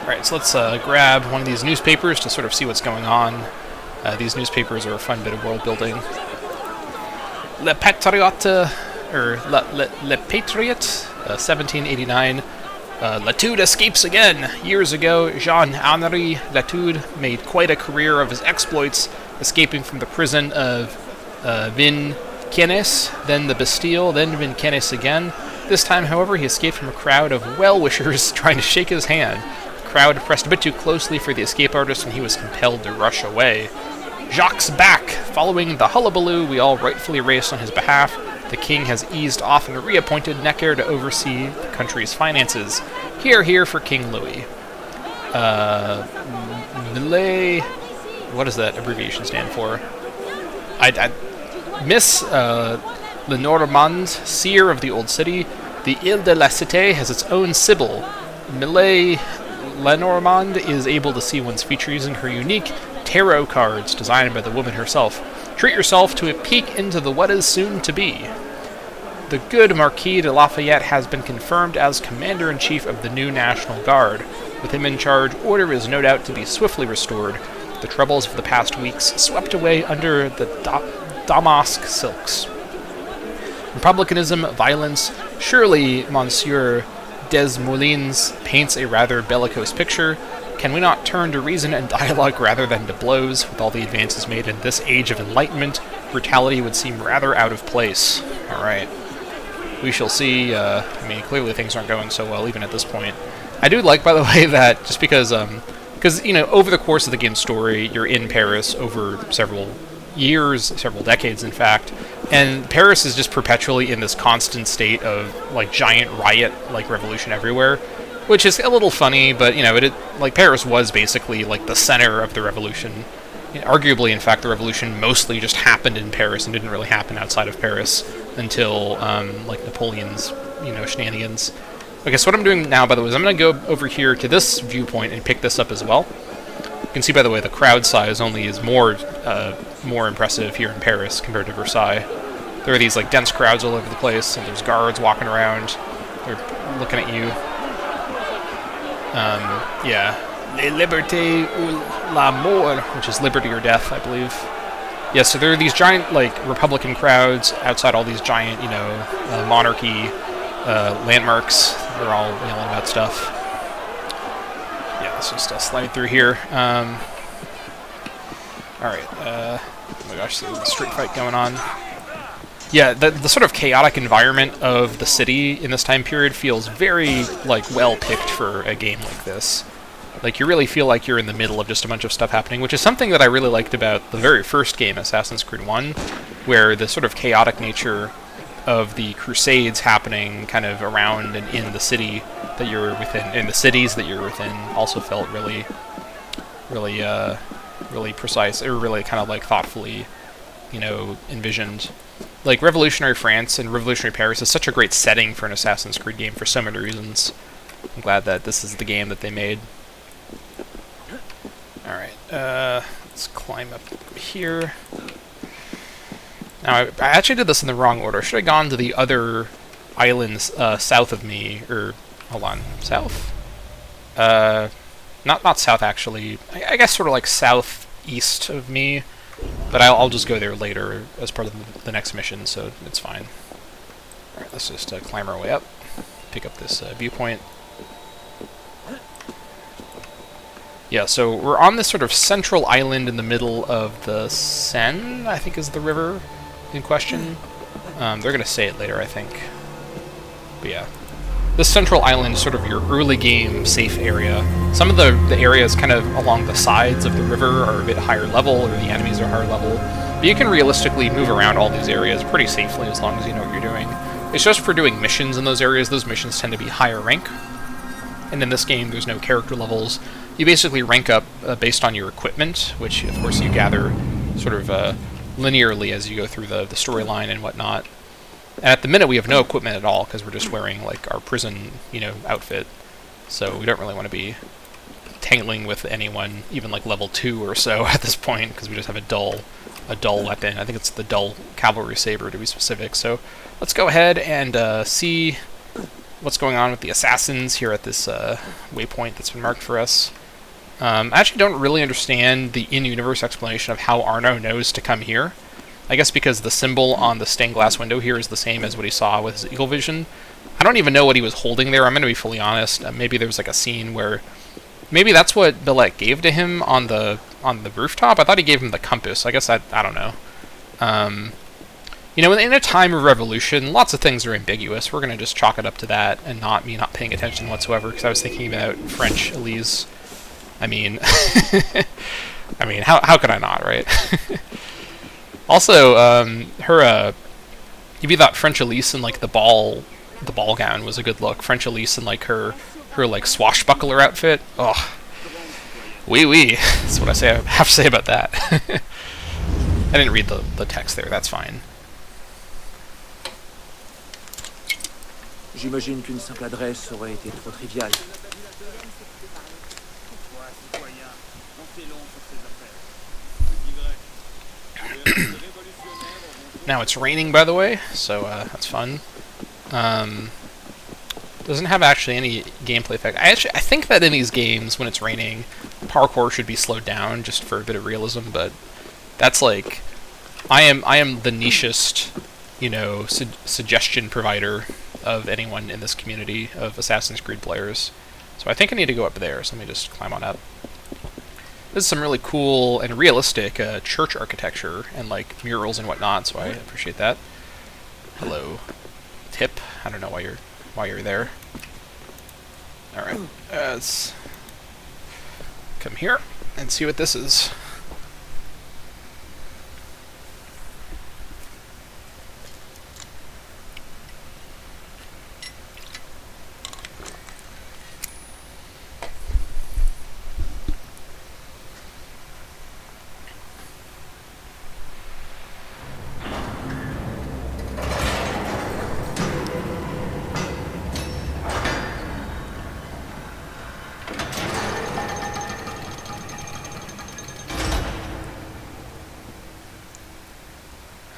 Alright, so let's grab one of these newspapers to sort of see what's going on. These newspapers are a fun bit of world building. Le Patriote, or Le Patriot, 1789. Latude escapes again! Years ago, Jean-Henri Latude made quite a career of his exploits, escaping from the prison of Vincennes, then the Bastille, then Vincennes again. This time, however, he escaped from a crowd of well-wishers trying to shake his hand. The crowd pressed a bit too closely for the escape artist, and he was compelled to rush away. Jacques back! Following the hullabaloo we all rightfully raised on his behalf, the king has eased off and reappointed Necker to oversee the country's finances. Hear, hear for King Louis. Millet... What does that abbreviation stand for? Miss Lenormand, seer of the old city, the Ile de la Cité has its own sibyl. Millet Lenormand is able to see one's future using her unique tarot cards designed by the woman herself. Treat yourself to a peek into the what is soon to be. The good Marquis de Lafayette has been confirmed as Commander-in-Chief of the new National Guard. With him in charge, order is no doubt to be swiftly restored. The troubles of the past weeks swept away under the damask silks. Republicanism, violence. Surely Monsieur Desmoulins paints a rather bellicose picture. Can we not turn to reason and dialogue rather than to blows? With all the advances made in this age of enlightenment, brutality would seem rather out of place. Alright. We shall see. I mean, clearly things aren't going so well even at this point. I do like, by the way, that just because, you know, over the course of the game's story, you're in Paris over several years, several decades, in fact, and Paris is just perpetually in this constant state of, like, giant riot, like, revolution everywhere, which is a little funny, but, you know, like, Paris was basically, like, the center of the revolution. Arguably, in fact, the revolution mostly just happened in Paris and didn't really happen outside of Paris until, like, Napoleon's, you know, shenanigans. Okay, so what I'm doing now, by the way, is I'm going to go over here to this viewpoint and pick this up as well. You can see, by the way, the crowd size only is more impressive here in Paris compared to Versailles. There are these, like, dense crowds all over the place, and there's guards walking around. They're looking at you. Yeah. Les libertés ou la mort, which is liberty or death, I believe. Yeah, so there are these giant, like, Republican crowds outside all these giant, you know, monarchy landmarks. They're all yelling about stuff. Yeah, let's just slide through here. Alright, oh my gosh, there's a street fight going on. Yeah, the sort of chaotic environment of the city in this time period feels very, like, well picked for a game like this. Like, you really feel like you're in the middle of just a bunch of stuff happening, which is something that I really liked about the very first game, Assassin's Creed 1, where the sort of chaotic nature of the Crusades happening kind of around and in the city that you're within, in the cities that you're within, also felt really precise, or really kind of, like, thoughtfully, you know, envisioned. Like, Revolutionary France and Revolutionary Paris is such a great setting for an Assassin's Creed game for so many reasons. I'm glad that this is the game that they made. Alright, let's climb up here. Now, I actually did this in the wrong order. Should I have gone to the other islands south of me, or, hold on, south? No, not south actually. I guess sort of like southeast of me, but I'll just go there later as part of the next mission, so it's fine. All right, let's just climb our way up, pick up this viewpoint. Yeah, so we're on this sort of central island in the middle of the Seine, I think is the river in question. They're going to say it later, I think. But yeah. This central island is sort of your early game safe area. Some of the areas kind of along the sides of the river are a bit higher level, or the enemies are higher level. But you can realistically move around all these areas pretty safely as long as you know what you're doing. It's just for doing missions in those areas. Those missions tend to be higher rank. And in this game, there's no character levels. You basically rank up based on your equipment, which of course you gather sort of linearly as you go through the storyline and whatnot. And at the minute we have no equipment at all because we're just wearing like our prison, outfit. So we don't really want to be tangling with anyone, even like level 2 or so at this point, because we just have a dull weapon. I think it's the dull cavalry saber to be specific. So let's go ahead and see what's going on with the assassins here at this waypoint that's been marked for us. I actually don't really understand the in-universe explanation of how Arno knows to come here. I guess because the symbol on the stained glass window here is the same as what he saw with his eagle vision. I don't even know what he was holding there, I'm going to be fully honest. Maybe there was like a scene where... Maybe that's what Billet gave to him on the rooftop? I thought he gave him the compass. I guess I don't know. In a time of revolution, lots of things are ambiguous. We're going to just chalk it up to that and not paying attention whatsoever, because I was thinking about French Elise. I mean, how could I not, right? Also, if you thought French Elise in like the ball gown was a good look, French Elise in like her like swashbuckler outfit, oh, oui. That's what I have to say about that. I didn't read the text there. That's fine. J'imagine qu'une simple adresse aurait été trop triviale. Now it's raining, by the way, so that's fun. Doesn't have actually any gameplay effect. I think that in these games, when it's raining, parkour should be slowed down just for a bit of realism. But that's like, I am the nichest, suggestion provider of anyone in this community of Assassin's Creed players. So I think I need to go up there. So let me just climb on up. This is some really cool and realistic church architecture and like murals and whatnot, so I appreciate that. Hello, tip. I don't know why you're there. All right, let's come here and see what this is.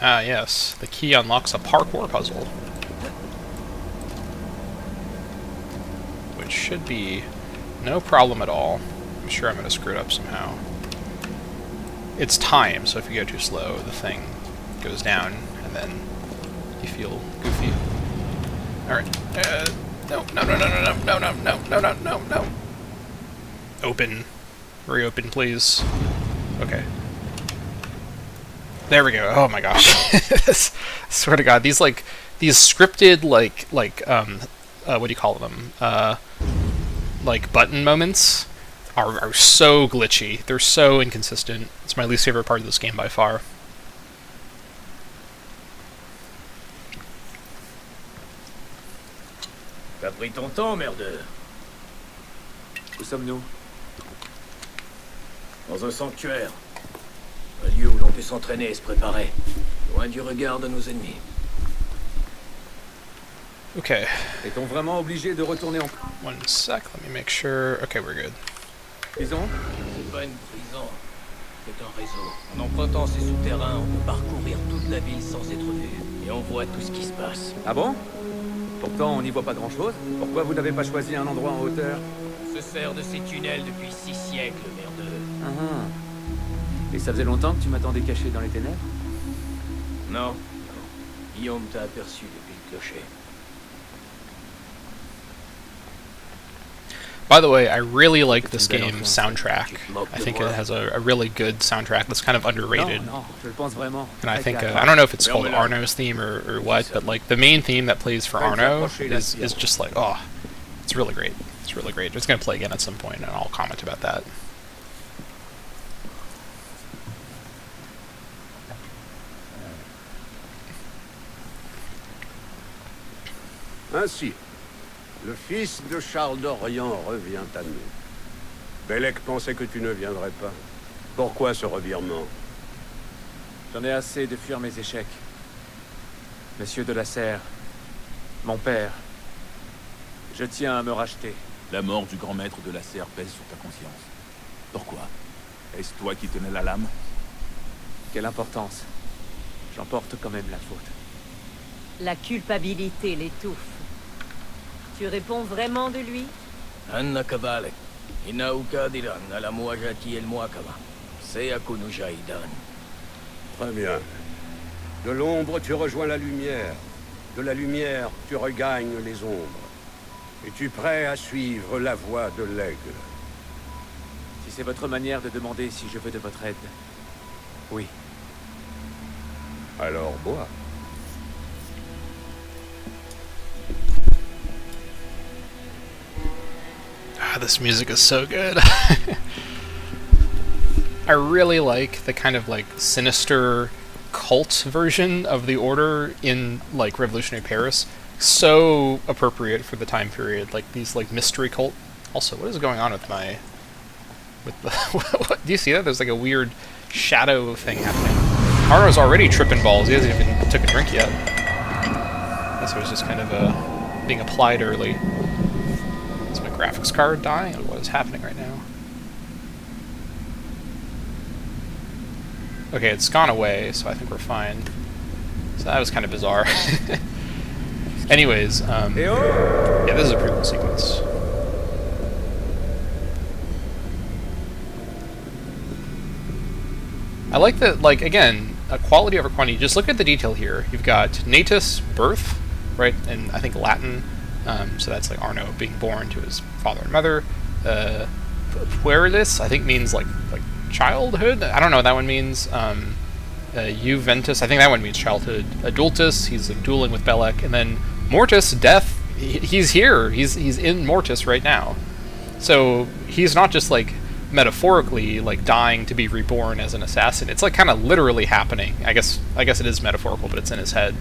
Ah, yes. The key unlocks a parkour puzzle. Which should be no problem at all. I'm sure I'm going to screw it up somehow. It's time, so if you go too slow, the thing goes down, and then you feel goofy. Alright. No. Open. Reopen, please. Okay. There we go. Oh my gosh. Swear to God, these scripted what do you call them? Like button moments are so glitchy. They're so inconsistent. It's my least favorite part of this game by far. T'as pris ton temps, merdeur. Où sommes-nous? Dans un sanctuaire. Un lieu où l'on peut s'entraîner et se préparer. Loin du regard de nos ennemis. Okay. Est-on vraiment obligé de retourner en... One sec, let me make sure. Okay, we're good. Prison? C'est pas une prison. C'est un réseau. En empruntant ces souterrains, on peut parcourir toute la ville sans être vu. Et on voit tout ce qui se passe. Ah bon? Pourtant, on n'y voit pas grand-chose. Pourquoi vous n'avez pas choisi un endroit en hauteur? Ce me sers de ces tunnels depuis 6 siècles, merdeux. Ah. Et ça faisait longtemps que tu m'attendais caché dans les ténèbres? Non. Guillaume t'a aperçu depuis le clocher. By the way, I really like this game's soundtrack. I think it has a really good soundtrack that's kind of underrated. And I think, I don't know if it's called Arno's theme or what, but like the main theme that plays for Arno is just like, oh, it's really great. It's really great. It's going to play again at some point, and I'll comment about that. Ainsi, le fils de Charles d'Orient revient à nous. Bellec pensait que tu ne viendrais pas. Pourquoi ce revirement? J'en ai assez de fuir mes échecs. Monsieur de la Serre, mon père, je tiens à me racheter. La mort du grand maître de la Serre pèse sur ta conscience. Pourquoi? Est-ce toi qui tenais la lame? Quelle importance. J'en porte quand même la faute. La culpabilité l'étouffe. Tu réponds vraiment de lui? Anna Kavalek, Inaukadiran, Alamuajati el Muakama. Seakunu Jaidan. Très bien. De l'ombre, tu rejoins la lumière. De la lumière, tu regagnes les ombres. Es-tu prêt à suivre la voie de l'aigle? Si c'est votre manière de demander si je veux de votre aide, oui. Alors bois. Ah, this music is so good. I really like the kind of like sinister cult version of the Order in like Revolutionary Paris. So appropriate for the time period, like these like mystery cult. Also, what is going on with my the what, do you see that? There's like a weird shadow thing happening. Arno's already tripping balls. He hasn't even took a drink yet. I guess it was just kind of being applied early. Is my graphics card dying? Or what is happening right now? Okay, it's gone away, so I think we're fine. So that was kind of bizarre. Anyways, yeah, this is a pretty cool sequence. I like that, like, again, quality over quantity. Just look at the detail here. You've got natus, birth, right, and I think Latin, so that's like Arno being born to his father and mother. Puerilis, I think means like childhood. I don't know what that one means. Juventus, I think that one means childhood. Adultus, he's like dueling with Bellec, and then Mortis, death. He's here. He's in Mortis right now. So he's not just like metaphorically like dying to be reborn as an assassin. It's like kind of literally happening. I guess it is metaphorical, but it's in his head.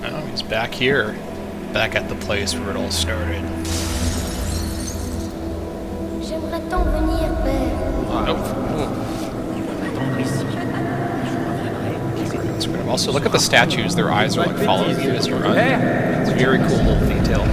Oh, he's back here. Back at the place where it all started. J'aimerais tant venir, père. That's great. Also, look at the statues. Their eyes are like following you as you run. It's a very cool little detail.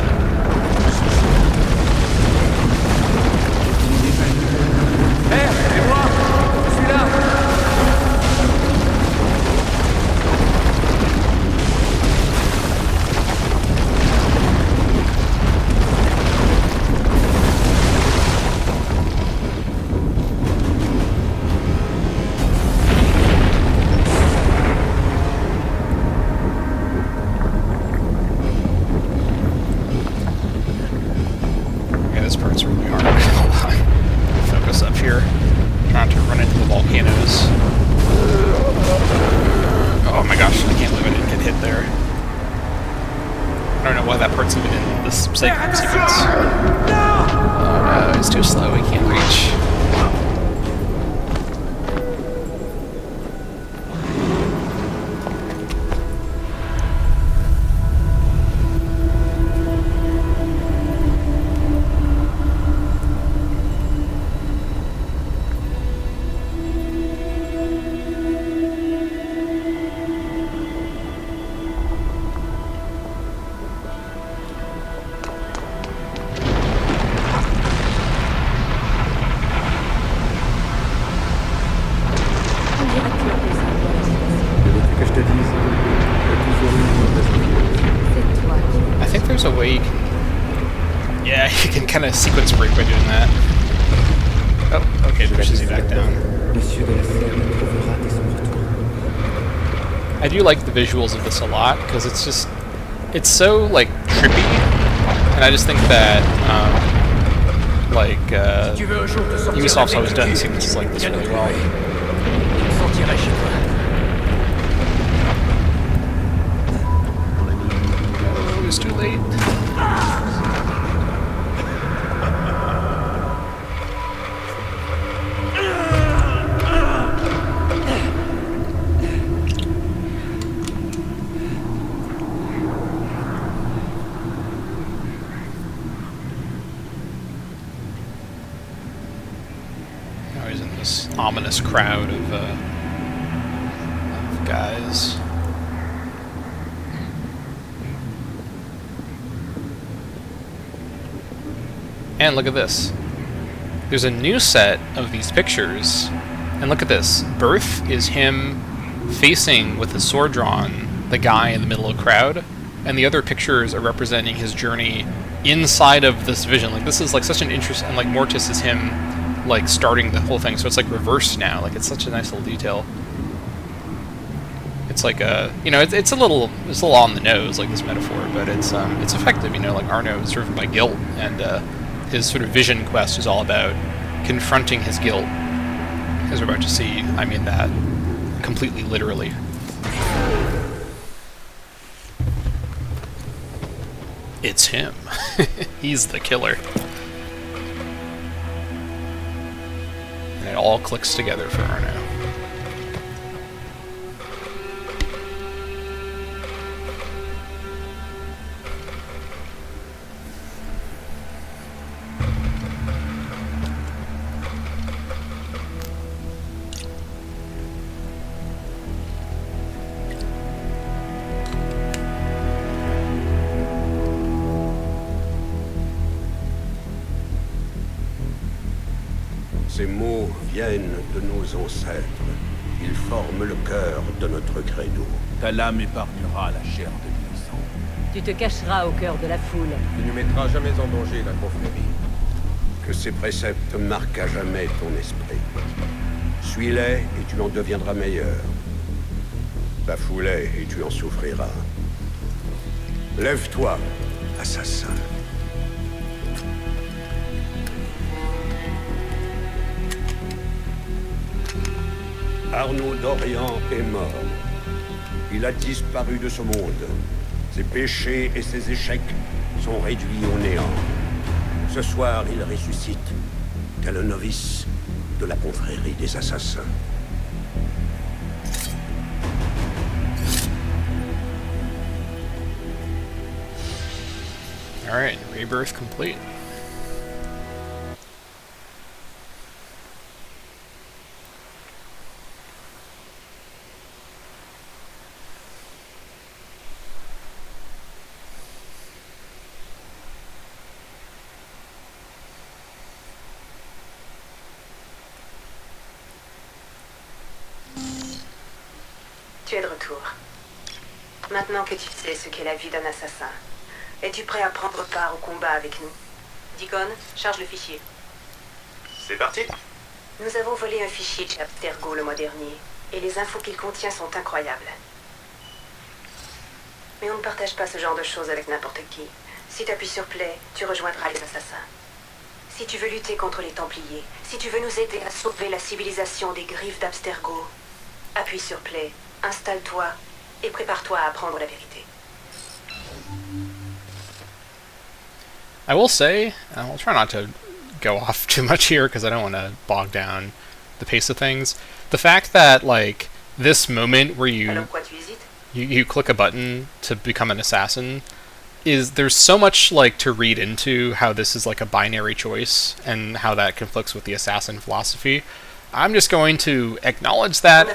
te dise, il y a toujours une bonne raison. I think there's a way you can... Yeah, you can kind of sequence break by doing that. Oh, okay, it pushes you back down. I do like the visuals of this a lot, because it's just... It's so, like, trippy, and I just think that, Ubisoft's always done sequences like this really well. Oh, it was too late. Ominous crowd of guys. And look at this. There's a new set of these pictures, and look at this. Birth is him facing with his sword drawn the guy in the middle of the crowd, and the other pictures are representing his journey inside of this vision. Like, this is like such an interest, and like Mortis is him like starting the whole thing, so it's like reversed now. Like, it's such a nice little detail. It's like a, you know, it's a little on the nose, like this metaphor, but it's effective. You know, like Arno is driven by guilt, and his sort of vision quest is all about confronting his guilt. As we're about to see, I mean that completely literally. It's him. He's the killer. And it all clicks together for Arno. Ces mots viennent de nos ancêtres. Ils forment le cœur de notre credo. Ta lame épargnera la chair de l'innocent. Tu te cacheras au cœur de la foule. Tu ne mettras jamais en danger la confrérie. Que ces préceptes marquent à jamais ton esprit. Suis-les et tu en deviendras meilleur. Bafoue-les et tu en souffriras. Lève-toi, assassin. Arnaud d'Orient est mort. Il a disparu de ce monde. Ses péchés et ses échecs sont réduits au néant. Ce soir, il ressuscite, tel un novice de la confrérie des assassins. Alright, rebirth complete. Tu es de retour. Maintenant que tu sais ce qu'est la vie d'un assassin, es-tu prêt à prendre part au combat avec nous? Deacon, charge le fichier. C'est parti. Nous avons volé un fichier chez Abstergo le mois dernier, et les infos qu'il contient sont incroyables. Mais on ne partage pas ce genre de choses avec n'importe qui. Si tu appuies sur Play, tu rejoindras les assassins. Si tu veux lutter contre les Templiers, si tu veux nous aider à sauver la civilisation des griffes d'Abstergo, appuie sur Play, installe-toi et prépare-toi à apprendre la vérité. I will say, and I'll try not to go off too much here because I don't want to bog down the pace of things. The fact that, like, this moment where you click a button to become an assassin there's so much, like, to read into how this is like a binary choice and how that conflicts with the assassin philosophy. I'm just going to acknowledge that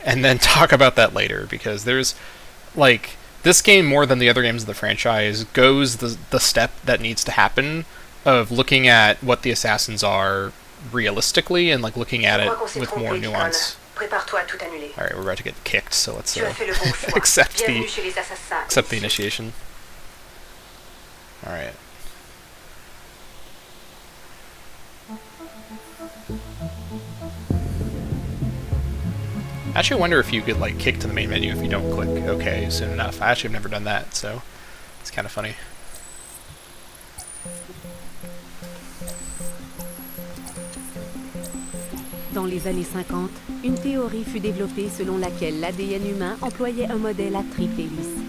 and then talk about that later, because there's, like, this game, more than the other games of the franchise, goes the step that needs to happen of looking at what the assassins are realistically and, like, looking at it with more nuance. Prépare-toi à tout annuler. Alright, we're about to get kicked, so let's Tu as fait le bon choix. accept Bienvenue chez les assassins. the initiation. Alright. I actually wonder if you could like kick to the main menu if you don't click OK soon enough. I actually have never done that, so it's kind of funny. Dans les années 50, une théorie fut développée selon laquelle l'ADN humain employait un modèle à triple hélice.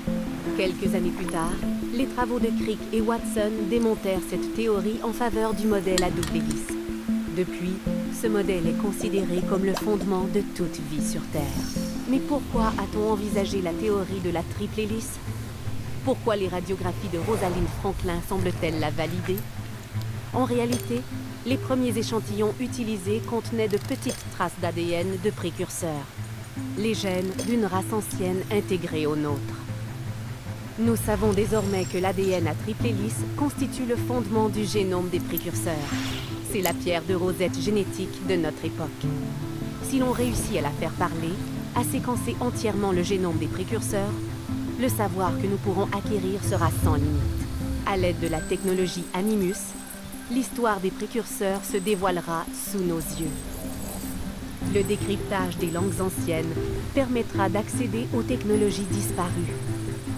Quelques années plus tard, les travaux de Crick et Watson démontèrent cette théorie en faveur du modèle à double hélice. Depuis, ce modèle est considéré comme le fondement de toute vie sur Terre. Mais pourquoi a-t-on envisagé la théorie de la triple hélice? Pourquoi les radiographies de Rosalind Franklin semblent-elles la valider? En réalité, les premiers échantillons utilisés contenaient de petites traces d'ADN de précurseurs, les gènes d'une race ancienne intégrée aux nôtres. Nous savons désormais que l'ADN à triple hélice constitue le fondement du génome des précurseurs. C'est la pierre de rosette génétique de notre époque. Si l'on réussit à la faire parler, à séquencer entièrement le génome des précurseurs, le savoir que nous pourrons acquérir sera sans limite. À l'aide de la technologie Animus, l'histoire des précurseurs se dévoilera sous nos yeux. Le décryptage des langues anciennes permettra d'accéder aux technologies disparues.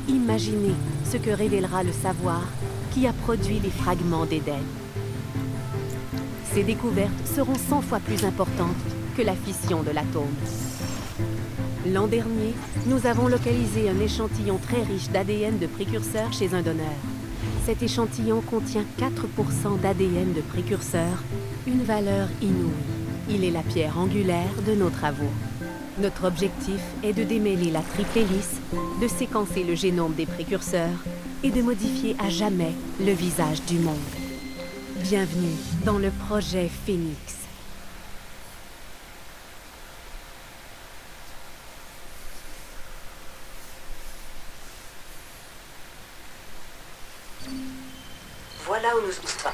Imaginez ce que révélera le savoir qui a produit les fragments d'Éden. Ces découvertes seront 100 fois plus importantes que la fission de l'atome. L'an dernier, nous avons localisé un échantillon très riche d'ADN de précurseurs chez un donneur. Cet échantillon contient 4% d'ADN de précurseurs, une valeur inouïe. Il est la pierre angulaire de nos travaux. Notre objectif est de démêler la triple hélice, de séquencer le génome des précurseurs et de modifier à jamais le visage du monde. Bienvenue dans le projet Phoenix. Voilà où nous en sommes.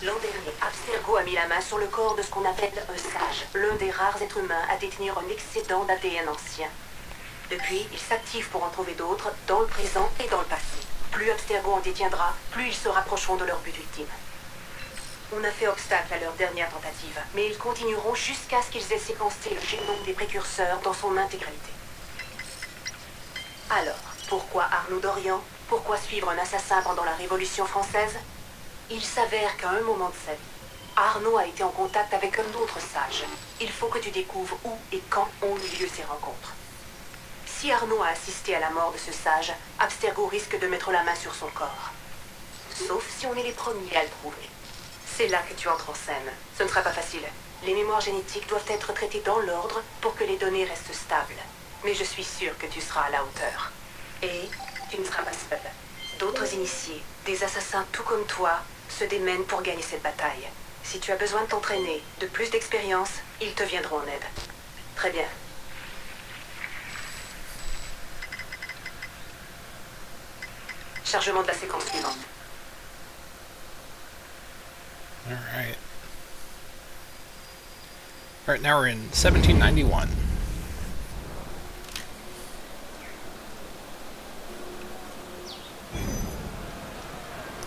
L'an dernier, Abstergo a mis la main sur le corps de ce qu'on appelle un sage, l'un des rares êtres humains à détenir un excédent d'ADN ancien. Depuis, il s'active pour en trouver d'autres, dans le présent et dans le passé. Plus Abstergo en détiendra, plus ils se rapprocheront de leur but ultime. On a fait obstacle à leur dernière tentative, mais ils continueront jusqu'à ce qu'ils aient séquencé le génome des précurseurs dans son intégralité. Alors, pourquoi Arnaud d'Orient? Pourquoi suivre un assassin pendant la Révolution française? Il s'avère qu'à un moment de sa vie, Arnaud a été en contact avec un autre sage. Il faut que tu découvres où et quand ont eu lieu ces rencontres. Si Arnaud a assisté à la mort de ce sage, Abstergo risque de mettre la main sur son corps. Sauf si on est les premiers à le trouver. C'est là que tu entres en scène. Ce ne sera pas facile. Les mémoires génétiques doivent être traitées dans l'ordre pour que les données restent stables. Mais je suis sûre que tu seras à la hauteur. Et tu ne seras pas seul. D'autres initiés, des assassins tout comme toi, se démènent pour gagner cette bataille. Si tu as besoin de t'entraîner, de plus d'expérience, ils te viendront en aide. Très bien. Chargement de la séquence suivante. Alright. Alright, now we're in 1791.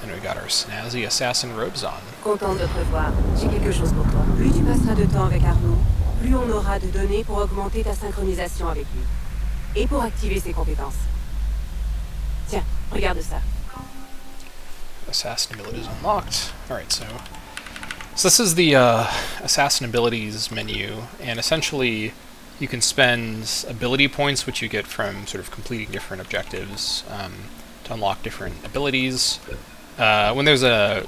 And we got our snazzy assassin robes on. Content de te revoir. J'ai quelque chose pour toi. Plus tu passeras de temps avec Arnaud, plus on aura de données pour augmenter ta synchronisation avec lui. Et pour activer ses compétences. Tiens, regarde ça. Assassin abilities unlocked. Alright, so this is the assassin abilities menu, and essentially you can spend ability points, which you get from sort of completing different objectives, to unlock different abilities. When there's a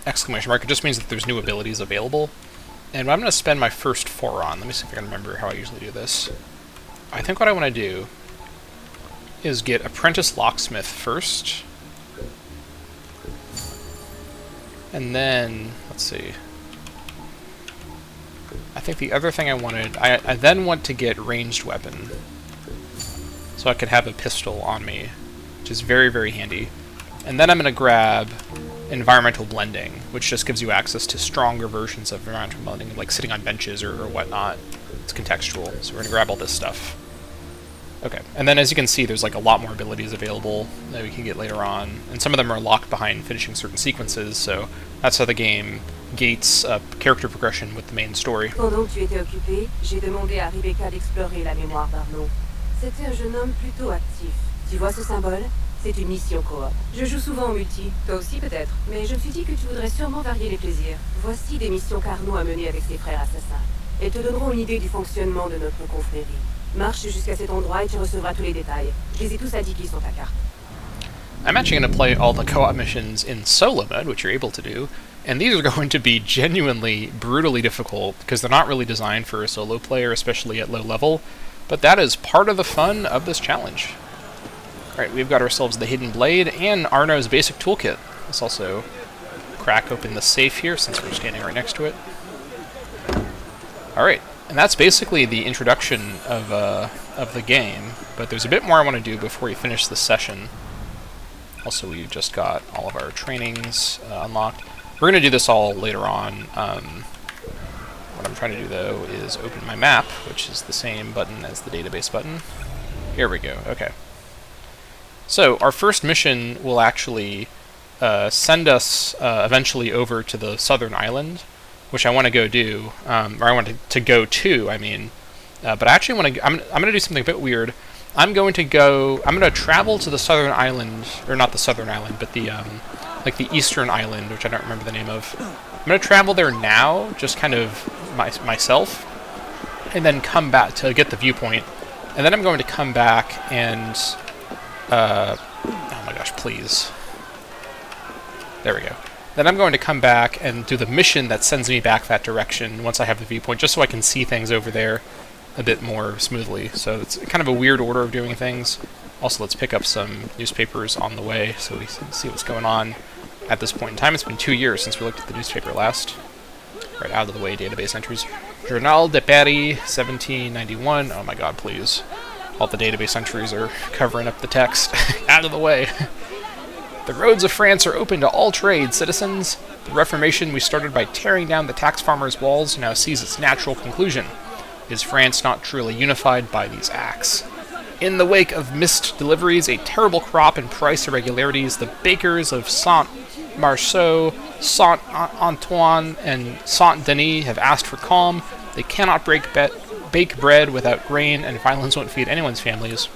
exclamation mark, it just means that there's new abilities available. And what I'm going to spend my first 4 on, let me see if I can remember how I usually do this. I think what I want to do is get Apprentice Locksmith first. And then, let's see. I think the other thing I wanted, I then want to get ranged weapon. So I could have a pistol on me, which is very, very handy. And then I'm going to grab environmental blending, which just gives you access to stronger versions of environmental blending, like sitting on benches or whatnot. it's contextual. So we're gonna grab all this stuff. Okay, and then as you can see, there's like a lot more abilities available that we can get later on, and some of them are locked behind finishing certain sequences, so that's how the game gates character progression with the main story. Pendant que tu étais occupé, j'ai demandé à Rebecca d'explorer la mémoire d'Arnaud. C'était un jeune homme plutôt actif. Tu vois ce symbole? C'est une mission coop. Je joue souvent en multi, toi aussi peut-être, mais je me suis dit que tu voudrais sûrement varier les plaisirs. Voici des missions qu'Arnaud a menées avec ses frères assassins. Elles te donneront une idée du fonctionnement de notre confrérie. Marche jusqu'à cet endroit et tu recevras tous les détails. Je les ai tous indiqués sur ta carte. I'm actually going to play all the co-op missions in solo mode, which you're able to do, and these are going to be genuinely brutally difficult because they're not really designed for a solo player, especially at low level, but that is part of the fun of this challenge. Alright, we've got ourselves the Hidden Blade and Arno's basic toolkit. Let's also crack open the safe here since we're standing right next to it. Alright, and that's basically the introduction of the game, but there's a bit more I want to do before we finish this session. Also, we've just got all of our trainings unlocked. We're going to do this all later on. What I'm trying to do, though, is open my map, which is the same button as the database button. Here we go, okay. So, our first mission will actually send us eventually over to the southern island, which I want to go do, or I want to go to, I mean. But I actually want to, I'm going to do something a bit weird. I'm going to travel to the southern island, or not the southern island, but the, like the eastern island, which I don't remember the name of. I'm going to travel there now, just kind of myself, and then come back to get the viewpoint. And then I'm going to come back and, oh my gosh, please. There we go. Then I'm going to come back and do the mission that sends me back that direction once I have the viewpoint, just so I can see things over there a bit more smoothly. So it's kind of a weird order of doing things. Also, let's pick up some newspapers on the way so we can see what's going on at this point in time. It's been 2 years since we looked at the newspaper last. Right, out of the way, database entries. Journal de Paris, 1791. Oh my god, please. All the database entries are covering up the text. Out of the way. The roads of France are open to all trade, citizens. The Reformation we started by tearing down the tax farmers' walls now sees its natural conclusion. Is France not truly unified by these acts? In the wake of missed deliveries, a terrible crop and price irregularities, the bakers of Saint-Marceau, Saint-Antoine, and Saint-Denis have asked for calm. They cannot bake bread without grain, and violence won't feed anyone's families.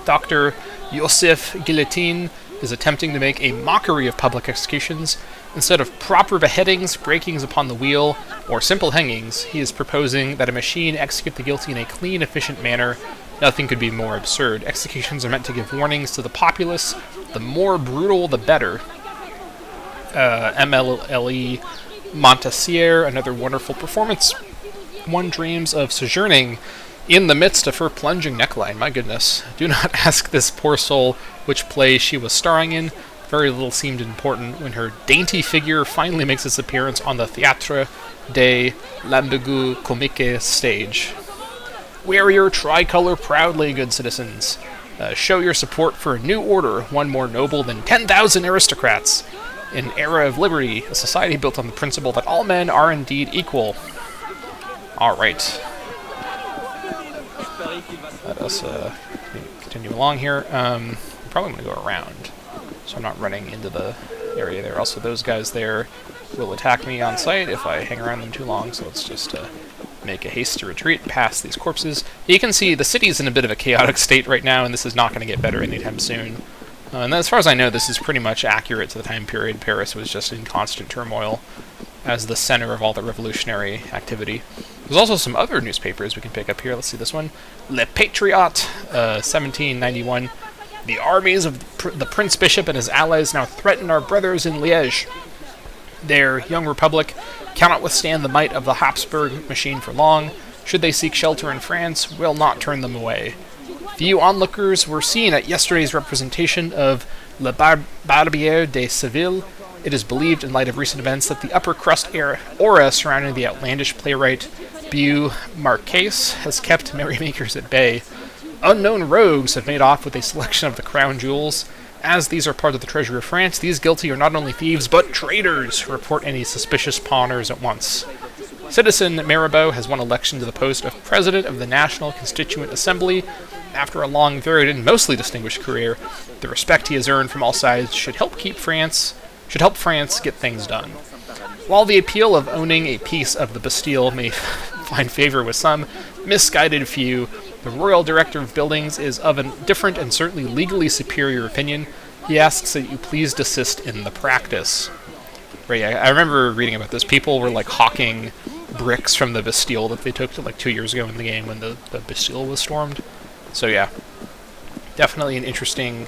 Dr. Joseph Guillotine is attempting to make a mockery of public executions. Instead of proper beheadings, breakings upon the wheel, or simple hangings, he is proposing that a machine execute the guilty in a clean, efficient manner. Nothing could be more absurd. Executions are meant to give warnings to the populace. The more brutal, the better. MLE Montassier, another wonderful performance. One dreams of sojourning in the midst of her plunging neckline. My goodness. Do not ask this poor soul which play she was starring in. Very little seemed important when her dainty figure finally makes its appearance on the Théâtre des L'Ambigu Comique stage. Wear your tricolor proudly, good citizens. Show your support for a new order, one more noble than 10,000 aristocrats. An era of liberty, a society built on the principle that all men are indeed equal. Alright. Let us continue along here. I'm probably going to go around, so I'm not running into the area there. Also, those guys there will attack me on sight if I hang around them too long, so let's just make a hasty retreat past these corpses. You can see the city's in a bit of a chaotic state right now, and this is not going to get better anytime soon. And as far as I know, this is pretty much accurate to the time period. Paris was just in constant turmoil as the center of all the revolutionary activity. There's also some other newspapers we can pick up here. Let's see this one. Le Patriote, 1791. The armies of the Prince Bishop and his allies now threaten our brothers in Liège. Their young republic cannot withstand the might of the Habsburg machine for long. Should they seek shelter in France, we'll not turn them away. Few onlookers were seen at yesterday's representation of Le Barbier de Seville. It is believed, in light of recent events, that the upper crust aura surrounding the outlandish playwright Beau Marchese has kept merrymakers at bay. Unknown rogues have made off with a selection of the crown jewels. As these are part of the treasury of France, these guilty are not only thieves, but traitors. Report any suspicious pawners at once. Citizen Mirabeau has won election to the post of President of the National Constituent Assembly. After a long, varied, and mostly distinguished career, the respect he has earned from all sides should help France get things done. While the appeal of owning a piece of the Bastille may find favor with some misguided few, the Royal Director of Buildings is of a different and certainly legally superior opinion. He asks that you please desist in the practice. Right, I remember reading about this. People were like hawking bricks from the Bastille that they took to like 2 years ago in the game when the Bastille was stormed. So yeah, definitely an interesting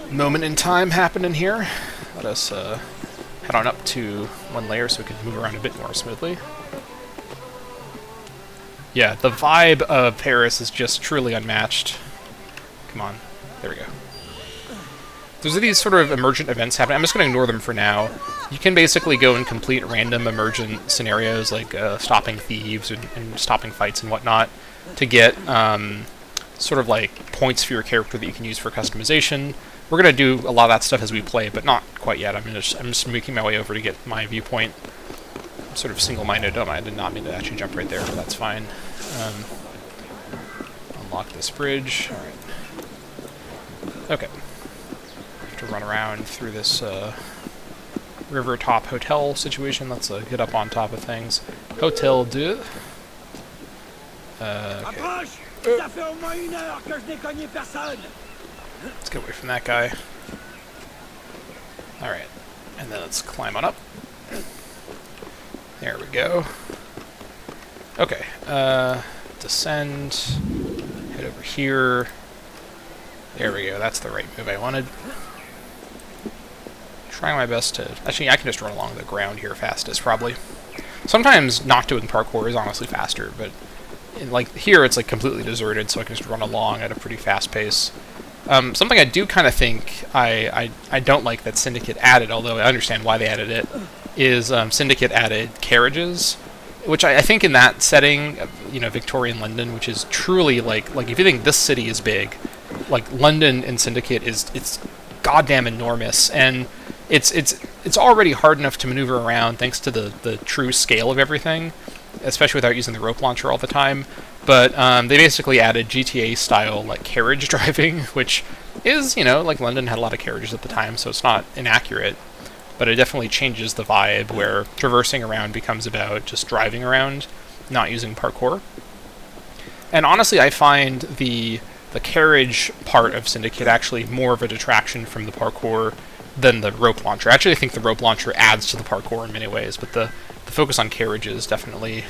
moment in time happened in here. Let us head on up to one layer so we can move around a bit more smoothly. Yeah, the vibe of Paris is just truly unmatched. Come on, there we go. There's these sort of emergent events happening. I'm just going to ignore them for now. You can basically go and complete random emergent scenarios like stopping thieves and stopping fights and whatnot to get sort of like points for your character that you can use for customization. We're going to do a lot of that stuff as we play, but not quite yet. I'm just making my way over to get my viewpoint. I'm sort of single-minded. Oh, I did not mean to actually jump right there, but that's fine. Unlock this bridge. All right. Okay. To run around through this river top hotel situation. Let's get up on top of things. Hotel 2. Okay. Let's get away from that guy. Alright. And then let's climb on up. There we go. Okay. Descend. Head over here. There we go. That's the right move I wanted. Trying my best to... Actually, I can just run along the ground here fastest, probably. Sometimes not doing parkour is honestly faster, but like here it's like completely deserted, so I can just run along at a pretty fast pace. Something I do kind of think I don't like that Syndicate added, although I understand why they added it, is Syndicate added carriages, which I think in that setting, you know, Victorian London, which is truly like if you think this city is big, like London and Syndicate it's goddamn enormous, and it's already hard enough to maneuver around thanks to the true scale of everything, especially without using the rope launcher all the time. But they basically added GTA style like carriage driving, which is, you know, like London had a lot of carriages at the time, so it's not inaccurate, but it definitely changes the vibe where traversing around becomes about just driving around, not using parkour. And honestly, I find the carriage part of Syndicate actually more of a detraction from the parkour than the rope launcher. I actually think the rope launcher adds to the parkour in many ways, but the focus on carriages definitely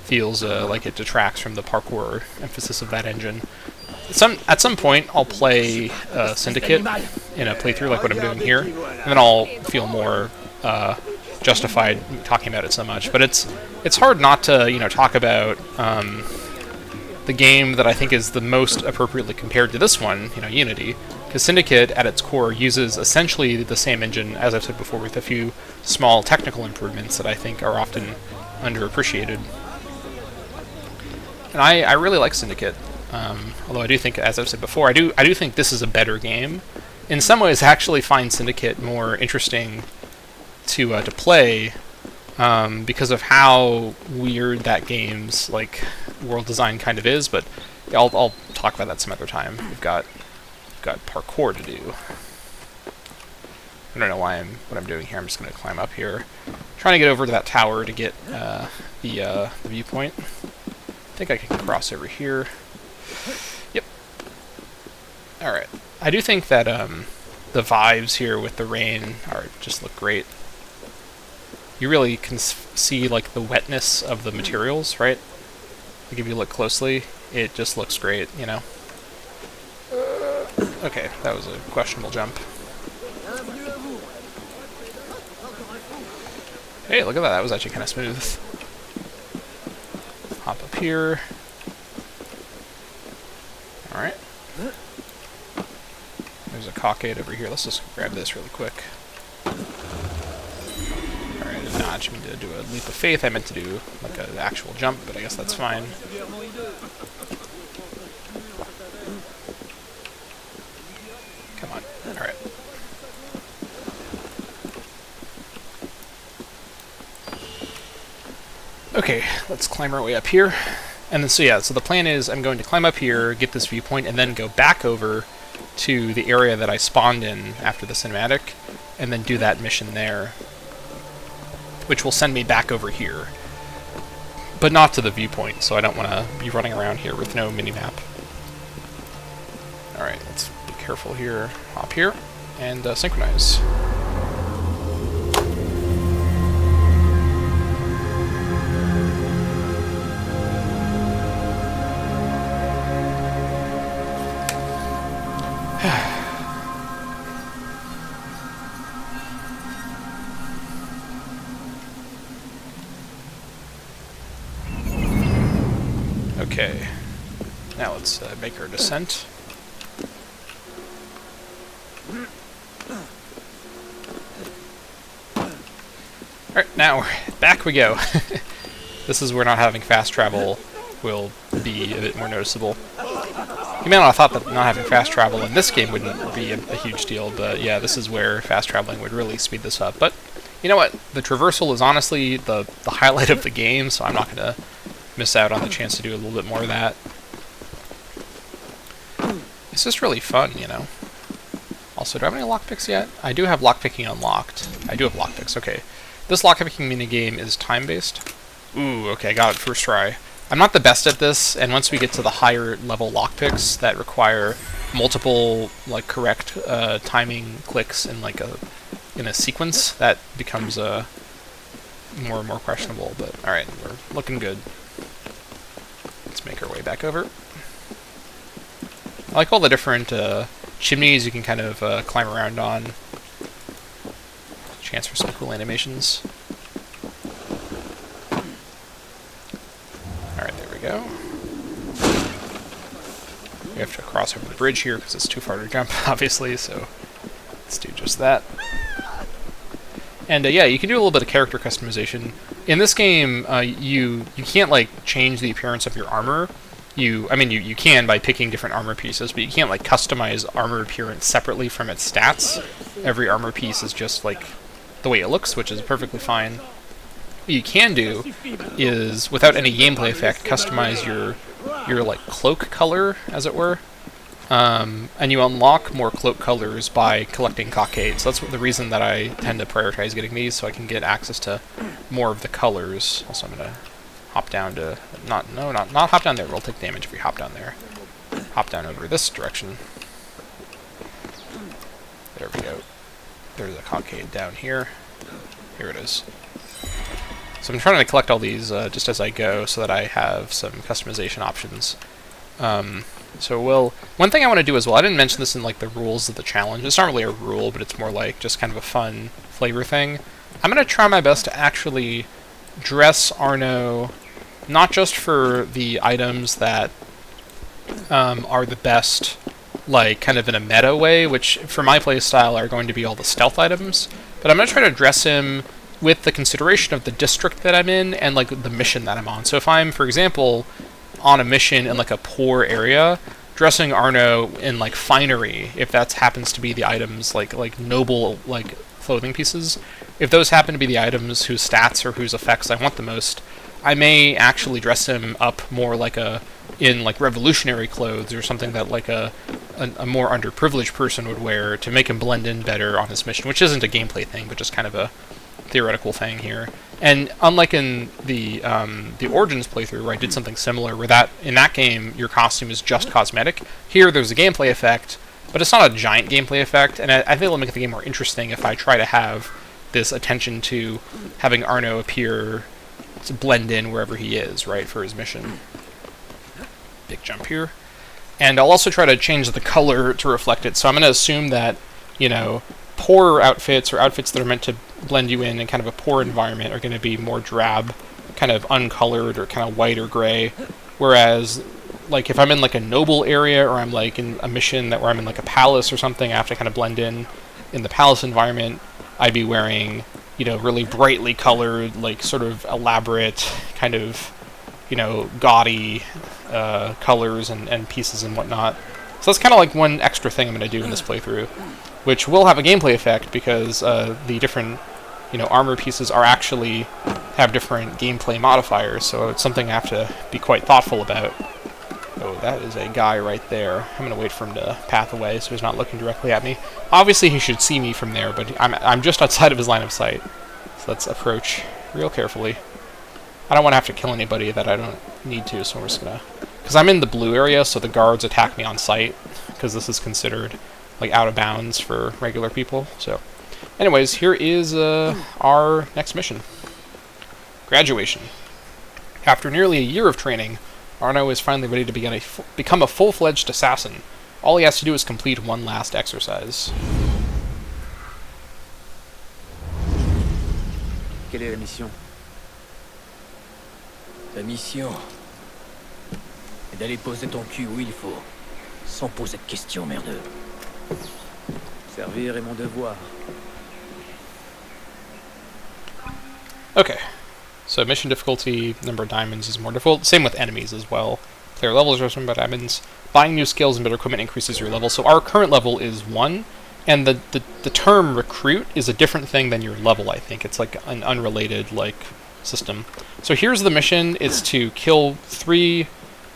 feels like it detracts from the parkour emphasis of that engine. At some point, I'll play Syndicate in a playthrough like what I'm doing here, and then I'll feel more justified talking about it so much. But it's hard not to, you know, talk about the game that I think is the most appropriately compared to this one, you know, Unity, because Syndicate at its core uses essentially the same engine, as I've said before, with a few small technical improvements that I think are often underappreciated. And I really like Syndicate, although I do think, as I've said before, I do think this is a better game. In some ways, I actually find Syndicate more interesting to play because of how weird that game's like world design kind of is. But I'll talk about that some other time. We've got parkour to do. I don't know what I'm doing here. I'm just going to climb up here, trying to get over to that tower to get the viewpoint. I think I can cross over here. Yep. All right. I do think that the vibes here with the rain just look great. You really can see like the wetness of the materials, right? Like if you look closely, it just looks great, you know. Okay, that was a questionable jump. Hey, look at that. That was actually kind of smooth. Hop up here. Alright. There's a cockade over here. Let's just grab this really quick. Alright, I did not actually mean to do a leap of faith. I meant to do like an actual jump, but I guess that's fine. Come on. Alright. Okay, let's climb our way up here. And then, so yeah, so the plan is I'm going to climb up here, get this viewpoint, and then go back over to the area that I spawned in after the cinematic, and then do that mission there, which will send me back over here. But not to the viewpoint, so I don't want to be running around here with no minimap. Alright, let's be careful here. Hop here, and synchronize. Okay, now let's make our descent. Alright, now back we go. This is where not having fast travel will be a bit more noticeable. You may not have thought that not having fast travel in this game wouldn't be a huge deal, but yeah, this is where fast traveling would really speed this up. But you know what? The traversal is honestly the highlight of the game, so I'm not going to miss out on the chance to do a little bit more of that. It's just really fun, you know. Also, do I have any lockpicks yet? I do have lockpicking unlocked. I do have lockpicks, okay. This lockpicking minigame is time-based. Ooh, okay, got it first try. I'm not the best at this, and once we get to the higher level lockpicks that require multiple, like, correct timing clicks in like in a sequence, that becomes more and more questionable. But all right, we're looking good. Let's make our way back over. I like all the different chimneys you can kind of climb around on. Chance for some cool animations. Alright, there we go. We have to cross over the bridge here because it's too far to jump, obviously, so let's do just that. And yeah, you can do a little bit of character customization. In this game, you can't like change the appearance of your armor. I mean, you can by picking different armor pieces, but you can't like customize armor appearance separately from its stats. Every armor piece is just like the way it looks, which is perfectly fine. What you can do is, without any gameplay effect, customize your like cloak color, as it were. And you unlock more cloak colors by collecting cockades. So that's the reason that I tend to prioritize getting these, so I can get access to more of the colors. Also, I'm gonna hop down to not hop down there. We'll take damage if we hop down there. Hop down over this direction. There we go. There's a cockade down here. Here it is. So I'm trying to collect all these just as I go, so that I have some customization options. So one thing I want to do as well, I didn't mention this in like the rules of the challenge. It's not really a rule, but it's more like just kind of a fun flavor thing. I'm going to try my best to actually dress Arno not just for the items that are the best, like kind of in a meta way, which for my playstyle are going to be all the stealth items, but I'm going to try to dress him with the consideration of the district that I'm in and like the mission that I'm on. So if I'm, for example, on a mission in like a poor area, dressing Arno in like finery, if that happens to be the items like noble like clothing pieces, if those happen to be the items whose stats or whose effects I want the most, I may actually dress him up more like in like revolutionary clothes or something that like a more underprivileged person would wear to make him blend in better on his mission, which isn't a gameplay thing, but just kind of a theoretical thing here. And unlike in the Origins playthrough, where I did something similar, where in that game your costume is just cosmetic, here there's a gameplay effect, but it's not a giant gameplay effect, and I think it'll make the game more interesting if I try to have this attention to having Arno appear to blend in wherever he is, right, for his mission. Big jump here. And I'll also try to change the color to reflect it, so I'm going to assume that, you know, poorer outfits or outfits that are meant to blend you in kind of a poor environment are going to be more drab, kind of uncolored or kind of white or gray, whereas like if I'm in like a noble area or I'm like in a mission where I'm in like a palace or something, I have to kind of blend in the palace environment, I'd be wearing, you know, really brightly colored, like sort of elaborate kind of, you know, gaudy colors and pieces and whatnot. So that's kind of like one extra thing I'm going to do in this playthrough, which will have a gameplay effect because the different, you know, armor pieces are actually have different gameplay modifiers, so it's something I have to be quite thoughtful about. Oh, that is a guy right there. I'm going to wait for him to path away so he's not looking directly at me. Obviously he should see me from there, but I'm just outside of his line of sight. So let's approach real carefully. I don't want to have to kill anybody that I don't need to, so we're just going to... Because I'm in the blue area, so the guards attack me on sight, because this is considered like out of bounds for regular people. So anyways, here is our next mission. Graduation. After nearly a year of training, Arno is finally ready to become a full-fledged assassin. All he has to do is complete one last exercise. Quelle est la mission? La mission est d'aller poser ton cul où il faut, sans poser de questions, merdeux. Servir est mon devoir. Okay. So mission difficulty, number of diamonds is more difficult. Same with enemies as well. Clear levels are some diamonds. Buying new skills and better equipment increases your level. So our current level is 1, and the term recruit is a different thing than your level, I think. It's like an unrelated system. So here's the mission. It's to kill 3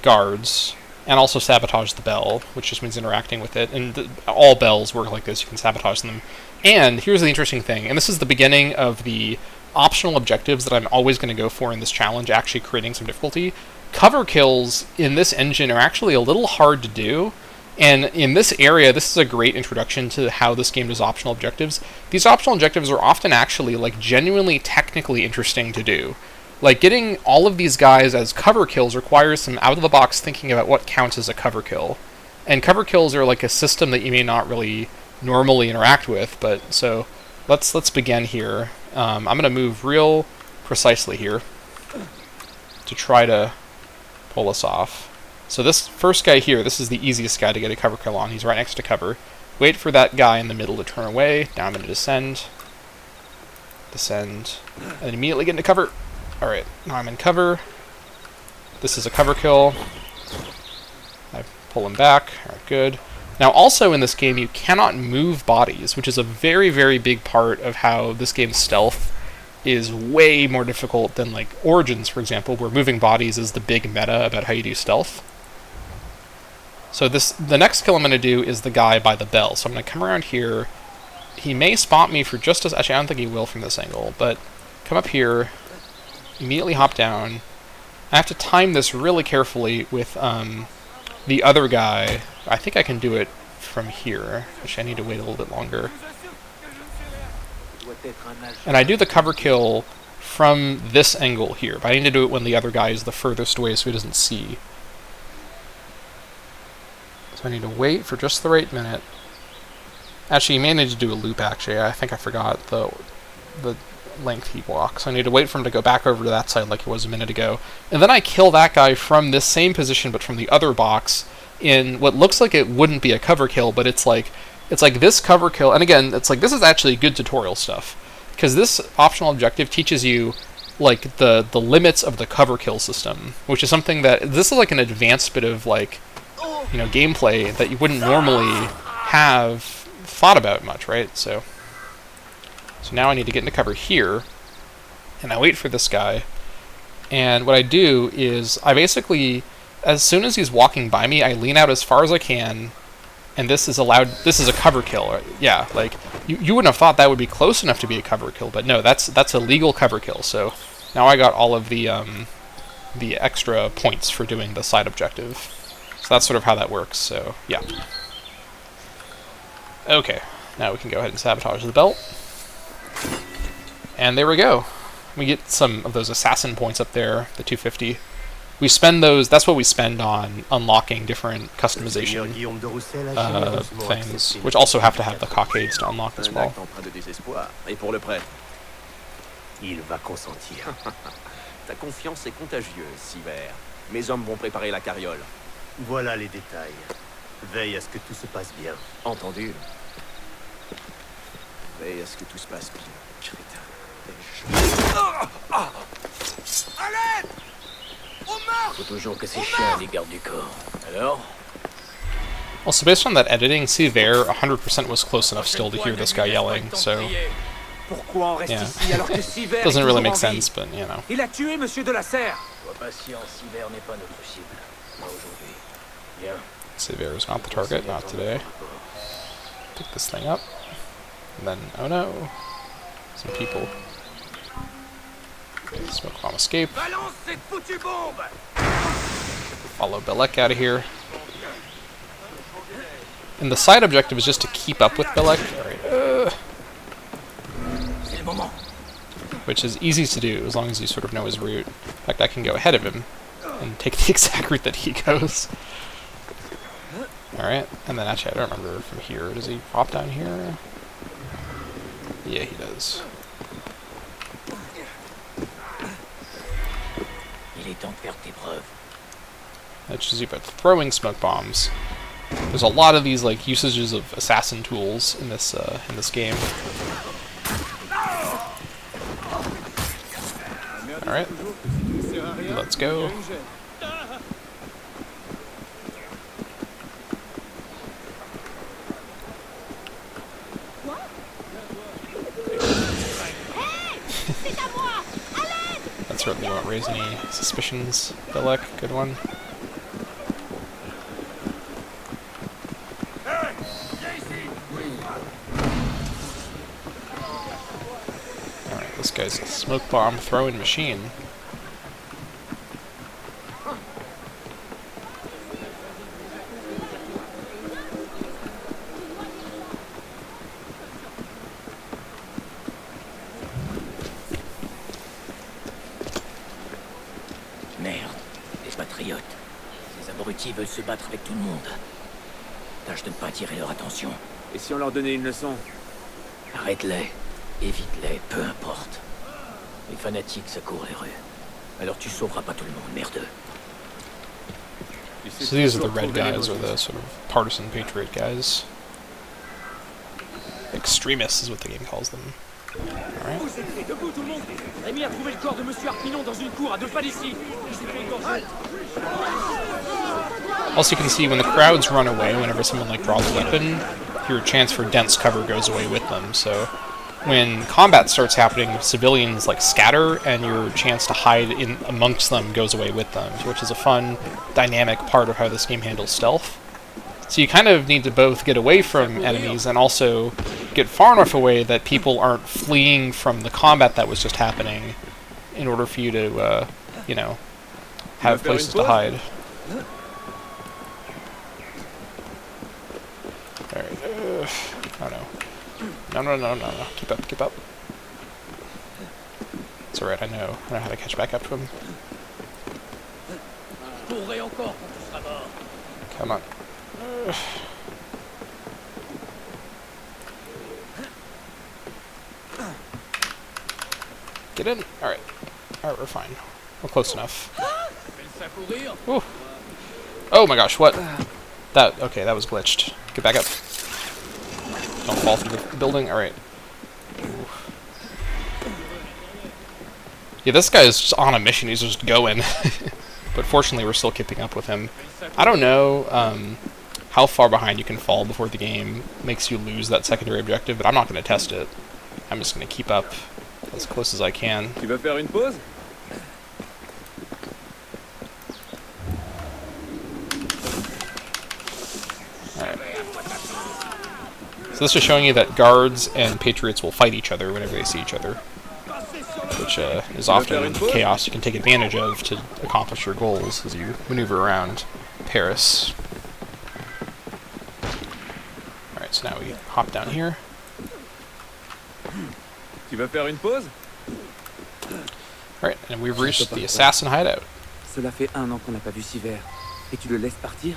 guards and also sabotage the bell, which just means interacting with it. And all bells work like this. You can sabotage them. And here's the interesting thing, and this is the beginning of the optional objectives that I'm always going to go for in this challenge, actually creating some difficulty. Cover kills in this engine are actually a little hard to do, and in this area, this is a great introduction to how this game does optional objectives. These optional objectives are often actually genuinely technically interesting to do. Like, getting all of these guys as cover kills requires some out-of-the-box thinking about what counts as a cover kill. And cover kills are like a system that you may not really normally interact with, but so let's begin here. I'm going to move real precisely here to try to pull us off. So this first guy here, this is the easiest guy to get a cover kill on. He's right next to cover. Wait for that guy in the middle to turn away. Now I'm going to descend, and then immediately get into cover. Alright, now I'm in cover. This is a cover kill. I pull him back. Alright, good. Now also in this game you cannot move bodies, which is a very, very big part of how this game's stealth is way more difficult than Origins, for example, where moving bodies is the big meta about how you do stealth. So the next kill I'm going to do is the guy by the bell. So I'm going to come around here. He may spot me for just as... Actually, I don't think he will from this angle, but come up here, immediately hop down. I have to time this really carefully with the other guy. I think I can do it from here, which I need to wait a little bit longer. And I do the cover kill from this angle here, but I need to do it when the other guy is the furthest away so he doesn't see. So I need to wait for just the right minute. Actually, you may need to do a loop, actually. I think I forgot the length he walks. I need to wait for him to go back over to that side like he was a minute ago. And then I kill that guy from this same position, but from the other box, in what looks like it wouldn't be a cover kill, but it's like this cover kill, and again, it's this is actually good tutorial stuff, because this optional objective teaches you the limits of the cover kill system, which is something that this is an advanced bit of gameplay that you wouldn't normally have thought about much, right? So now I need to get into cover here, and I wait for this guy, and what I do is I basically, as soon as he's walking by me, I lean out as far as I can, and this is allowed. This is a cover kill. Yeah, you wouldn't have thought that would be close enough to be a cover kill, but no, that's a legal cover kill. So now I got all of the extra points for doing the side objective. So that's sort of how that works. So yeah. Okay, now we can go ahead and sabotage the belt, and there we go. We get some of those assassin points up there, the 250. We spend those, that's what we spend on unlocking different customization things, which also have to have the cockades to unlock as well. Il va consentir. Ta confiance est contagieuse, Sivert. Mes hommes vont préparer la carriole. Voilà les détails. Veille à ce que tout se passe bien. Entendu. Veille à ce que tout se passe bien, crétin. Allez! Faut toujours que ces chiens les gardent du corps. Alors? Also, based on that editing, see there, 100% was close enough still to hear this guy yelling, so pourquoi on reste Yeah. ici alors que Siver Doesn't est really toujours make en vie. sense, but you know. Il a tué Monsieur de la Serre. Sois patient, Siver n'est pas notre cible. Pas aujourd'hui. Viens. Sever is not the target, not today. Pick this thing up. And then, oh no. Some people. Smoke bomb escape. Balance cette foutue bombe! Follow Belek out of here. And the side objective is just to keep up with Belek. Alright. C'est le moment. Which is easy to do as long as you sort of know his route. In fact, I can go ahead of him and take the exact route that he goes. Alright, and then actually I don't remember from here. Does he pop down here? Yeah, he does. Il est temps de faire tes preuves. That's just about throwing smoke bombs. There's a lot of these like usages of assassin tools in this game. Alright, let's go. That certainly won't raise any suspicions. Belek, good one. Alright, this guy's a smoke bomb throwing machine. Merde, les patriotes. Ces abrutis veulent se battre avec tout le monde. Tâche de ne pas attirer leur attention. Et si on leur donnait une leçon? Arrête-les. Évite-les, peu importe. Les fanatiques, ça court les rues. Alors tu sauveras pas tout le monde, merdeux. So these are the red guys, or the sort of partisan patriot guys. Extremists is what the game calls them. Alright. Vous êtes debout tout le monde. Rémi a trouvé le corps de Monsieur Harpinon dans une cour à 2 pas d'ici. Il s'est fait égorger. Also, you can see when the crowds run away, whenever someone like draws a weapon, your chance for dense cover goes away with them. So when combat starts happening, civilians like scatter, and your chance to hide in amongst them goes away with them, which is a fun, dynamic part of how this game handles stealth. So you kind of need to both get away from enemies and also get far enough away that people aren't fleeing from the combat that was just happening in order for you to, you know, have places to hide. Alright, oh no. No. Keep up, keep up. It's alright, I know how to catch back up to him. Come on. Get in. Alright. Alright, we're fine. We're close enough. Ooh. Oh my gosh, what? Okay, that was glitched. Get back up. Don't fall through the building. Alright. Yeah, this guy is just on a mission. He's just going. But fortunately, we're still keeping up with him. I don't know how far behind you can fall before the game makes you lose that secondary objective, but I'm not going to test it. I'm just going to keep up as close as I can. Tu veux faire une pause? Alright. So this is showing you that guards and patriots will fight each other whenever they see each other, which is often chaos you can take advantage of to accomplish your goals as you maneuver around Paris. Alright, so now we hop down here. Tu veux faire une pause? Alright, and we've reached the assassin hideout. Cela fait 1 an qu'on n'a pas vu Siver. Et tu le laisses partir?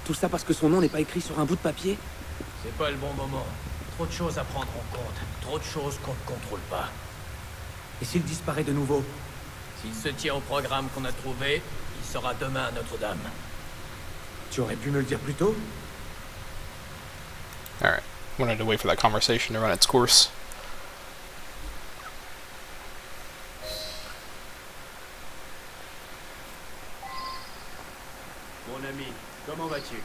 Tout ça parce que son nom n'est pas écrit sur un bout de papier? C'est pas le bon moment. Trop de choses à prendre en compte. Trop de choses qu'on ne contrôle pas. Et s'il disparaît de nouveau? S'il se tient au programme qu'on a trouvé, il sera demain à Notre-Dame. Tu aurais pu me le dire plus tôt? Alright, wanted to wait for that conversation to run its course. Mon ami, comment vas-tu?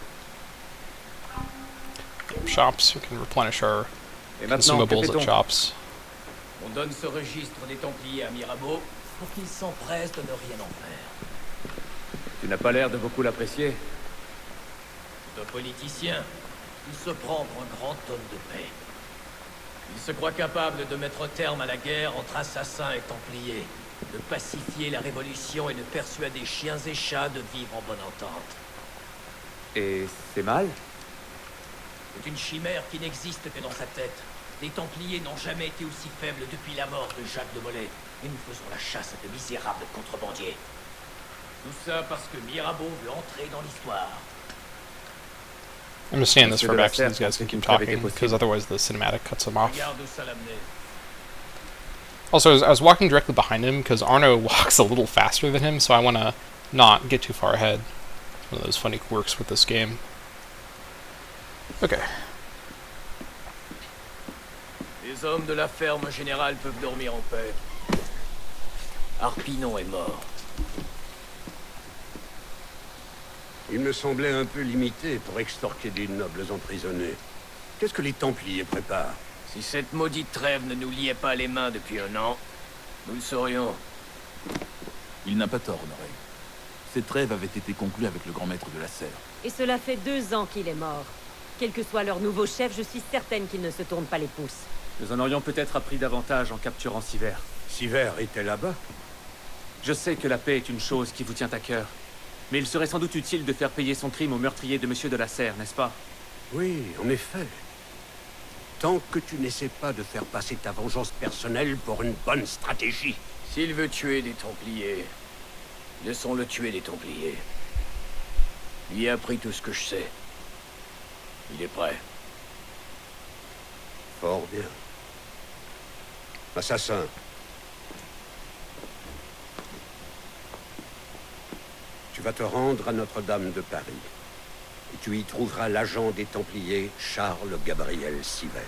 Shops, we can replenish our consumables at shops. On donne ce registre des Templiers à Mirabeau pour qu'il s'empresse de ne rien en faire. Tu n'as pas l'air de beaucoup l'apprécier. De politicien, il se prend pour un grand homme de paix. Il se croit capable de mettre terme à la guerre entre assassins et Templiers, de pacifier la révolution et de persuader chiens et chats de vivre en bonne entente. Et c'est mal? C'est une chimère qui n'existe que dans sa tête. Les Templiers n'ont jamais été aussi faibles depuis la mort de Jacques de Molay, et nous faisons la chasse à de misérables contrebandiers. Tout ça parce que Mirabeau veut entrer dans l'histoire. I'm just saying this for back so these guys can keep talking, because otherwise the cinematic cuts them off. Regarde où ça l'a mené. Also, I was walking directly behind him, because Arno walks a little faster than him, so I want to not get too far ahead. It's one of those funny quirks with this game. Okay. Les hommes de la ferme générale peuvent dormir en paix. Harpinon est mort. Il me semblait un peu limité pour extorquer des nobles emprisonnés. Qu'est-ce que les Templiers préparent? Si cette maudite trêve ne nous liait pas les mains depuis un an, nous le saurions. Il n'a pas tort, Honoré. Cette trêve avait été conclue avec le grand maître de la serre. Et cela fait 2 ans qu'il est mort. Quel que soit leur nouveau chef, je suis certaine qu'ils ne se tournent pas les pouces. Nous en aurions peut-être appris davantage en capturant Siver. Siver était là-bas? Je sais que la paix est une chose qui vous tient à cœur. Mais il serait sans doute utile de faire payer son crime au meurtrier de Monsieur de la Serre, n'est-ce pas? Oui, en effet. Tant que tu n'essaies pas de faire passer ta vengeance personnelle pour une bonne stratégie. S'il veut tuer des Templiers, laissons-le tuer des Templiers. Il a appris tout ce que je sais. Il est prêt. Fort bien. Assassin. Tu vas te rendre à Notre-Dame de Paris. Et tu y trouveras l'agent des Templiers, Charles Gabriel Siver.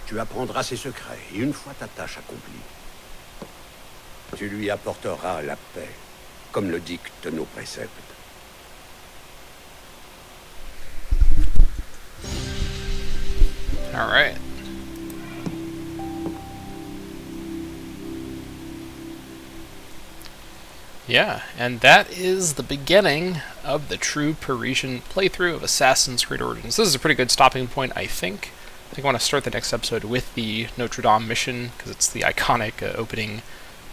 Tu apprendras ses secrets, et une fois ta tâche accomplie, tu lui apporteras la paix, comme le dictent nos préceptes. All right. Yeah, and that is the beginning of the True Parisian playthrough of Assassin's Creed Origins. This is a pretty good stopping point, I think. I want to start the next episode with the Notre Dame mission, because it's the iconic opening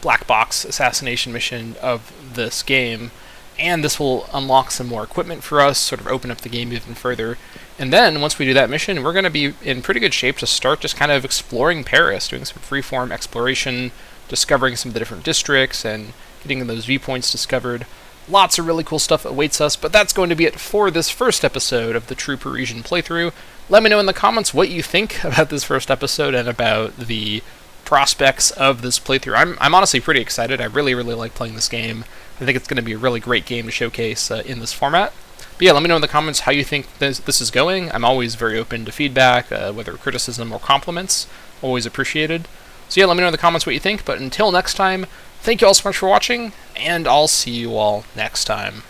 black box assassination mission of this game. And this will unlock some more equipment for us, sort of open up the game even further. And then, once we do that mission, we're going to be in pretty good shape to start just kind of exploring Paris, doing some freeform exploration, discovering some of the different districts, and getting those viewpoints discovered. Lots of really cool stuff awaits us, but that's going to be it for this first episode of the True Parisian playthrough. Let me know in the comments what you think about this first episode and about the prospects of this playthrough. I'm honestly pretty excited. I really like playing this game. I think it's going to be a really great game to showcase in this format. But yeah, let me know in the comments how you think this is going. I'm always very open to feedback, whether criticism or compliments. Always appreciated. So yeah, let me know in the comments what you think. But until next time, thank you all so much for watching, and I'll see you all next time.